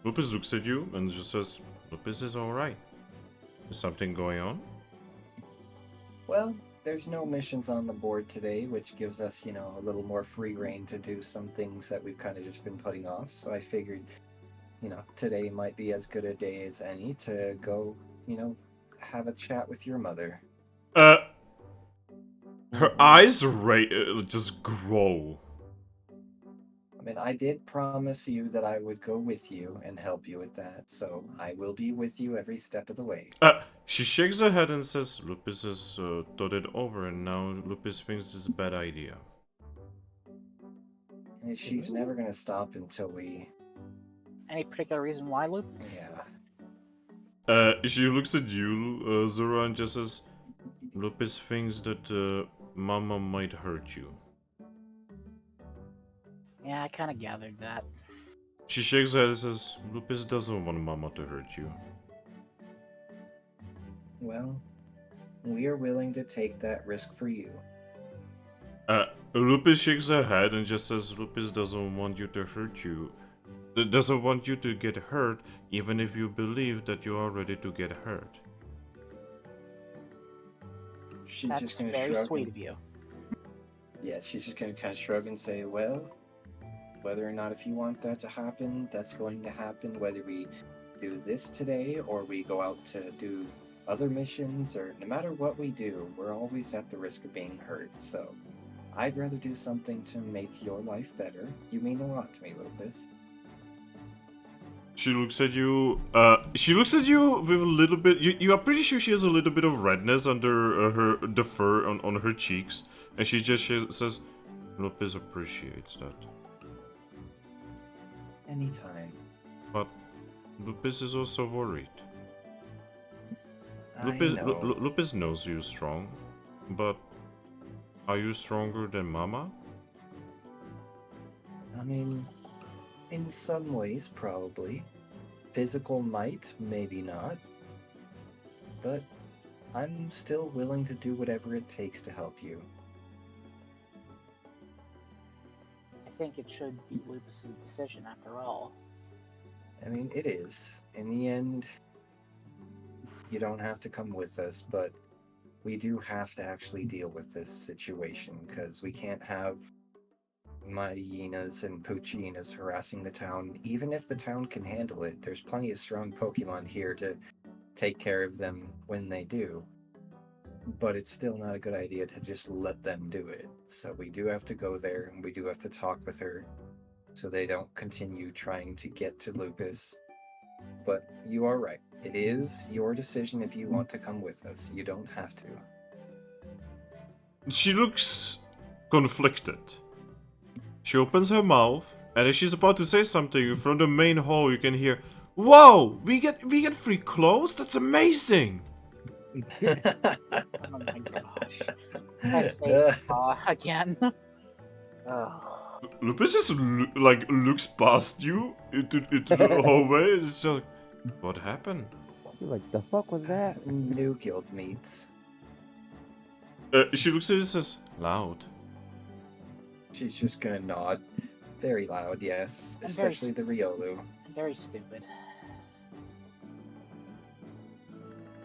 Lupus looks at you and just says, Lupus is alright. Is something going on? Well, there's no missions on the board today, which gives us, a little more free reign to do some things that we've kind of just been putting off. So I figured, today might be as good a day as any to go, have a chat with your mother. Her eyes just grow. I mean, I did promise you that I would go with you and help you with that, so I will be with you every step of the way. She shakes her head and says, Lupus has thought it over and now Lupus thinks it's a bad idea. And she's never going to stop until we... Any particular reason why, Lupus? Yeah. She looks at you, Zorua, and just says, Lupus thinks that Mama might hurt you. Yeah, I kind of gathered that. She shakes her head and says, Lupus doesn't want Mama to hurt you. Well, we are willing to take that risk for you. Lupus shakes her head and just says, Lupus doesn't want you to hurt you. Doesn't want you to get hurt, even if you believe that you are ready to get hurt. She's That's just going to very shrug. sweet of you. Yeah, she's just going to kind of shrug and say, well, whether or not if you want that to happen, that's going to happen. Whether we do this today or we go out to do other missions, or no matter what we do, we're always at the risk of being hurt. So I'd rather do something to make your life better. You mean a lot to me, Lupus. She looks at you. She looks at you with a little bit. You are pretty sure she has a little bit of redness under the fur on her cheeks, and she just says, "Lupus appreciates that." Anytime. But Lupus is also worried. I Lupus, know. Lupus knows you're strong, but are you stronger than Mama? I mean, in some ways, probably. Physical might, maybe not. But I'm still willing to do whatever it takes to help you. I think it should be Lupus's decision after all. I mean, it is. In the end, you don't have to come with us, but we do have to actually deal with this situation, because we can't have Mighty and Poochienas harassing the town. Even if the town can handle it, there's plenty of strong Pokemon here to take care of them when they do. But it's still not a good idea to just let them do it. So we do have to go there, and we do have to talk with her so they don't continue trying to get to Lupus. But you are right. It is your decision if you want to come with us. You don't have to. She looks conflicted. She opens her mouth, and as she's about to say something, from the main hall you can hear, "Whoa! We get free clothes? That's amazing!" Oh my gosh. That face again. Oh. Lupus just looks past you into the hallway. It's just like, what happened? You're like, the fuck was that? New guild meets. She looks at you and says, "Loud." She's just gonna nod. Very loud, yes. I'm very Especially the Riolu. Very stupid.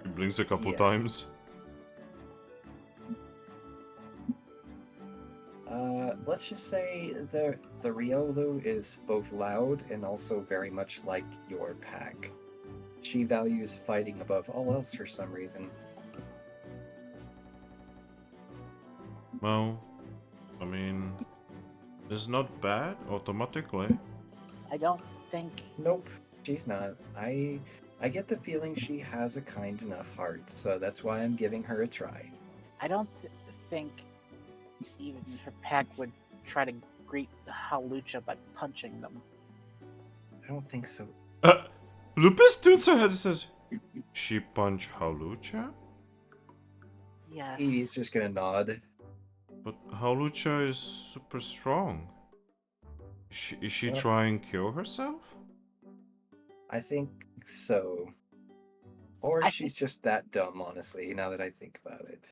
He blinks a couple Yeah. times. Let's just say the Riolu is both loud and also very much like your pack. She values fighting above all else for some reason. Well, I mean, it's not bad automatically. I don't think. Nope, she's not. I get the feeling she has a kind enough heart, so that's why I'm giving her a try. I don't think even her pack would try to greet Halucha by punching them. I don't think so. Lupus tilts her head and says, "She punched Halucha? Yes. Eevee's just gonna nod. But Halucha is super strong. Is she Well- trying to kill herself?" I think so. Or I she's just that dumb, honestly, now that I think about it.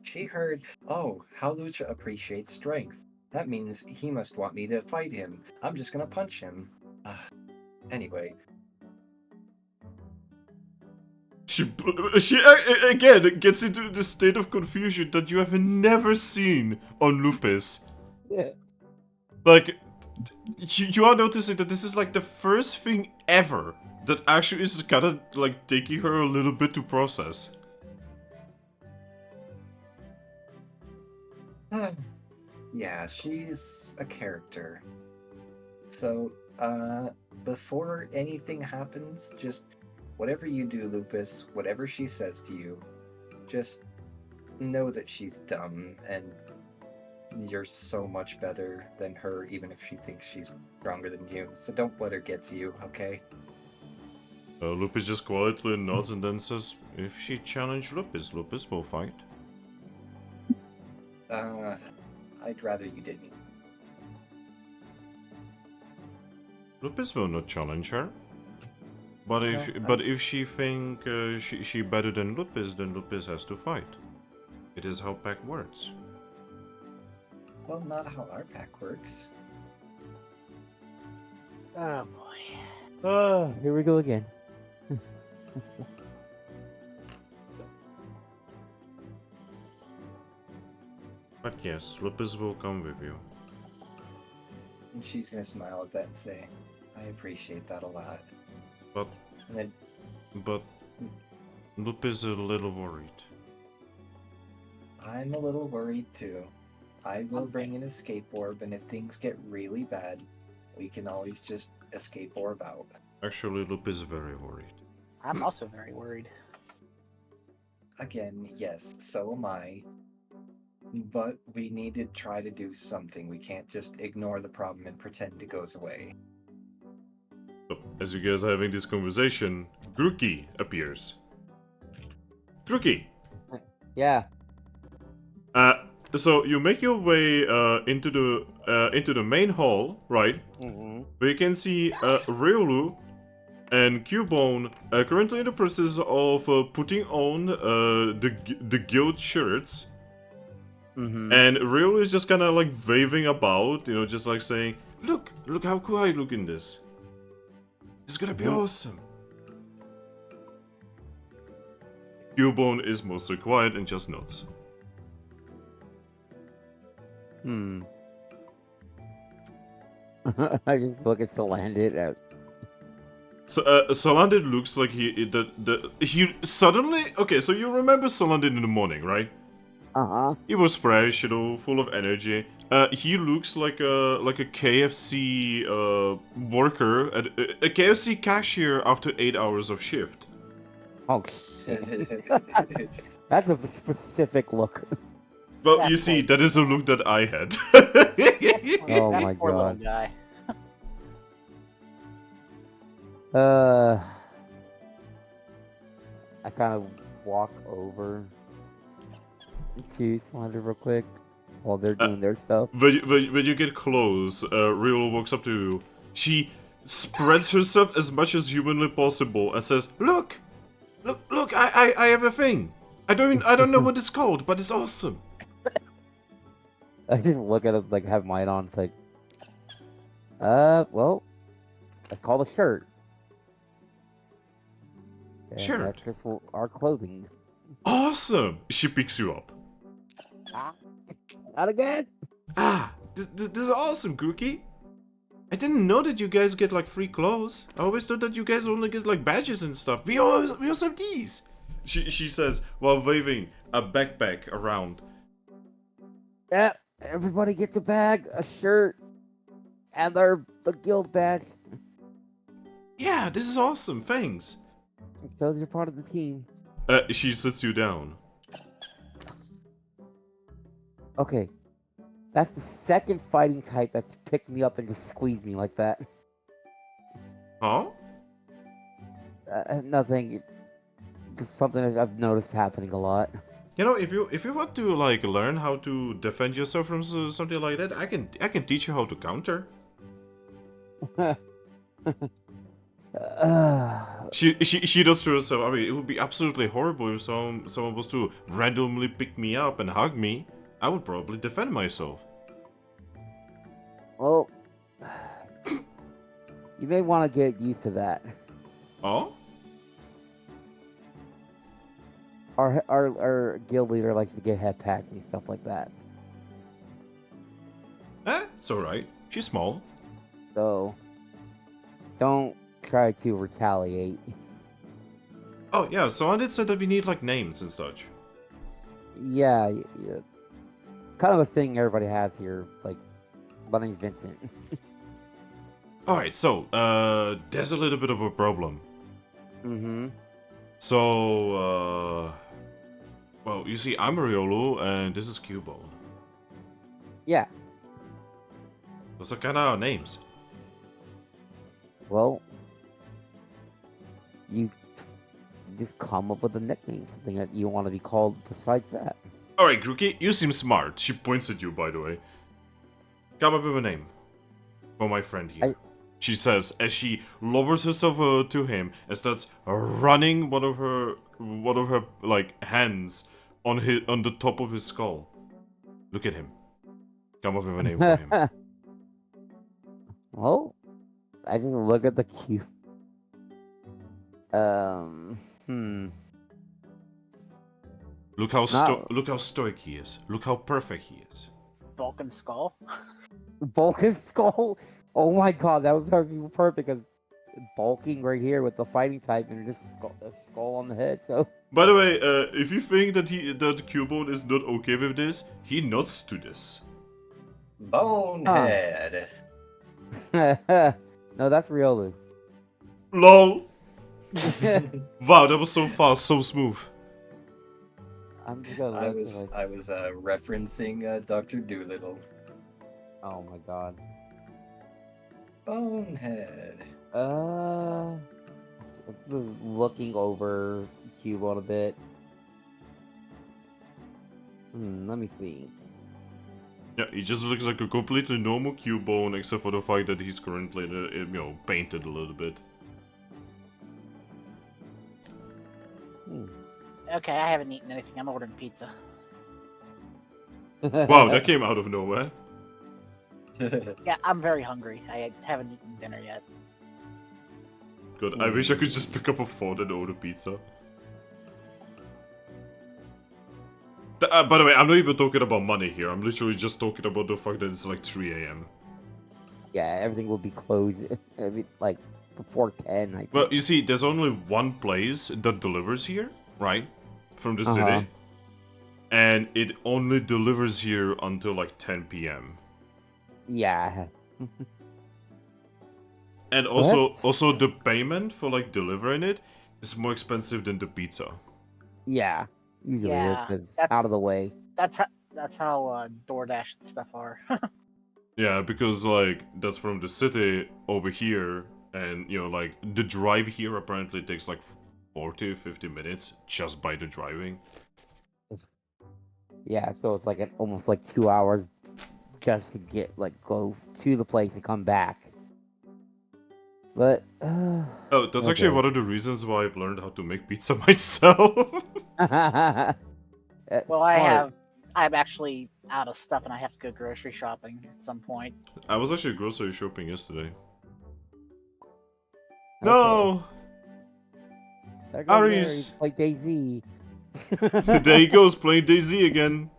She heard, oh, Halucha appreciates strength. That means he must want me to fight him. I'm just gonna punch him. Anyway, She again gets into the state of confusion that you have never seen on Lupus. Yeah. Like, you are noticing that this is like the first thing ever that actually is kind of like taking her a little bit to process. yeah, she's a character. So, before anything happens, just whatever you do, Lupus, whatever she says to you, just know that she's dumb and you're so much better than her, even if she thinks she's stronger than you. So don't let her get to you, okay? Lupus just quietly nods and then says, "If she challenged Lupus, Lupus will fight." I'd rather you didn't. Lupus will not challenge her. But if she think she better than Lupus, then Lupus has to fight. It is how pack works. Well, not how our pack works. Oh boy. Here we go again. But yes, Lupus will come with you. And she's gonna smile at that and say, I appreciate that a lot. But And then, Lupus is a little worried. I'm a little worried too. I will bring an escape orb, and if things get really bad, we can always just escape orb out. Actually, Lupus is very worried. I'm also very worried. Again, yes, so am I. But we need to try to do something. We can't just ignore the problem and pretend it goes away. So, as you guys are having this conversation, Grookey appears. Grookey! Yeah. So you make your way into the main hall, right? Mm-hmm. Where you can see Riolu and Cubone currently in the process of putting on the guild shirts. Mm-hmm. And Riolu is just kind of like waving about, you know, just like saying, look how cool I look in this. It's gonna be awesome. Cubone is mostly quiet and just nods. I just look at Solandit. So, Solandit looks like he suddenly... Okay, so you remember Solandit in the morning, right? Uh-huh. He was fresh, you know, full of energy. He looks like a KFC worker, a KFC cashier after 8 hours of shift. Oh, shit. That's a specific look. Well, That you see, poor- that is a look that I had. Oh That my poor little God. guy. I kind of walk over to Slender real quick while they're doing their stuff. When you get close, Riol walks up to you. She spreads herself as much as humanly possible and says, Look! I have a thing! I don't know what it's called, but it's awesome. I just look at it like have mine on. It's like, well, it's called a shirt. And Shirt. that's just our clothing. Awesome! She picks you up. Not again. This is awesome, Grookey. I didn't know that you guys get like free clothes. I always thought that you guys only get like badges and stuff. We also have these. She says while waving a backpack around. Yeah, everybody gets a bag, a shirt, and the guild badge. Yeah, this is awesome. Thanks. It shows you're part of the team. She sits you down. Okay, that's the second fighting type that's picked me up and just squeezed me like that. Huh? Nothing. Just something that I've noticed happening a lot. You know, if you want to like learn how to defend yourself from something like that, I can teach you how to counter. She does to herself. I mean, it would be absolutely horrible if someone was to randomly pick me up and hug me. I would probably defend myself. Well, you may want to get used to that. Oh? Our guild leader likes to get head pats and stuff like that. It's alright. She's small. So don't try to retaliate. Oh yeah, so I did say that we need like names and such. Yeah, kind of a thing everybody has here. Like, my name's Vincent. Alright, so there's a little bit of a problem. Mm-hmm. So well, you see, I'm Riolu and this is Cubone. Yeah. Those are kind of our names. Well, you just come up with a nickname, something that you want to be called besides that. Alright, Grookey, you seem smart. She points at you, by the way. Come up with a name for my friend here. She says as she lowers herself to him and starts running one of her like hands on the top of his skull. Look at him. Come up with a name for him. Well, I just look at the cube. Look how stoic he is. Look how perfect he is. Vulcan skull. Vulcan skull. Oh my god, that would probably be perfect because bulking right here with the fighting type and just a skull on the head. So. By the way, if you think that Cubone is not okay with this, he nods to this. Bonehead. No, that's Riolu. LOL. Wow, that was so fast, so smooth. I'm just gonna I was referencing Dr. Doolittle. Oh my god. Bonehead. Looking over Cubone a bit. Let me think. Yeah, he just looks like a completely normal Cubone, except for the fact that he's currently, painted a little bit. Okay, I haven't eaten anything. I'm ordering pizza. Wow, that came out of nowhere. Yeah, I'm very hungry. I haven't eaten dinner yet. God, I wish I could just pick up a phone and order pizza. By the way, I'm not even talking about money here. I'm literally just talking about the fact that it's like 3 a.m. Yeah, everything will be closed. I mean, like before 10. I think. Well, you see, there's only one place that delivers here, right? From the city. And it only delivers here until like 10 p.m. Yeah. And also the payment for like delivering it is more expensive than the pizza. Yeah. Usually Yeah, is because that's- out of the way. That's how DoorDash and stuff are. Yeah, because like that's from the city over here, and like the drive here apparently takes like 40-50 minutes just by the driving. Yeah, so it's like almost like 2 hours just to go to the place and come back. But Oh, that's actually one of the reasons why I've learned how to make pizza myself. Well, I'm actually out of stuff and I have to go grocery shopping at some point. I was actually grocery shopping yesterday. No! There goes Mary, Aries! like Daisy. There he goes, playing Daisy again.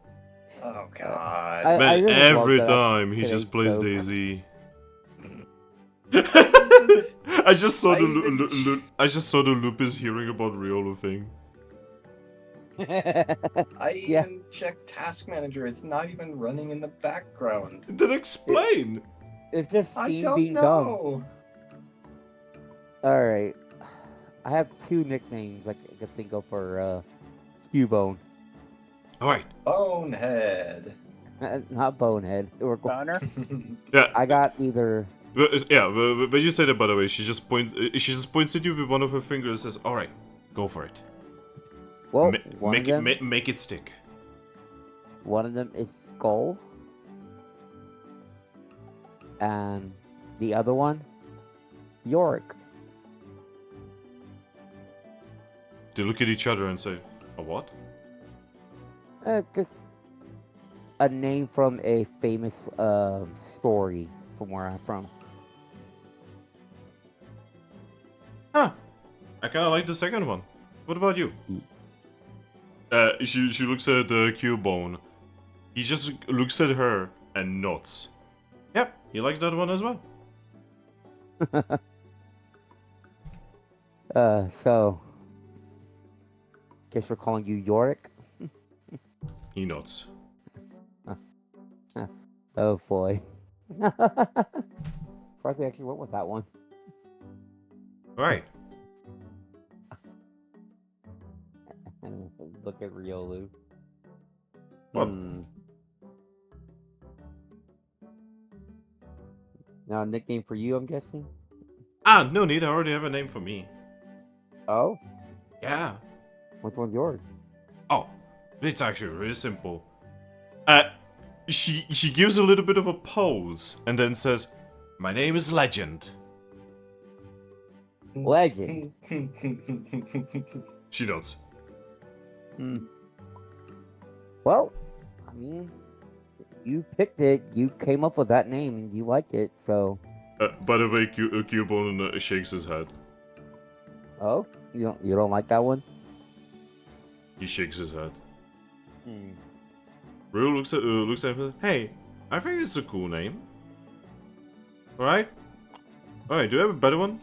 Oh god. Man, really every love that time he today's just plays joke. Daisy. I just saw the Lupus hearing about Riolu thing. I Yeah. even checked Task Manager. It's not even running in the background. Then explain. It's just I Steam don't being dumb. know. Alright. I have 2 nicknames I could think of for Cubone. Alright. Bonehead. Not Bonehead. Boner? Yeah. I got either Yeah, when you say that, by the way, she just points at you with one of her fingers and says, "All right, go for it. Well, Make it stick." one of them is Skull, and the other one, Yorick. They look at each other and say, "A what?" Just a name from a famous story from where I'm from. Huh. I kind of like the second one. What about you? She looks at the Cubone. He just looks at her and nods. Yep, he likes that one as well. So guess we're calling you Yorick. He nods. Oh boy. Probably actually went with that one. Right. Look at Riolu. What? Now a nickname for you, I'm guessing? Ah, no need. I already have a name for me. Oh? Yeah. Which one's yours? Oh, it's actually really simple. She gives a little bit of a pose and then says, "My name is Legend." Legend. She nods. Well, I mean, you picked it. You came up with that name and you liked it, so. By the way, Cubone shakes his head. Oh? You don't like that one? He shakes his head. Hmm. Ryu looks at him. Hey, I think it's a cool name. Alright? Alright, do you have a better one?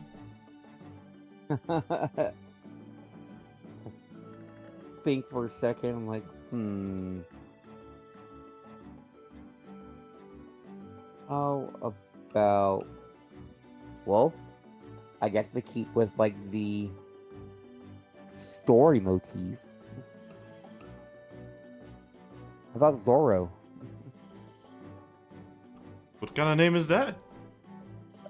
Think for a second, I'm like, How about, well, I guess to keep with like the story motif. How about Zorro? What kind of name is that?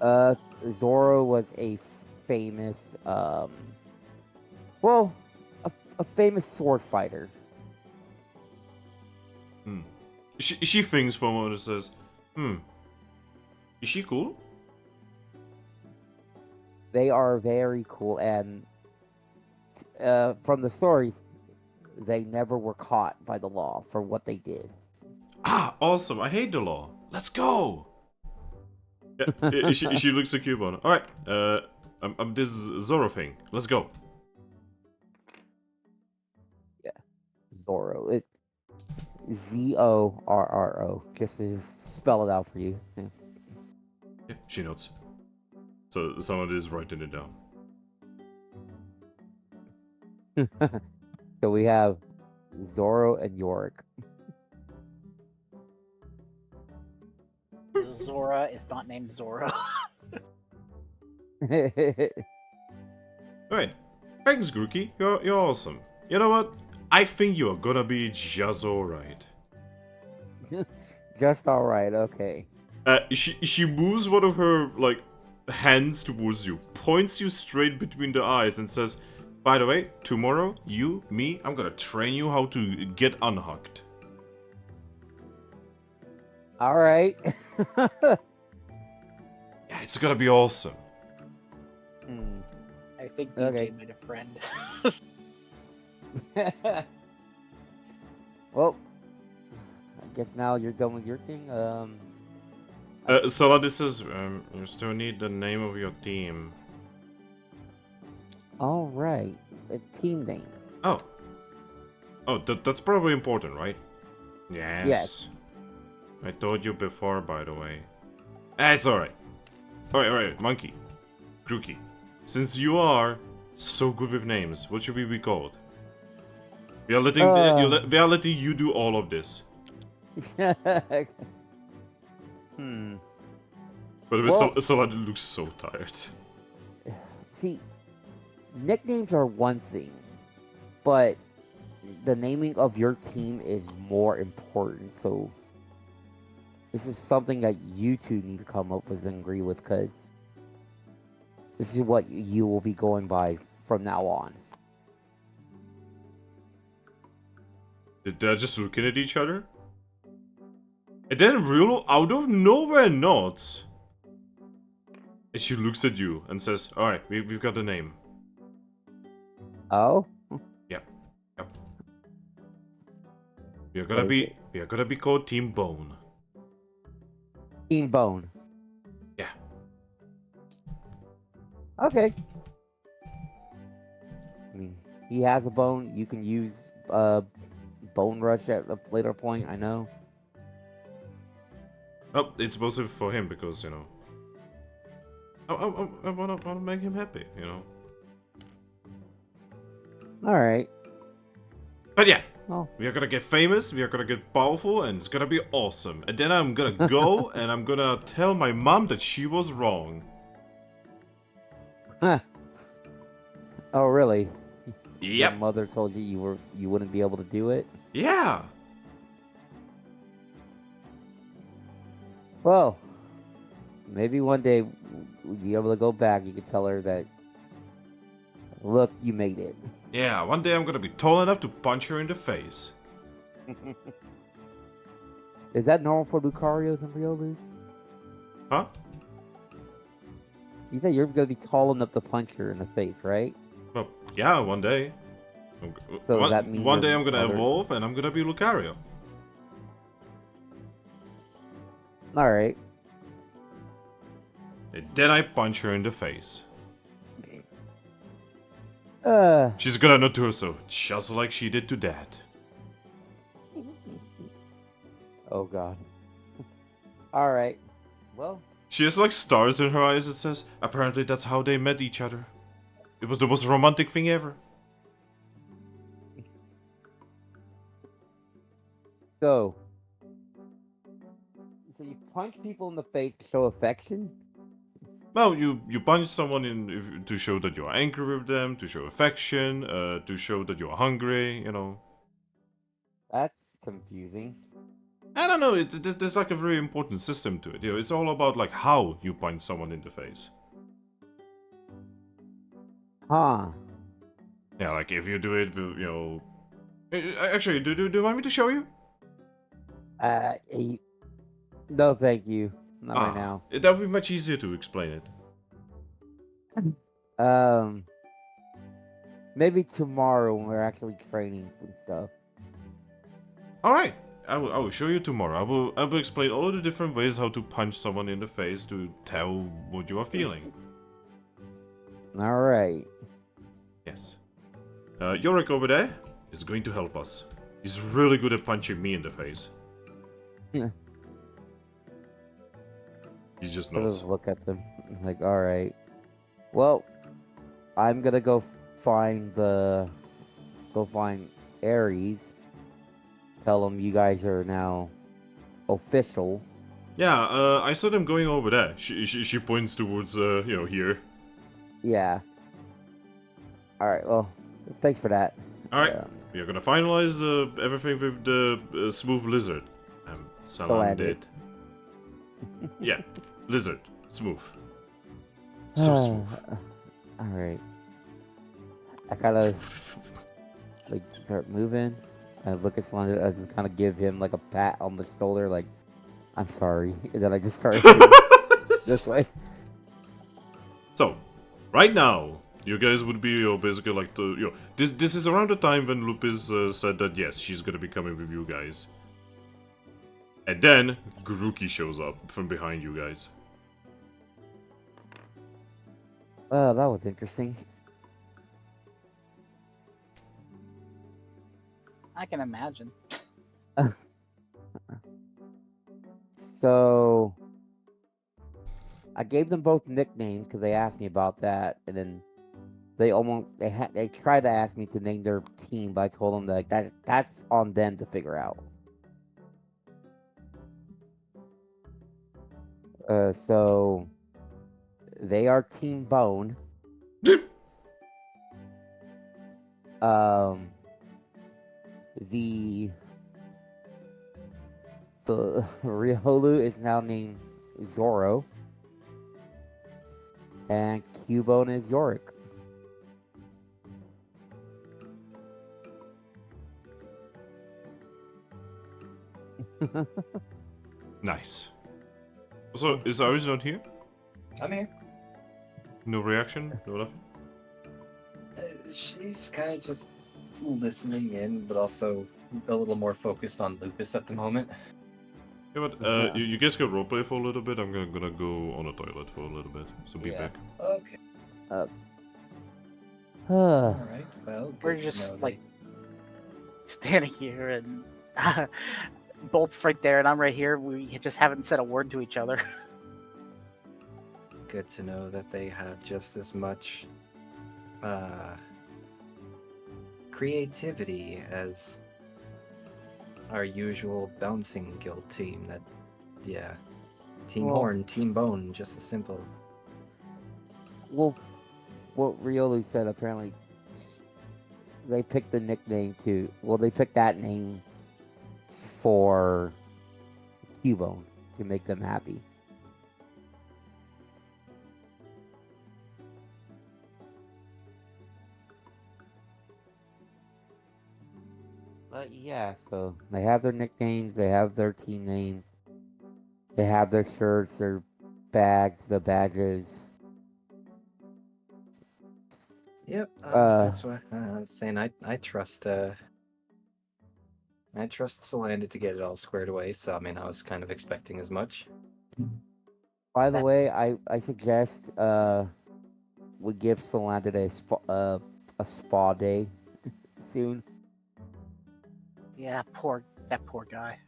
Zorro was a famous, well, a famous sword fighter. She thinks for a moment and says, is she cool? They are very cool, and from the stories, they never were caught by the law for what they did. Ah, awesome. I hate the law. Let's go. Yeah, she looks at Cubone. Alright, I'm this Zorro thing. Let's go. Yeah. Zorro. It's Zorro. Just to spell it out for you. Yeah. Yeah, she notes. So someone is writing it down. So we have Zorro and Yorick. Zora is not named Zora. Alright. Thanks, Grookey. You're awesome. You know what? I think you're gonna be just alright. Just alright, okay. She moves one of her, like, hands towards you, points you straight between the eyes, and says, "By the way, tomorrow, you, me, I'm gonna train you how to get unhooked." Alright. Yeah, it's gonna be awesome. I think Okay. DJ made a friend. Well, I guess now you're done with your thing. Saladin says, you still need the name of your team. Alright. A team name. Oh, that's probably important, right? Yes. I told you before, by the way. It's alright. Alright, Monkey. Grookey. Since you are so good with names, what should we be called? We are letting you do all of this. But Well- Saladin looks so tired. See, nicknames are one thing, but the naming of your team is more important. So, this is something that you two need to come up with and agree with, because this is what you will be going by from now on. They're just looking at each other. And then real out of nowhere nods. And she looks at you and says, "Alright, we've got the name." Oh? Yep. We are What gonna be called Team Bone. Team Bone. Yeah. Okay. I mean, he has a bone. You can use Bone Rush at a later point, I know. Oh, it's mostly for him because, you know, I wanna make him happy, you know. Alright. But yeah, Well, we are gonna get famous, we are gonna get powerful, and it's gonna be awesome. And then I'm gonna go and I'm gonna tell my mom that she was wrong. huh. Oh, really? Your Yep. mother told you you wouldn't be able to do it? Yeah. Well, maybe one day you'll be able to go back. You can tell her that, look, you made it. Yeah, one day I'm gonna be tall enough to punch her in the face. Is that normal for Lucarios and Riolus? Huh? You said you're gonna be tall enough to punch her in the face, right? Well, yeah, one day. So does that mean one day your I'm gonna mother- evolve and I'm gonna be Lucario. Alright. And then I punch her in the face. She's gonna nod to herself, just like she did to Dad. Oh god. Alright. Well, She has like stars in her eyes, it says. Apparently that's how they met each other. It was the most romantic thing ever. so you punch people in the face to show affection? Well, you punch someone to show that you're angry with them, to show affection, to show that you're hungry, you know. That's confusing. I don't know, there's like a very important system to it. You know, it's all about like how you punch someone in the face. Huh. Yeah, like if you do it, you know. Actually, do you want me to show you? No, thank you. Not right now. That would be much easier to explain it. Maybe tomorrow when we're actually training and stuff. All right, I will show you tomorrow. I will explain all of the different ways how to punch someone in the face to tell what you are feeling. All right. Yes. Yorick over there is going to help us. He's really good at punching me in the face. Yeah. He just I knows. just look at them like, all right. Well, I'm gonna go find Ares. Tell him you guys are now official. Yeah, I saw them going over there. She points towards you know, here. Yeah. All right. Well, thanks for that. All right, we are gonna finalize everything with the smooth lizard. Salandit. Yeah, lizard, smooth. So smooth. All right. I kind of like start moving. I look at someone as kind of give him like a pat on the shoulder, like, "I'm sorry," and then I just start this way. So, right now, you guys would be basically like the this is around the time when Lupus said that yes, she's gonna be coming with you guys. And then Grookey shows up from behind you guys. Well, that was interesting. I can imagine. So I gave them both nicknames because they asked me about that, and then they tried to ask me to name their team, but I told them that that's on them to figure out. So they are Team Bone. the Riolu is now named Zoro, and Cubone is Yorick. Nice. So, is Iris not here? I'm here. No reaction? No nothing? She's kind of just listening in, but also a little more focused on Lupus at the moment. Yeah, but Yeah. you guys can roleplay for a little bit. I'm gonna go on the toilet for a little bit. So be Yeah. back. Okay. Uh, All right. Well, We're good to just know like standing here, and Bolt's right there, and I'm right here. We just haven't said a word to each other. good to know that they have just as much creativity as our usual bouncing guild team. That, yeah, Team Well- Horn, Team Bone, just as simple. well, what Riolu said, apparently they picked the nickname to. Well, they picked that name for Cubone to make them happy. But yeah, so they have their nicknames, they have their team name, they have their shirts, their bags, the badges. Yep, that's what I was saying. I trust Solanda to get it all squared away. So I mean, I was kind of expecting as much. By the way, I suggest we give Solanda a spa day soon. Yeah, that poor guy.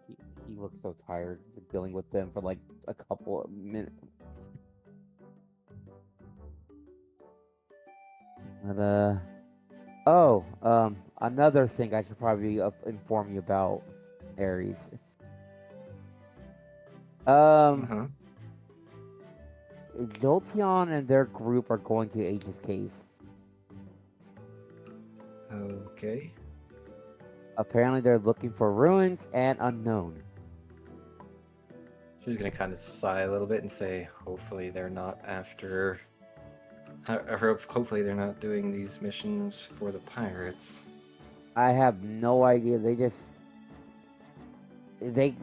He looks so tired of dealing with them for like a couple of minutes. But another thing I should probably inform you about, Aries. Uh-huh. Jolteon and their group are going to Aegis Cave. Okay. Apparently, they're looking for ruins and unknown. She's gonna kind of sigh a little bit and say, "Hopefully they're not after. Hopefully they're not doing these missions for the pirates." I have no idea. They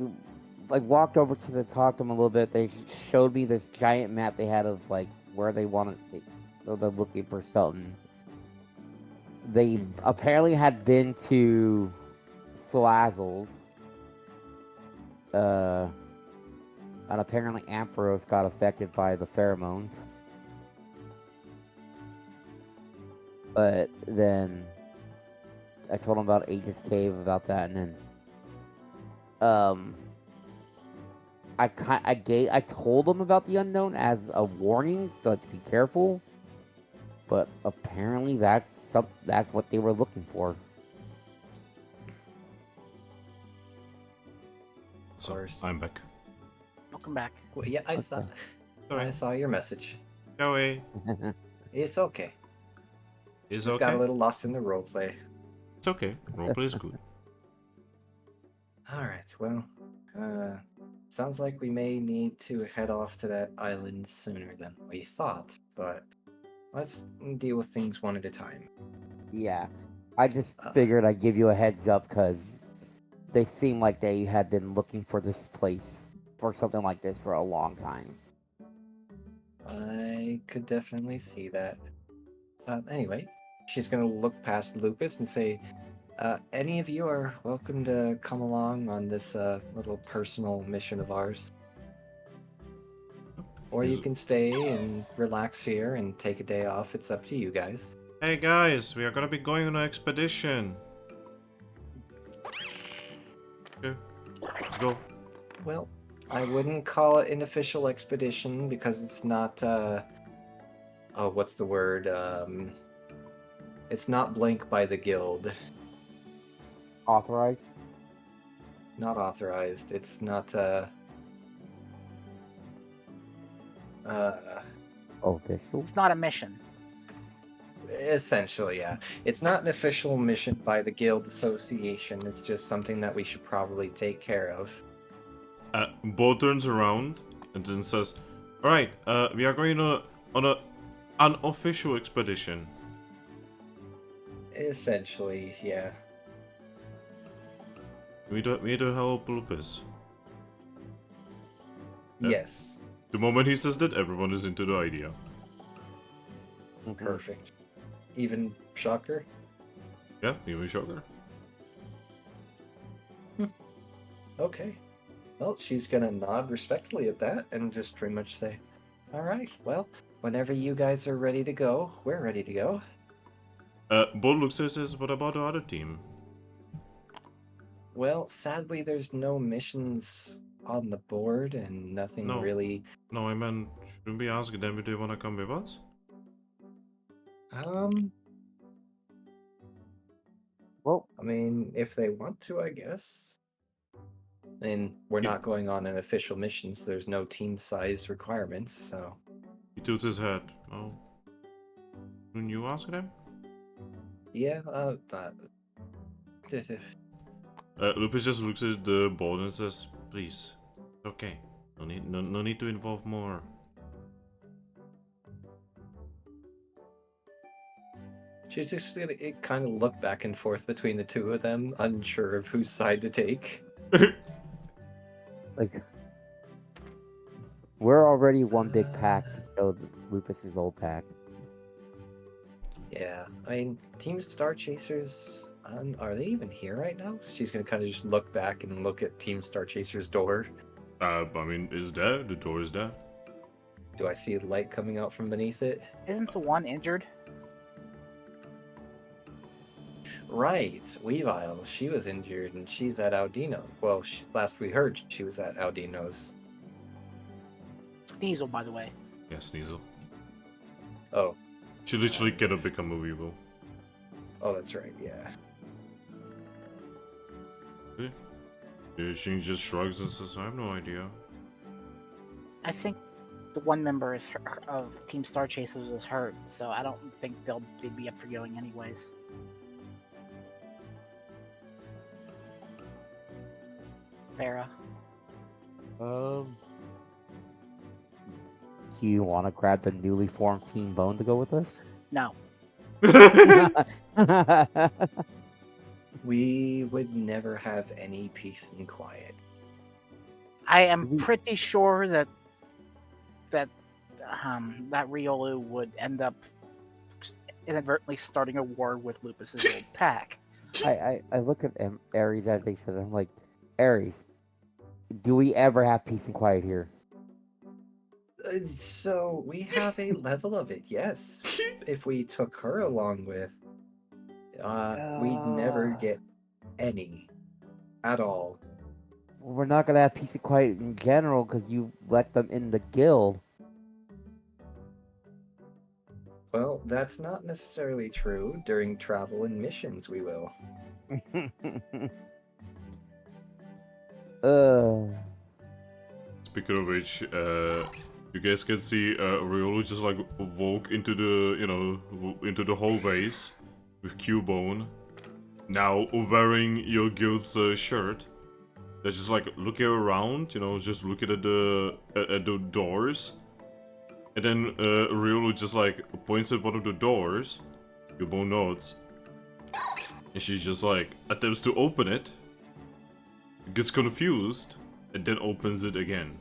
like walked over to the talk to them a little bit. They showed me this giant map they had of like where they wanted. So they're looking for something. They apparently had been to Slazzle's. And apparently Ampharos got affected by the pheromones. But then I told him about Aegis Cave, about that, and then I told him about the unknown as a warning, so to be careful. But apparently that's what they were looking for. So course. I'm back. Welcome back. Well, yeah, I saw. Sorry. I saw your message. No way. It's okay. Is Just okay. got a little lost in the roleplay. It's okay. Roleplay is good. All right. Well, sounds like we may need to head off to that island sooner than we thought. But let's deal with things one at a time. Yeah, I just figured I'd give you a heads up because they seem like they had been looking for this place for something like this for a long time. I could definitely see that. Anyway, she's gonna look past Lupus and say, any of you are welcome to come along on this little personal mission of ours. Or you can stay and relax here and take a day off. It's up to you guys. Hey guys, we are gonna be going on an expedition. Okay, let's go. Well, I wouldn't call it an official expedition because it's not, what's the word? It's not blank by the guild. Authorized? Not authorized. It's not, Official? It's not a mission. Essentially, yeah. It's not an official mission by the Guild Association. It's just something that we should probably take care of. Bo turns around and then says, "Alright, we are going on a unofficial expedition. Essentially, yeah. We need to help Lupus." Yes. The moment he says that, everyone is into the idea. Perfect. Even Shocker? Yeah, even Shocker. Okay. Well, she's gonna nod respectfully at that and just pretty much say, "Alright, well, whenever you guys are ready to go, we're ready to go." Bo looks and says, "What about the other team?" Well, sadly, there's no missions on the board and nothing No. really. No, I meant, shouldn't we ask them if they want to come with us? Well, I mean, if they want to, I guess. I mean, we're not going on an official mission, so there's no team size requirements, so. He tilts his head. Oh. Shouldn't you ask them? Yeah, Lupus just looks at the board and says, "Please, it's okay. No need to involve more." she's just gonna kind of look back and forth between the two of them, unsure of whose side to take. like, we're already one big pack. So Lupus's old pack. Yeah, I mean, Team Star Chasers, are they even here right now? She's gonna kind of just look back and look at Team Star Chasers' door. I mean, it's there. The door is there. Do I see a light coming out from beneath it? Isn't the one injured? Right, Weavile. She was injured and she's at Audino. Well, last we heard, she was at Audino's. Diesel, by the way. Yeah, Sneasel. Oh. She literally cannot become a Weevil. Oh, that's right, yeah. She just shrugs and says, "I have no idea." I think the one member of Team Star Chasers is hurt, so I don't think they'd be up for going anyways. Vera. Do you want to grab the newly formed Team Bone to go with us? No. We would never have any peace and quiet. I am pretty sure that Riolu would end up inadvertently starting a war with Lupus's old pack. I look at Ares as they said, I'm like, Ares, do we ever have peace and quiet here? So we have a level of it, yes. If we took her along with, we'd never get any at all. We're not gonna have peace and quiet in general because you let them in the guild. Well, that's not necessarily true. During travel and missions, we will. Speaking of which, you guys can see Riolu just like walk into into the hallways with Cubone, now wearing your guild's shirt. They're just like looking around, just looking at the doors. And then Riolu just like points at one of the doors. Cubone nods. And she just like attempts to open it. Gets confused. And then opens it again.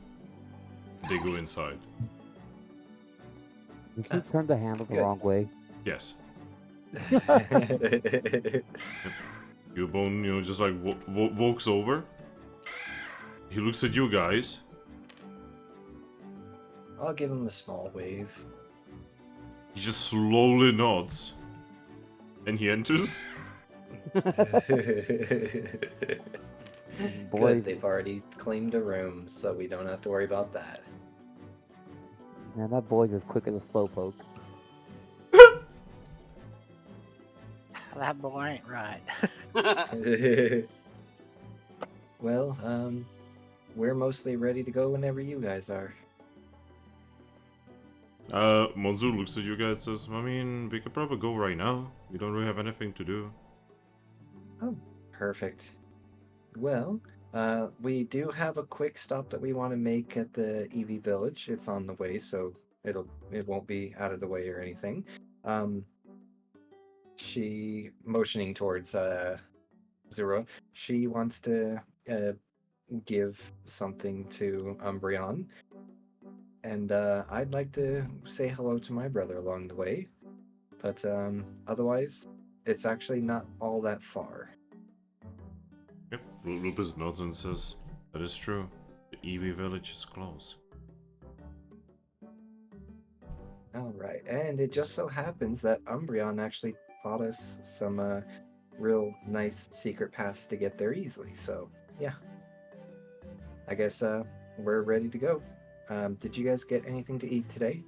They go inside. Did you turn the handle the wrong way? Yes. Cubone, just like walks over. He looks at you guys. I'll give him a small wave. He just slowly nods. And he enters. Boys, Good, they've already claimed a room, so we don't have to worry about that. man, that boy's as quick as a slowpoke. That boy ain't right. Well, we're mostly ready to go whenever you guys are. Monzu looks at you guys and says, I mean, we could probably go right now. We don't really have anything to do. Oh, perfect. Well, we do have a quick stop that we want to make at the Eevee village. It's on the way, so it won't be out of the way or anything. She motioning towards Zorua. She wants to give something to Umbreon, and I'd like to say hello to my brother along the way. But otherwise, it's actually not all that far. Yep, Lupus nods and says, that is true. The Eevee village is close. All right, and it just so happens that Umbreon actually taught us some real nice secret paths to get there easily. So yeah, I guess we're ready to go. Did you guys get anything to eat today?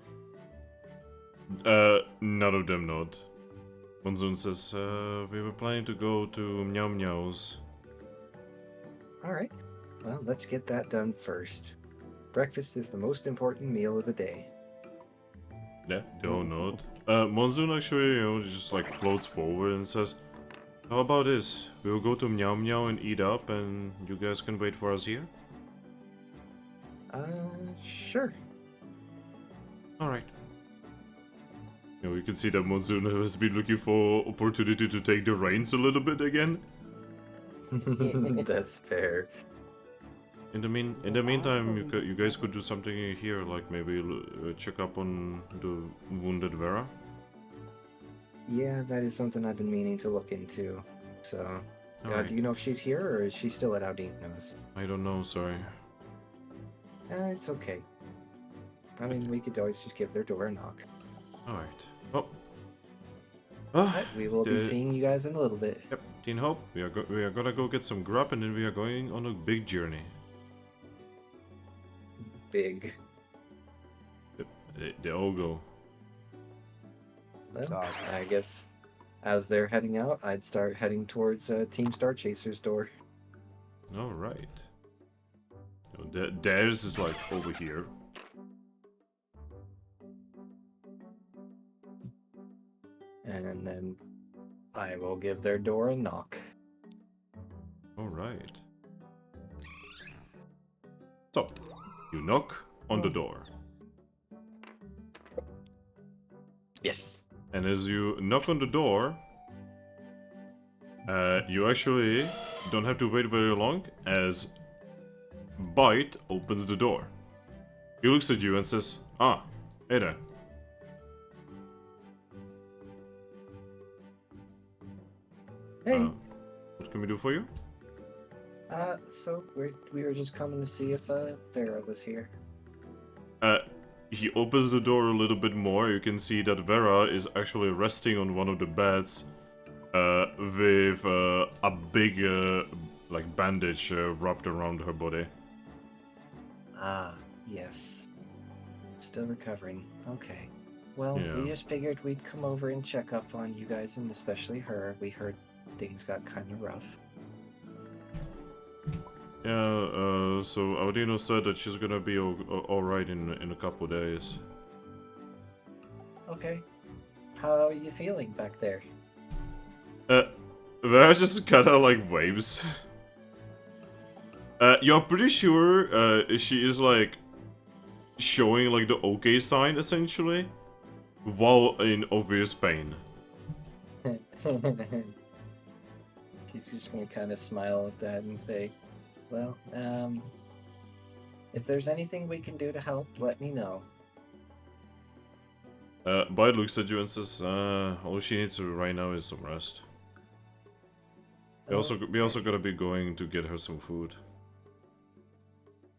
None of them nod. Monsoon says, we were planning to go to Meow Meow's. All right, well, let's get that done first. Breakfast is the most important meal of the day. Yeah, they all nod. Monsoon actually, just like floats forward and says, how about this? We'll go to Meow Meow and eat up, and you guys can wait for us here? Sure. Alright. You can see that Monsoon has been looking for opportunity to take the reins a little bit again. That's fair. In the meantime, you guys could do something here, like maybe check up on the wounded Vera. Yeah, that is something I've been meaning to look into. So, Alright. do you know if she's here or is she still at Audino's? I don't know, sorry. It's okay. I mean, we could always just give their door a knock. Alright. Well. Right, we will be seeing you guys in a little bit. Yep, Teen Hope, we are gonna go get some grub and then we are going on a big journey. Big. Yep, they all go. Well, I guess as they're heading out, I'd start heading towards Team Star Chaser's door. Alright. Theirs is like over here. And then I will give their door a knock. Alright. So, you knock on the door. Yes. And as you knock on the door, you actually don't have to wait very long as Bite opens the door. He looks at you and says, ah, hey there. Hey. What can we do for you? So we were just coming to see if Vera was here. He opens the door a little bit more. You can see that Vera is actually resting on one of the beds with a big like bandage wrapped around her body. Ah, yes. Still recovering. Okay. Well, Yeah. we just figured we'd come over and check up on you guys, and especially her. We heard things got kind of rough. Yeah, so Audino said that she's gonna be alright in a couple days. Okay. How are you feeling back there? Vera just kinda like waves. You're pretty sure she is like showing like the okay sign essentially, while in obvious pain. She's just gonna kind of smile at that and say, well, if there's anything we can do to help, let me know. Bite looks at you and says, all she needs right now is some rest. We also gotta be going to get her some food.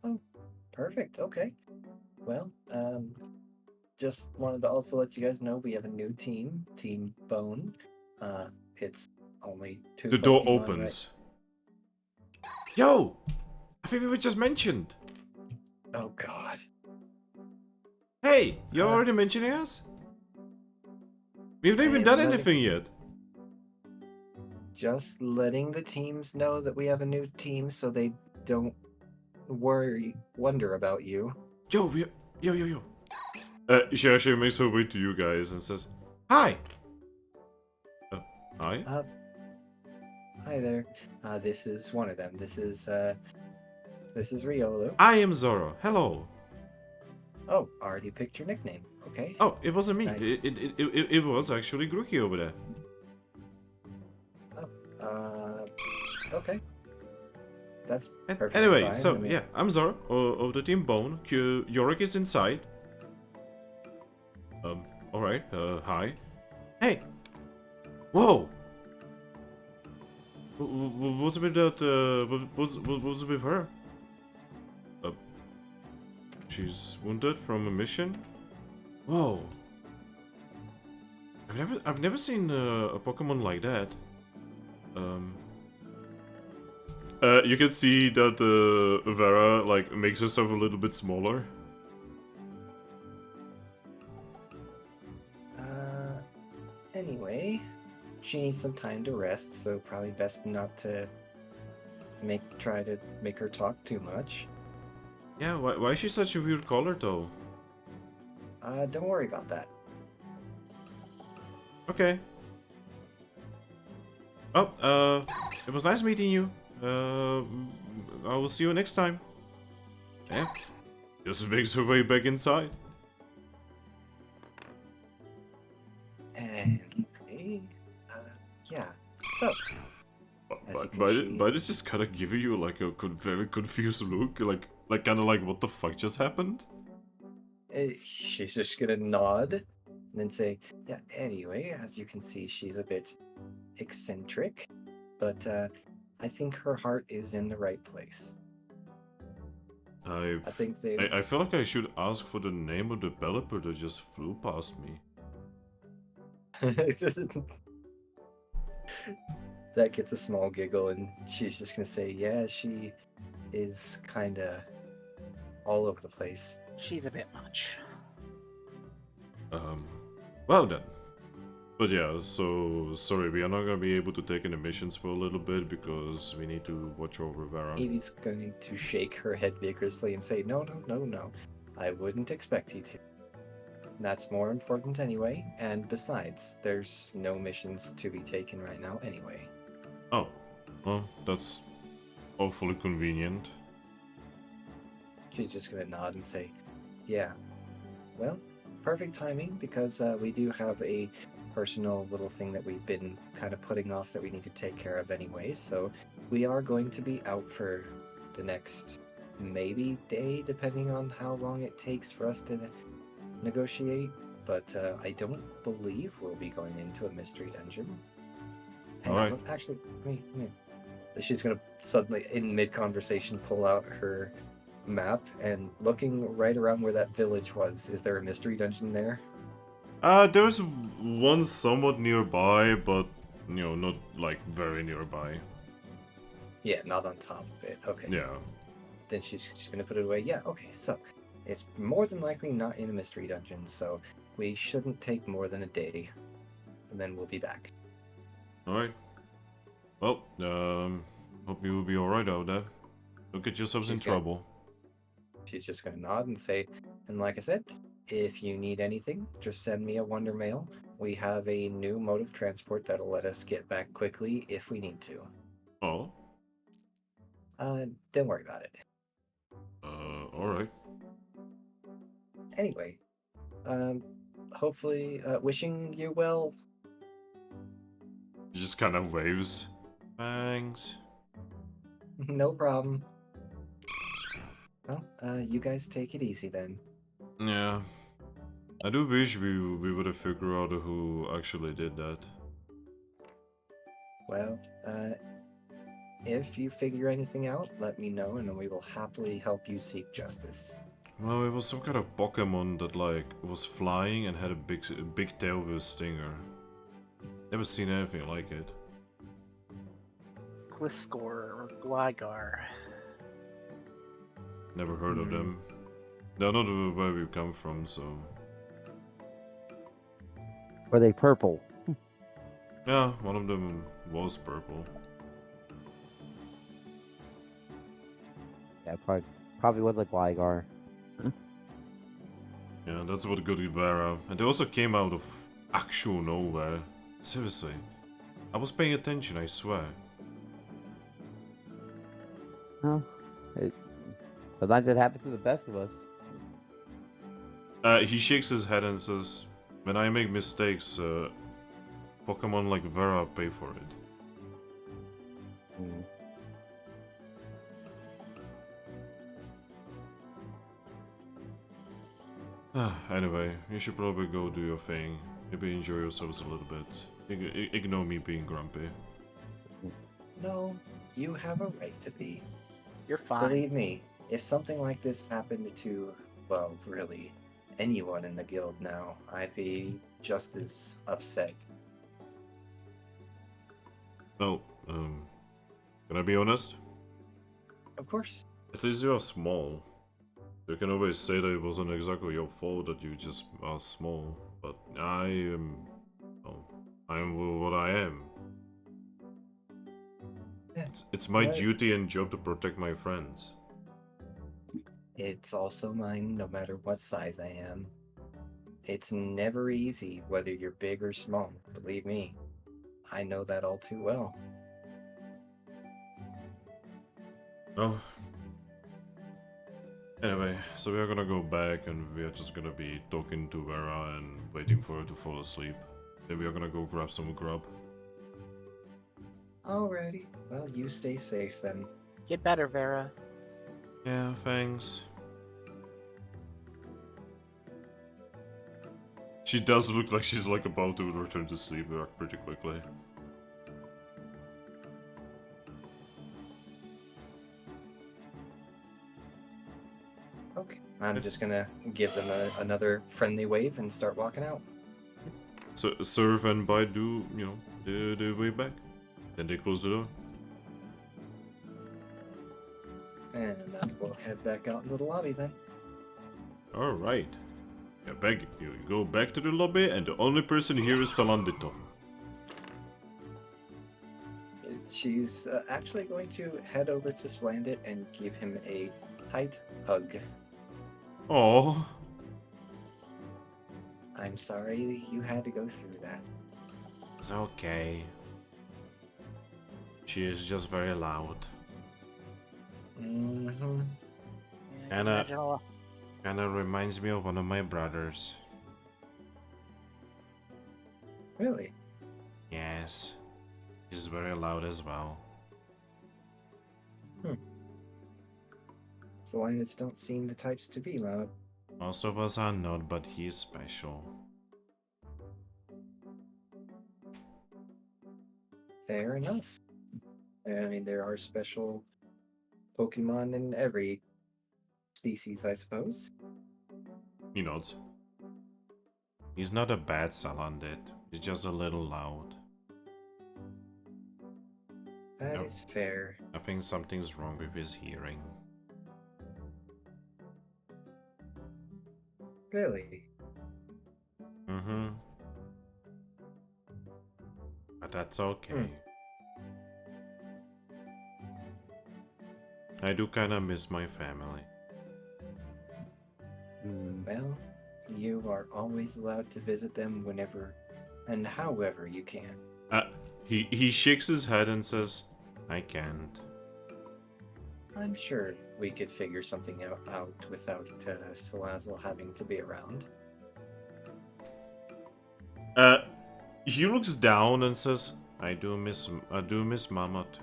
Oh, perfect. Okay. Well, just wanted to also let you guys know we have a new team, Team Bone. It's only 2 The door Pokemon, opens. Yo! I think we were just mentioned. Right? Oh God. Hey, you're already mentioning us? We've not even done anything yet. Just letting the teams know that we have a new team so they don't wonder about you. Yo. She actually makes her way to you guys and says, "Hi." Hi. Hi there. This is one of them. This is Riolo. I am Zorua. Hello. Oh, already picked your nickname. Okay. Oh, it wasn't me. Nice. It was actually Grookey over there. Okay. That's perfect. Anyway, fine. so I mean, yeah, I'm Zorua of the team Bone. Yorick is inside. Alright, hi. Hey! Whoa! What's with that, what's with her? She's wounded from a mission? Whoa. I've never seen a Pokemon like that. You can see that Vera, like, makes herself a little bit smaller. Anyway, she needs some time to rest, so probably best not to try to make her talk too much. Yeah, why is she such a weird color, though? Don't worry about that. Okay. Oh, it was nice meeting you. I will see you next time. Yeah. Just makes her way back inside. Anyway, yeah. So, as you can But see- it's just kind of giving you like a very confused look, like kind of like what the fuck just happened. She's just gonna nod and then say, yeah, anyway, as you can see, she's a bit eccentric, but I think her heart is in the right place. I think they. I feel like I should ask for the name of the developer that just flew past me. That gets a small giggle, and she's just gonna say, yeah, she is kinda all over the place. She's a bit much. Well then. But yeah, so sorry, we are not gonna be able to take any missions for a little bit because we need to watch over Vera. Eevee's going to shake her head vigorously and say, no, I wouldn't expect you to. That's more important anyway, and besides, there's no missions to be taken right now anyway. Oh, well, that's awfully convenient. She's just gonna nod and say, yeah, well, perfect timing, because we do have a personal little thing that we've been kind of putting off that we need to take care of anyway, so we are going to be out for the next maybe day, depending on how long it takes for us to negotiate, but I don't believe we'll be going into a mystery dungeon. Alright. Actually, me. She's gonna suddenly, in mid-conversation, pull out her map and looking right around where that village was. Is there a mystery dungeon there? There's one somewhat nearby, but, you know, not, like, very nearby. Yeah, not on top of it. Okay. Yeah. Then she's gonna put it away. Yeah, okay, so it's more than likely not in a mystery dungeon, so we shouldn't take more than a day, and then we'll be back. Alright. Well, hope you will be alright out there. Don't get yourselves in She's gonna- trouble. She's just gonna nod and say, and like I said, if you need anything, just send me a Wonder Mail. We have a new mode of transport that'll let us get back quickly if we need to. Oh? Don't worry about it. Alright. Anyway, hopefully, wishing you well. He just kind of waves. Thanks. No problem. Well, you guys take it easy then. Yeah. I do wish we would have figured out who actually did that. Well, if you figure anything out, let me know and we will happily help you seek justice. Well, it was some kind of Pokemon that, like, was flying and had a big tail with a stinger. Never seen anything like it. Gliscor or Gligar. Never heard of them. They're not where we come from, so... Were they purple? Yeah, one of them was purple. Yeah, probably was a Gligar. Yeah, that's what got Vera. And they also came out of actual nowhere. Seriously. I was paying attention, I swear. No, sometimes it happens to the best of us. He shakes his head and says, when I make mistakes, Pokemon like Vera pay for it. Anyway, you should probably go do your thing. Maybe enjoy yourselves a little bit. Ignore me being grumpy. No, you have a right to be. You're fine. Believe me, if something like this happened to, well, really, anyone in the guild now, I'd be just as upset. No, can I be honest? Of course. At least you are small. You can always say that it wasn't exactly your fault that you just are small, but I am... well, I am what I am. Yeah. It's my Right. duty and job to protect my friends. It's also mine, no matter what size I am. It's never easy, whether you're big or small, believe me. I know that all too well. Well... Anyway, so we are gonna go back and we are just gonna be talking to Vera and waiting for her to fall asleep. Then we are gonna go grab some grub. Alrighty. Well, you stay safe then. Get better, Vera. Yeah, thanks. She does look like she's like about to return to sleep pretty quickly. Okay. I'm just gonna give them another friendly wave and start walking out. So Surf and Bite do, you know, the way back. Then they close the door. And we'll head back out into the lobby then. Alright. Yeah, you go back to the lobby and the only person here is Salandito. She's actually going to head over to Slandit and give him a tight hug. Oh, I'm sorry you had to go through that. it's okay. She is just very loud. Mm-hmm. Kinda reminds me of one of my brothers. Really? Yes. He's very loud as well. Slandits don't seem the types to be loud. Most of us are not, but he's special. Fair enough. I mean, there are special Pokemon in every species, I suppose. He nods. He's not a bad Salandit. He's just a little loud. That Yep. is fair. I think something's wrong with his hearing. Really? Mm-hmm. But that's okay. I do kinda miss my family. Well, you are always allowed to visit them whenever and however you can. He shakes his head and says, I can't. I'm sure we could figure something out without Salazzle having to be around. He looks down and says, I do miss Mama too.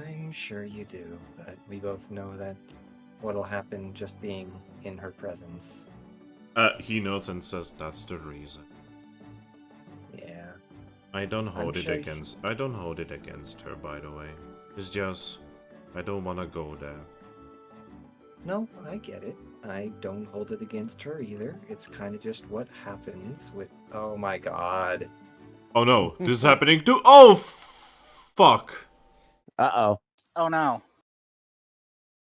I'm sure you do, but we both know that what'll happen just being in her presence. He nods and says that's the reason. Yeah. I don't hold it sure against her, by the way. It's just I don't wanna go there. No, I get it. I don't hold it against her either. It's kind of just what happens with... Oh my god. Oh no, this is happening too. Oh fuck! Uh-oh. Oh no.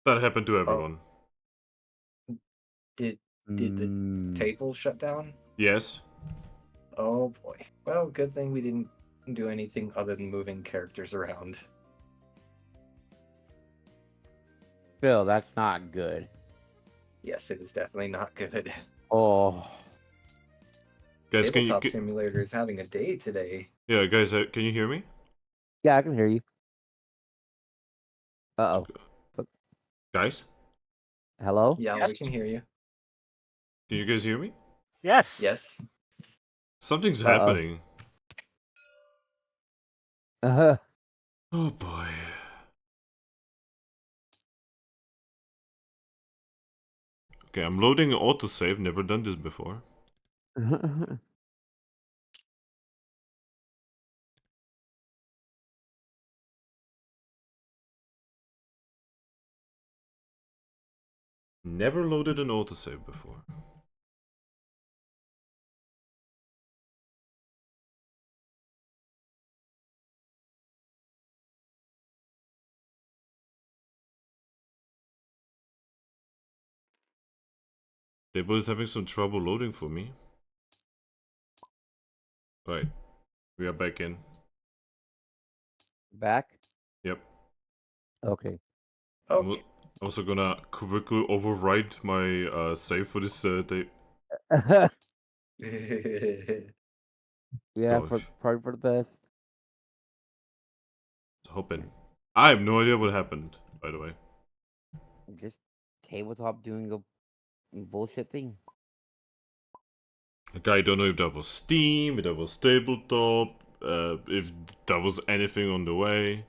That happened to everyone. Did the table shut down? Yes. Oh boy. Well, good thing we didn't do anything other than moving characters around. Phil, that's not good. Yes, it is definitely not good. Oh. Guys, can Tabletop Simulator is having a day today. Yeah, guys, can you hear me? Yeah, I can hear you. Uh-oh. Guys, Hello? Yeah, we Yes. can hear you. can you guys hear me? Yes. Yes. Something's Uh-oh. happening. Uh-huh. Oh boy. Okay, I'm loading autosave. Never done this before. Never loaded an autosave before. Table is having some trouble loading for me. Right, we are back in. Back? Yep. Okay. Okay. I'm also gonna quickly overwrite my save for this day. Yeah, Gosh, probably for the best. hoping. I have no idea what happened, by the way. Just tabletop doing a bullshit thing. Like, I don't know if that was Steam, if that was Tabletop, if that was anything on the way.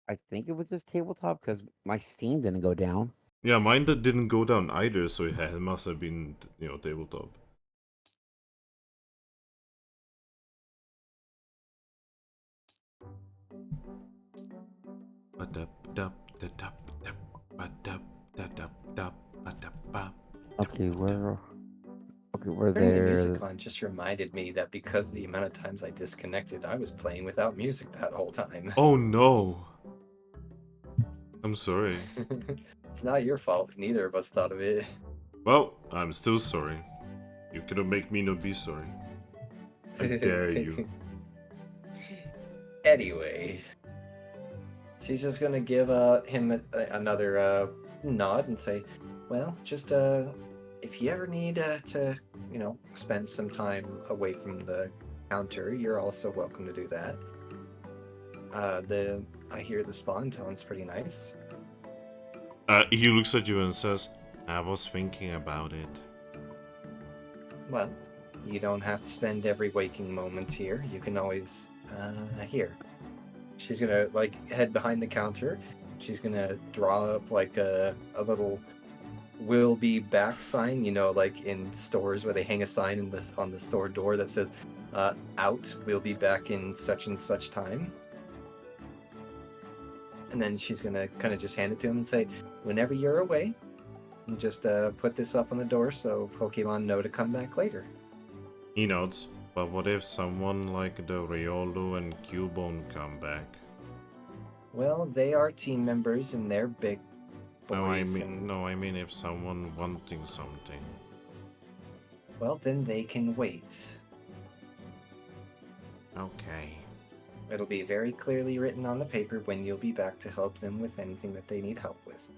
I think it was just tabletop because my Steam didn't go down. Yeah, mine that didn't go down either, so it must have been, Tabletop. Okay, we're Turning the there. music on just reminded me that because of the amount of times I disconnected, I was playing without music that whole time. Oh no! I'm sorry. It's not your fault. Neither of us thought of it. Well, I'm still sorry. You cannot make me not be sorry. I dare you. Anyway, she's just gonna give him another nod and say, "Well, just if you ever need to, spend some time away from the counter, you're also welcome to do that. I hear the spawn tone's pretty nice." He looks at you and says, I was thinking about it. Well, you don't have to spend every waking moment here. You can always here. She's gonna head behind the counter. She's gonna draw up a little "will be back" sign. Like in stores where they hang a sign on the store door that says "out, we'll be back in such and such time." And then she's gonna kind of just hand it to him and say, "Whenever you're away, you just put this up on the door so Pokemon know to come back later." He nods, but what if someone like the Riolu and Cubone come back? Well, they are team members and they're big boys. No, I mean if someone wanting something. Well, then they can wait. Okay. It'll be very clearly written on the paper when you'll be back to help them with anything that they need help with.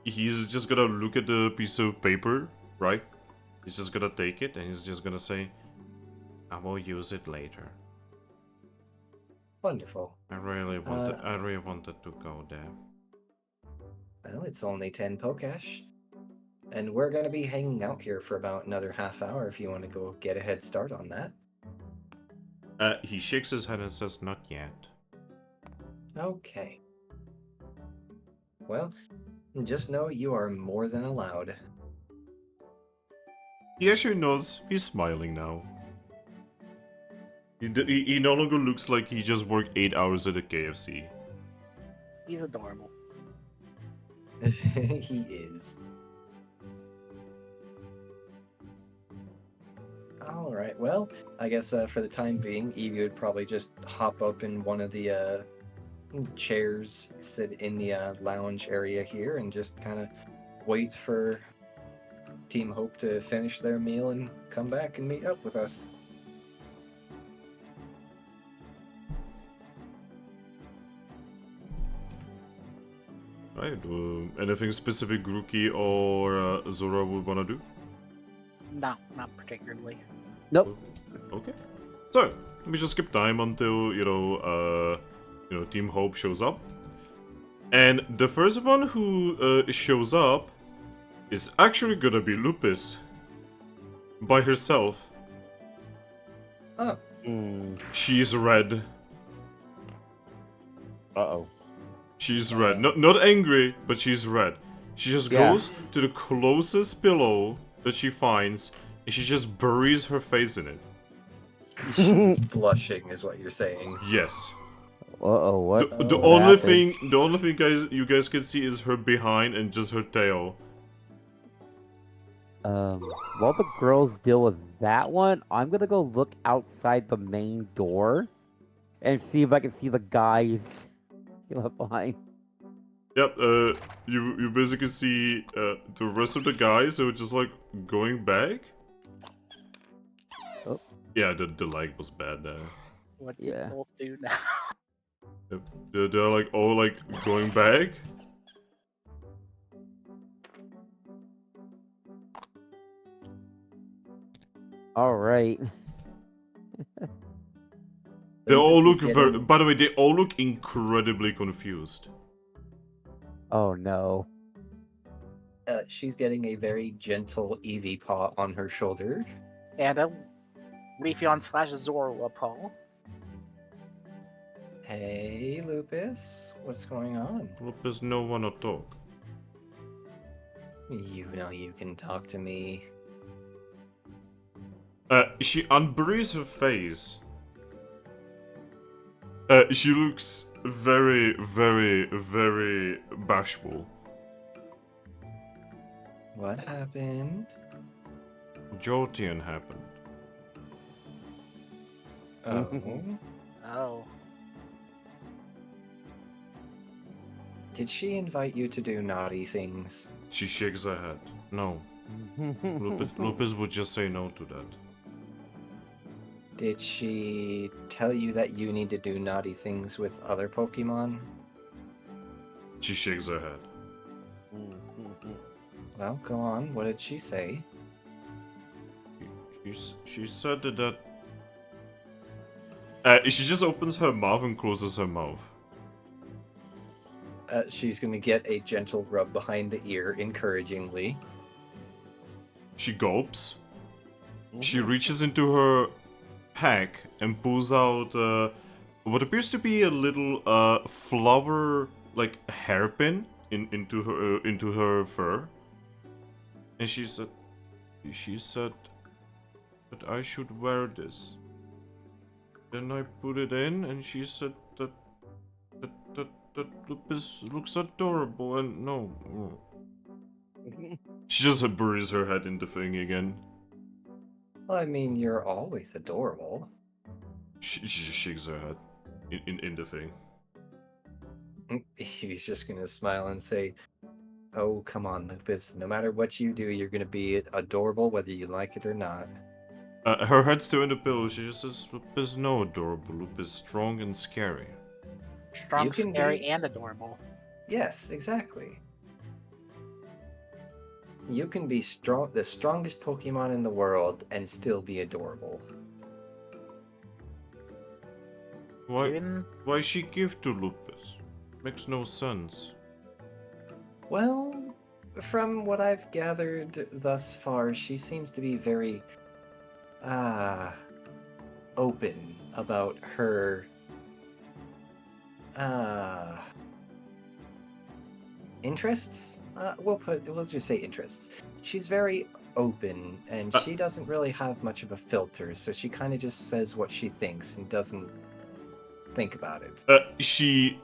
He's just gonna look at the piece of paper, right? He's just gonna take it and he's just gonna say, I will use it later. Wonderful. I really wanted to go there. Well, it's only 10 Pokash. And we're going to be hanging out here for about another half hour if you want to go get a head start on that. He shakes his head and says, not yet. Okay. Well, just know you are more than allowed. He actually nods. He's smiling now. He no longer looks like he just worked 8 hours at a KFC. He's adorable. He is. Alright, well, I guess for the time being, Eevee would probably just hop up in one of the chairs, sit in the lounge area here, and just kind of wait for Team Hope to finish their meal and come back and meet up with us. Right. Anything specific Grookey or Zorua would wanna do? No, not particularly. Nope. Okay. So let me just skip time until Team Hope shows up, and the first one who shows up is actually gonna be Lupus by herself. Oh, She's red. Uh-oh. She's red. Not angry, but she's red. She just goes to the closest pillow that she finds, and she just buries her face in it. she's blushing, is what you're saying. Yes. Uh-oh, what? The what only happened? thing, the only thing, guys, you guys can see is her behind and just her tail. While the girls deal with that one, I'm gonna go look outside the main door and see if I can see the guys left behind. Yep. You basically see the rest of the guys who are just like going back. Oh. Yeah, the lag was bad there. What do you Yeah. both do now? Yep. They're like all like going back. All right. They all Lupus look is very. getting- By the way, they all look incredibly confused. Oh no. She's getting a very gentle Eevee paw on her shoulder. And a Leafeon / Zorua paw. Hey, Lupus, what's going on? Lupus, no one to talk. You know you can talk to me. She unburies her face. She looks very, very, very bashful. What happened? Jolteon happened. Oh. Oh. Did she invite you to do naughty things? She shakes her head. No. Lupus would just say no to that. Did she tell you that you need to do naughty things with other Pokemon? She shakes her head. Well, go on. What did she say? She said that. She just opens her mouth and closes her mouth. She's gonna get a gentle rub behind the ear, encouragingly. She gulps. She reaches into her pack and pulls out what appears to be a little flower like hairpin into her fur. And she said that I should wear this. Then I put it in, and she said that Lupus looks adorable, and no. She just buries her head in the thing again. Well, I mean, you're always adorable. She just shakes her head in the thing. He's just gonna smile and say, "Oh, come on, Lupus. No matter what you do, you're gonna be adorable whether you like it or not." Her head's still in the pillow. She just says, Lupus no adorable. Lupus strong and scary. Strong, You can scary, be- and adorable. Yes, exactly. You can be the strongest Pokemon in the world and still be adorable. Why she give to Lupus? Makes no sense. Well, from what I've gathered thus far, she seems to be very open about her interests. We'll just say interests. She's very open, and she doesn't really have much of a filter, so she kind of just says what she thinks and doesn't think about it. She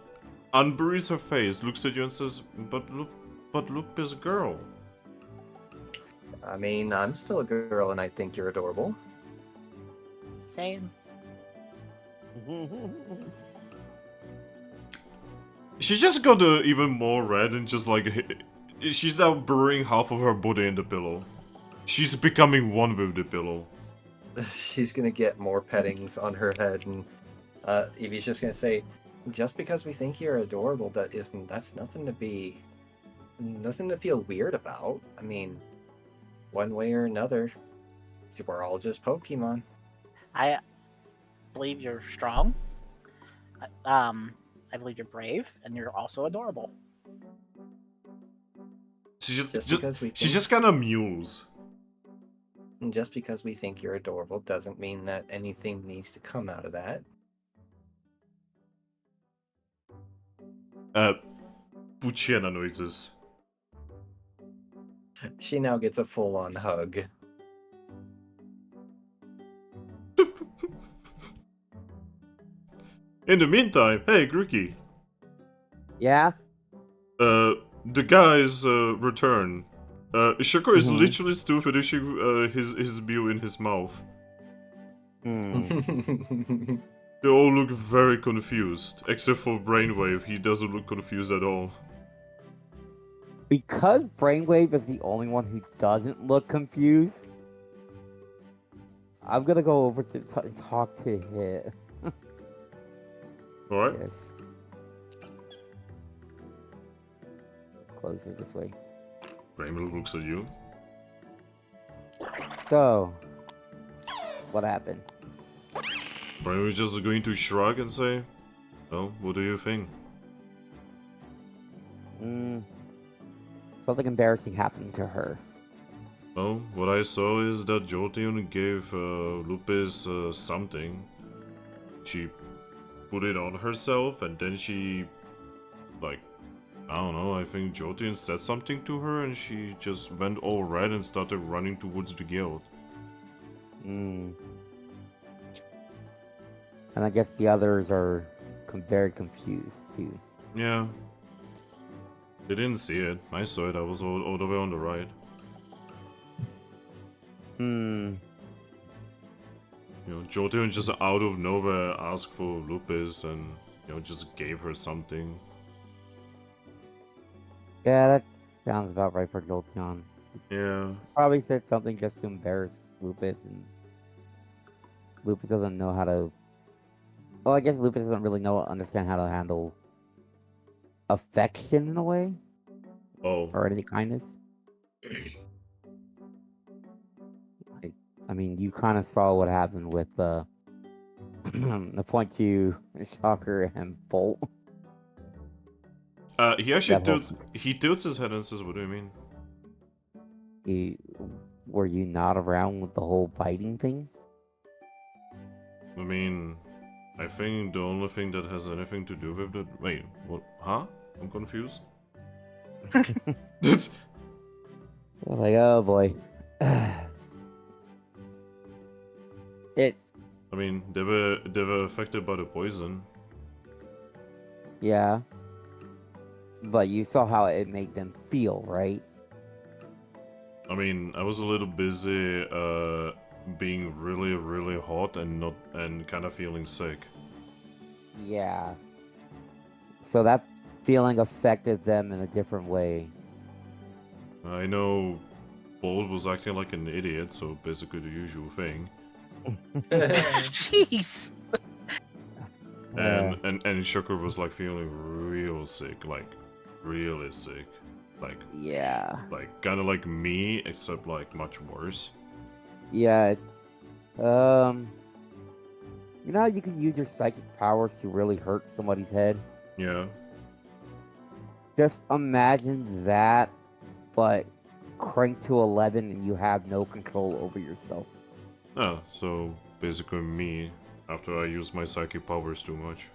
unburies her face, looks at you and says, But Lupus girl. I mean, I'm still a girl, and I think you're adorable. Same. She just got even more red and just like she's now burying half of her body in the pillow. She's becoming one with the pillow. She's gonna get more pettings on her head, and Eevee's just gonna say, Just because we think you're adorable, that's nothing to feel weird about. I mean, one way or another, we're all just Pokemon. I believe you're strong. I believe you're brave, and you're also adorable. She's Just just kind of muse. just because we think you're adorable doesn't mean that anything needs to come out of that. Puchena noises. She now gets a full-on hug. In the meantime, hey Grookey. Yeah? The guy's return. Shoko is Mhm. literally still finishing his meal in his mouth. Hmm. They all look very confused, except for Brainwave. He doesn't look confused at all. Because Brainwave is the only one who doesn't look confused, I'm gonna go over to talk to him. All right. Yes. Closer this way. Brainwave looks at you. So, what happened? Brainwave's just going to shrug and say, "Well, what do you think?" Something embarrassing happened to her. Well, what I saw is that Jolteon gave Lupus something. She put it on herself, and then she, like, I don't know, I think Jolteon said something to her, and she just went all red and started running towards the guild. And I guess the others are very confused too. Yeah. They didn't see it. I saw it. I was all the way on the right. You know, Jolteon just out of nowhere asked for Lupus and, you know, just gave her something. Yeah, that sounds about right for Jolteon. Yeah. Probably said something just to embarrass Lupus, and Lupus doesn't know how to. Well, I guess Lupus doesn't really understand how to handle affection in a way, Oh. or any kindness. I mean, you kind of saw what happened with the point to Shocker and Bolt. He actually That whole- tilts his head and says, "What do you mean?" Were you not around with the whole biting thing? I mean, I think the only thing that has anything to do with it. Wait, what? Huh? I'm confused. Like, oh boy. I mean, they were affected by the poison. Yeah. But you saw how it made them feel, right? I mean, I was a little busy being really, really hot and kind of feeling sick. Yeah. So that feeling affected them in a different way. I know Bold was acting like an idiot, so basically the usual thing. Jeez. And Sugar was like feeling real sick, like really sick, like Yeah. like kind of like me, except like much worse. Yeah, it's you know how you can use your psychic powers to really hurt somebody's head? Yeah. Just imagine that, but cranked to 11 and you have no control over yourself. Oh, so basically me after I use my psychic powers too much.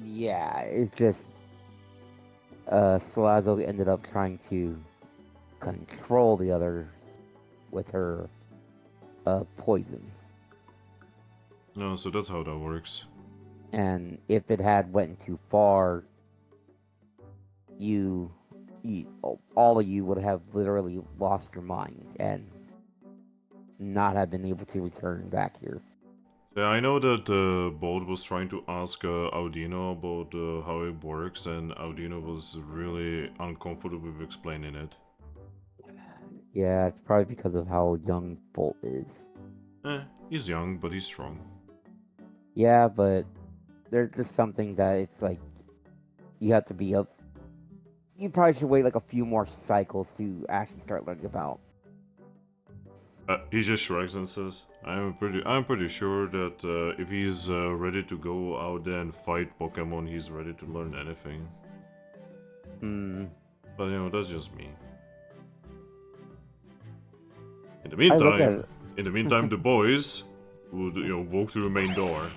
Yeah, it's just Salazo ended up trying to control the others with her poison. No, so that's how that works. And if it had went too far, you all of you would have literally lost your minds and not have been able to return back here. So I know that Bold was trying to ask Audino about how it works, and Audino was really uncomfortable with explaining it. Yeah, it's probably because of how young Bolt is. He's young, but he's strong. Yeah, but there's just something that it's like you have to be up. You probably should wait like a few more cycles to actually start learning about. He just shrugs and says, I'm pretty sure that if he's ready to go out there and fight Pokemon, he's ready to learn anything. Hmm. But you know, that's just me. In the I look at meantime, it. the boys would, you know, walk through the main door.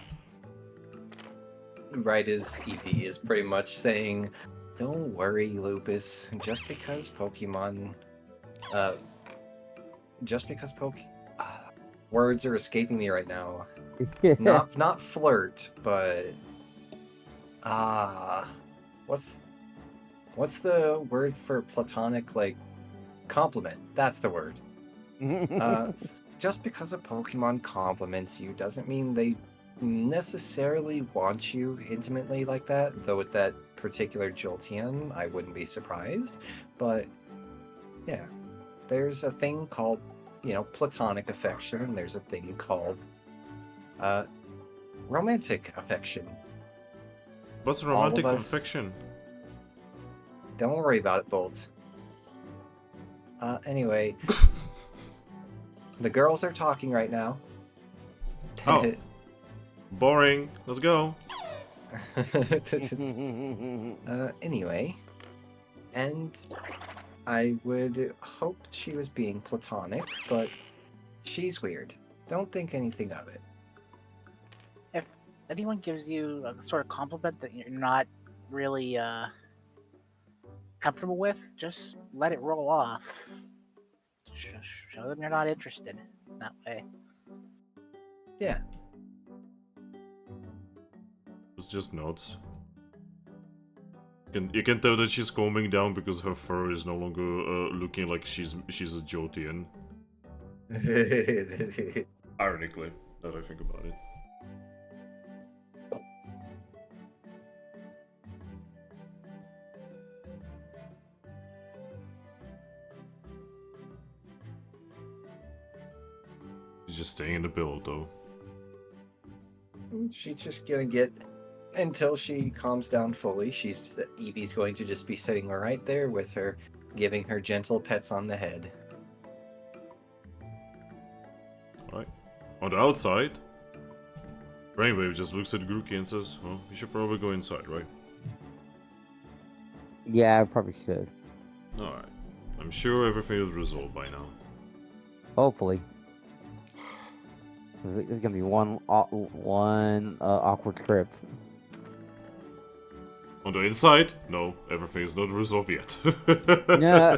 Right as Eevee is pretty much saying, "Don't worry, Lupus. Just because Pokemon, just because words are escaping me right now. Not flirt, but what's the word for platonic, like compliment? That's the word. Just because a Pokemon compliments you doesn't mean they necessarily want you intimately like that, though with that particular Jolteon, I wouldn't be surprised. But yeah, there's a thing called, you know, platonic affection, and there's a thing called romantic affection. What's romantic All of us- affection? Don't worry about it, Bolt. Anyway, the girls are talking right now. Oh. Boring. Let's go. Anyway, and I would hope she was being platonic, but she's weird. Don't think anything of it. If anyone gives you a sort of compliment that you're not really comfortable with, just let it roll off. Just show them you're not interested that way. Yeah. It's just nods. You can tell that she's calming down because her fur is no longer looking like she's a Jolteon. Ironically, that I think about it. She's just staying in the build, though. She's just gonna get until she calms down fully. Eevee's going to just be sitting right there with her, giving her gentle pets on the head. Alright. On the outside, Brainwave just looks at Grookey and says, well, you should probably go inside, right? Yeah, I probably should. Alright. I'm sure everything is resolved by now. Hopefully. This is gonna be one awkward trip. On the inside, no, everything is not resolved yet. Yeah.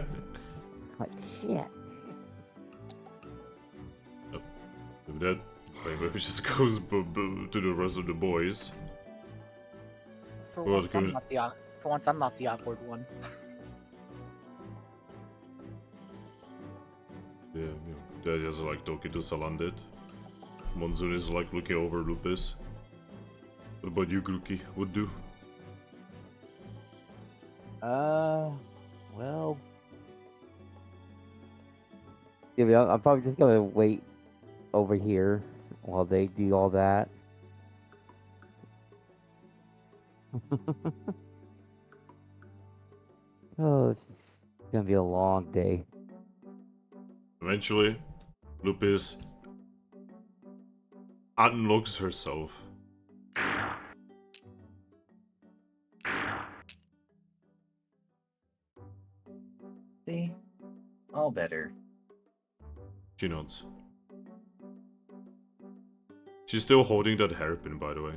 Like shit. With that, Brainwave just goes to the rest of the boys. For Well, once, I'm not the awkward one. Yeah, Dad is like talking to Salandit. Monsoon is like looking over Lupus. What about you, Grookey? What do? Well. Yeah, I'm probably just gonna wait over here while they do all that. Oh, this is gonna be a long day. Eventually, Lupus unlocks herself. See? All better. She nods. She's still holding that hairpin, by the way.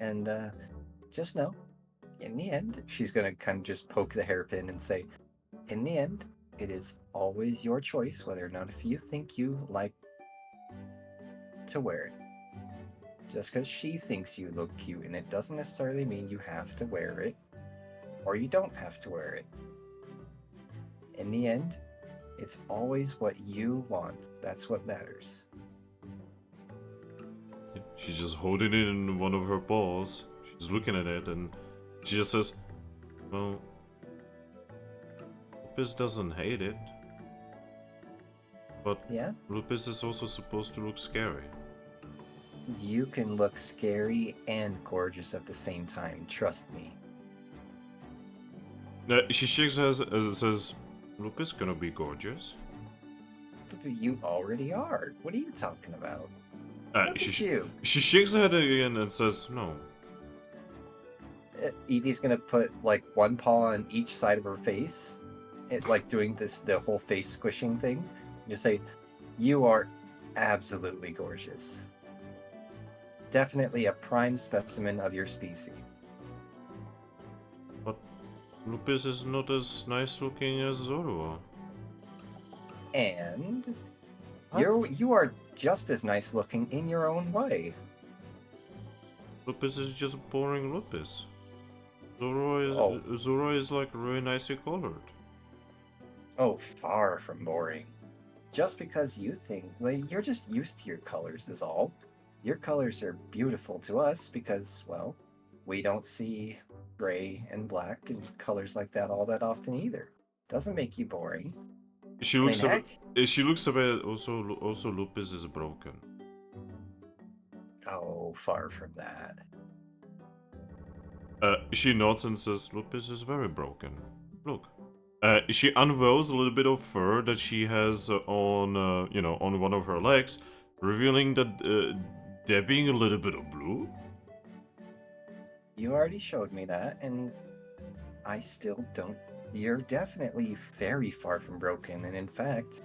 And just know, in the end, she's gonna kind of just poke the hairpin and say, in the end, it is always your choice whether or not if you think you like to wear it. Just because she thinks you look cute, and it doesn't necessarily mean you have to wear it, or you don't have to wear it. In the end, it's always what you want. That's what matters. She's just holding it in one of her paws. She's looking at it and she just says, well, Lupus doesn't hate it. But Yeah? Lupus is also supposed to look scary. You can look scary and gorgeous at the same time, trust me. She shakes her head as it says, Lupus gonna be gorgeous. You already are. What are you talking about? Look at you. She shakes her head again and says, no. Eevee's gonna put like one paw on each side of her face, like doing the whole face squishing thing. Just say, you are absolutely gorgeous. Definitely a prime specimen of your species. But Lupus is not as nice looking as Zorua. And What? you are just as nice looking in your own way. Lupus is just boring Lupus. Zorua is like really nicely colored. Oh, far from boring. Just because you think like you're just used to your colors is all. Your colors are beautiful to us because, well, we don't see gray and black and colors like that all that often either. Doesn't make you boring. She looks I mean, she looks a bit also Lupus is broken. Oh, far from that. She nods and says, Lupus is very broken. Look. She unveils a little bit of fur that she has on one of her legs, revealing that there being a little bit of blue. You already showed me that, and I still don't. You're definitely very far from broken, and in fact,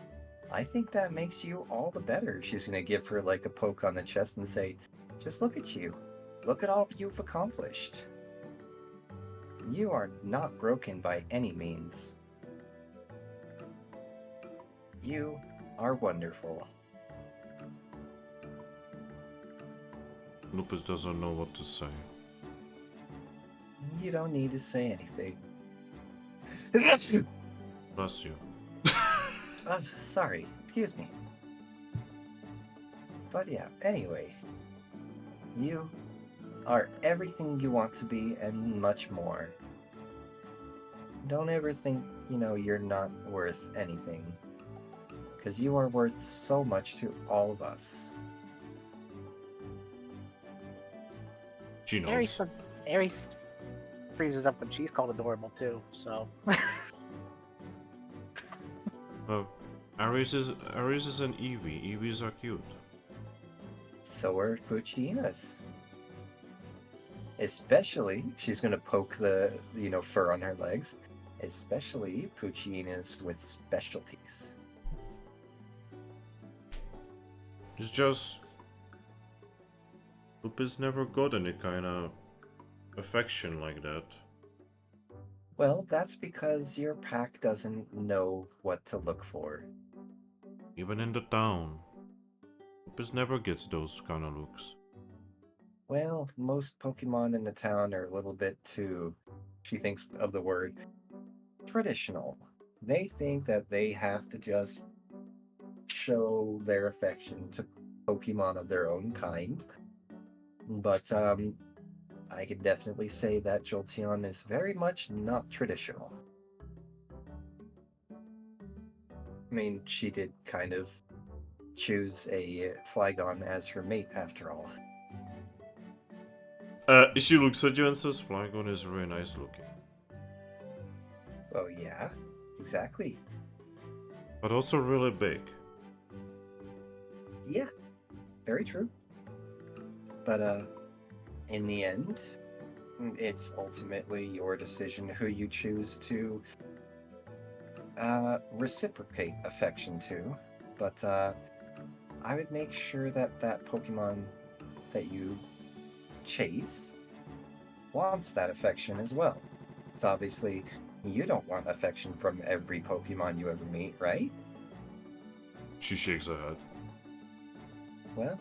I think that makes you all the better. She's gonna give her like a poke on the chest and say, just look at you. Look at all you've accomplished. You are not broken by any means. You are wonderful. Lupus doesn't know what to say. You don't need to say anything. Bless you. Sorry, excuse me. But yeah, anyway. You are everything you want to be and much more. Don't ever think, you're not worth anything. Because you are worth so much to all of us. She knows. Aries freezes up when she's called adorable too. So. Aries is an Eevee. Eevees are cute. So are Puccina's. Especially, she's gonna poke the fur on her legs. Especially Puccina's with specialties. It's just Lupus never got any kind of affection like that. Well, that's because your pack doesn't know what to look for. Even in the town, Lupus never gets those kind of looks. Well, most Pokemon in the town are a little bit too, she thinks of the word, traditional. They think that they have to just show their affection to Pokemon of their own kind. But I can definitely say that Jolteon is very much not traditional. I mean, she did kind of choose a Flygon as her mate after all. She looks at you and says, Flygon is really nice looking. Oh yeah, exactly. But also really big. Yeah, very true. But in the end, it's ultimately your decision who you choose to reciprocate affection to. But I would make sure that that Pokemon that you chase wants that affection as well. So obviously, you don't want affection from every Pokemon you ever meet, right? She shakes her head. Well,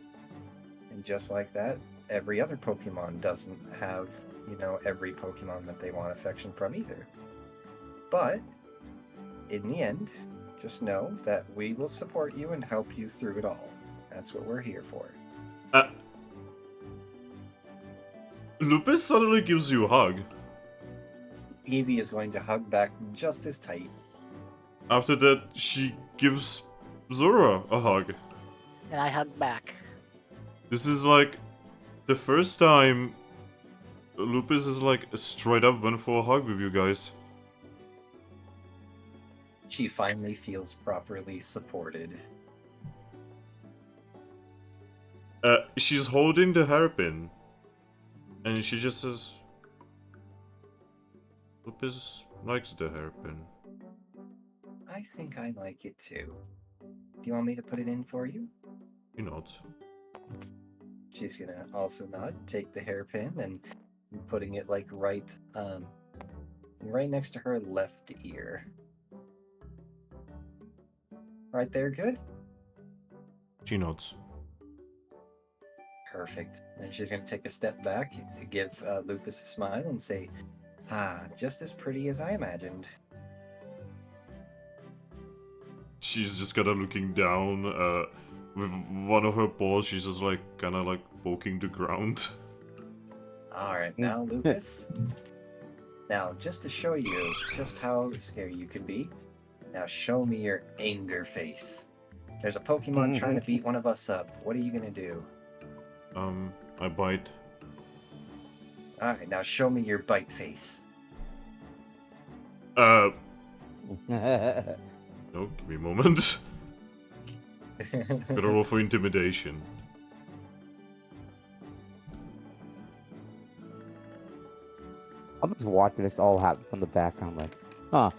and just like that, every other Pokemon doesn't have, every Pokemon that they want affection from either. But, in the end, just know that we will support you and help you through it all. That's what we're here for. Lupus suddenly gives you a hug. Eevee is going to hug back just as tight. After that, she gives Zorua a hug. And I hug back. This is like the first time Lupus is like straight up went for a hug with you guys. She finally feels properly supported. She's holding the hairpin. And she just says... Lupus likes the hairpin. I think I like it too. Do you want me to put it in for you? You not. She's gonna also nod, take the hairpin, and putting it like right next to her left ear. Right there, good? She nods. Perfect. Then she's gonna take a step back, give Lupus a smile, and say, "Ah, just as pretty as I imagined." She's just kinda looking down, with one of her paws, she's just like, kinda like poking the ground. Alright, now Lupus. Now, just to show you just how scary you can be, now show me your anger face. There's a Pokemon trying to beat one of us up. What are you gonna do? I bite. Alright, now show me your bite face. No, give me a moment. Gotta roll for intimidation. I'm just watching this all happen from the background, like, huh.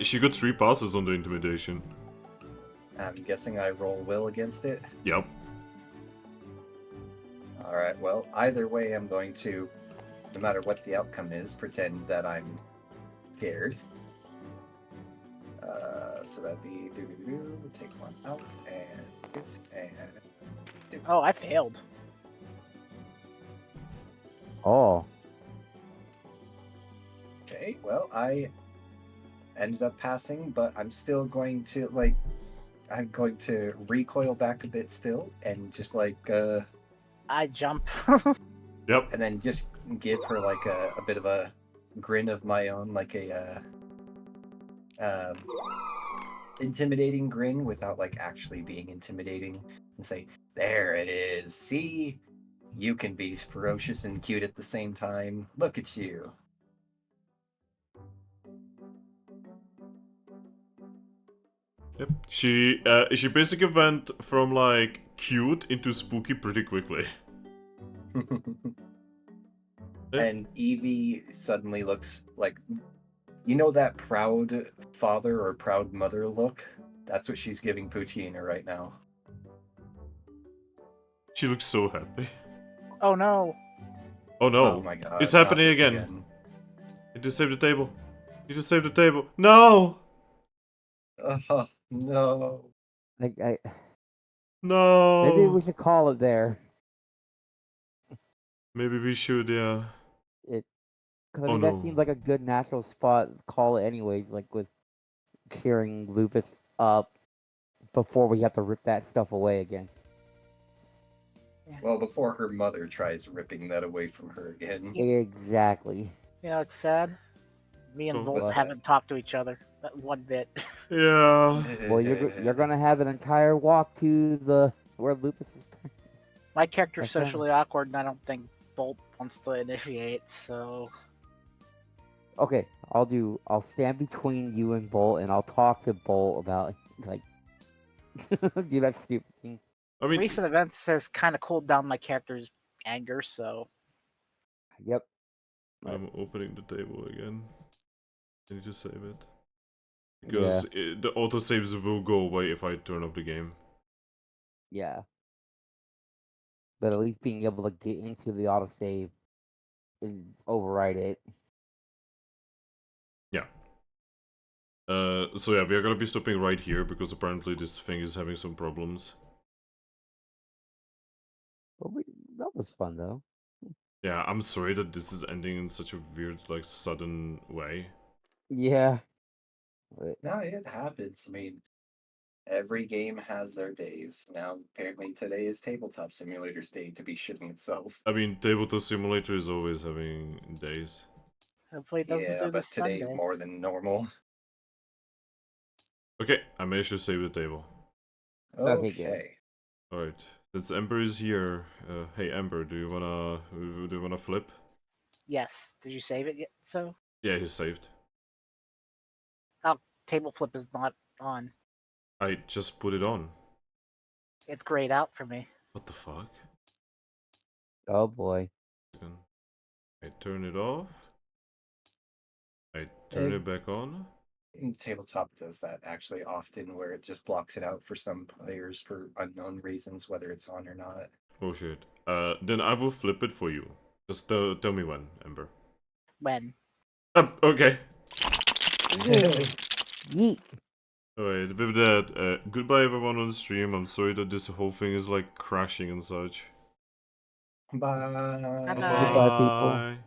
She got 3 passes on the intimidation. I'm guessing I roll will against it. Yep. Alright, well, either way, I'm going to, no matter what the outcome is, pretend that I'm scared. So that'd be take one out, and do. Oh, I failed. Oh. Okay, well, I ended up passing, but I'm still going to, like, I'm going to recoil back a bit still, and just, like, I jump. Yep. and then just give her, like, a bit of a grin of my own, like intimidating grin without, like, actually being intimidating, and say, "There it is, see? You can be ferocious and cute at the same time. Look at you." Yep. She basically went from like cute into spooky pretty quickly. And Eevee suddenly looks like, you know, that proud father or proud mother look? That's what she's giving Poochyena right now. She looks so happy. Oh no. Oh no. Oh my god. It's not happening this again. Need to save the table. Need to save the table. No! Oh, no. No! Maybe we should call it there. Maybe we should, yeah. Because I Oh, mean, no. that seems like a good natural spot to call it anyways, like with cheering Lupus up before we have to rip that stuff away again. Well, before her mother tries ripping that away from her again. Exactly. You know, it's sad. Me and Oh, Bolt what's haven't talked to each other one bit. Yeah. Well, you're gonna have an entire walk to the where Lupus is. My character's That's fine. socially awkward, and I don't think Bolt wants to initiate, so... Okay, I'll stand between you and Bolt, and I'll talk to Bolt about like do that stupid thing. I mean, Recent events has kind of cooled down my character's anger, so... Yep. I'm opening the table again. I need to save it. Because the autosaves will go away if I turn off the game. Yeah. But at least being able to get into the autosave and override it. Yeah. So yeah, we are gonna be stopping right here because apparently this thing is having some problems. That was fun though. Yeah, I'm sorry that this is ending in such a weird, like, sudden way. Yeah. But, No, it happens. I mean, every game has their days. Now, apparently today is Tabletop Simulator's day to be shitting itself. I mean, Tabletop Simulator is always having days. Hopefully it doesn't Yeah, do but this today Sunday. more than normal. Okay, I managed to save the table. Okay, good. Okay. Alright, Since Ember is here, hey Ember, do you wanna flip? Yes. Did you save it yet? So Yeah, he's saved. table flip is not on. I just put it on. It's grayed out for me. What the fuck? Oh boy. I turn it off. I turn it back on. Tabletop does that actually often, where it just blocks it out for some players for unknown reasons, whether it's on or not. Oh shit. Then I will flip it for you. Just tell me when, Ember. When? Okay. Yeet. Alright, with that, goodbye everyone on the stream. I'm sorry that this whole thing is like crashing and such. Bye. Bye-bye. Goodbye, people. Bye.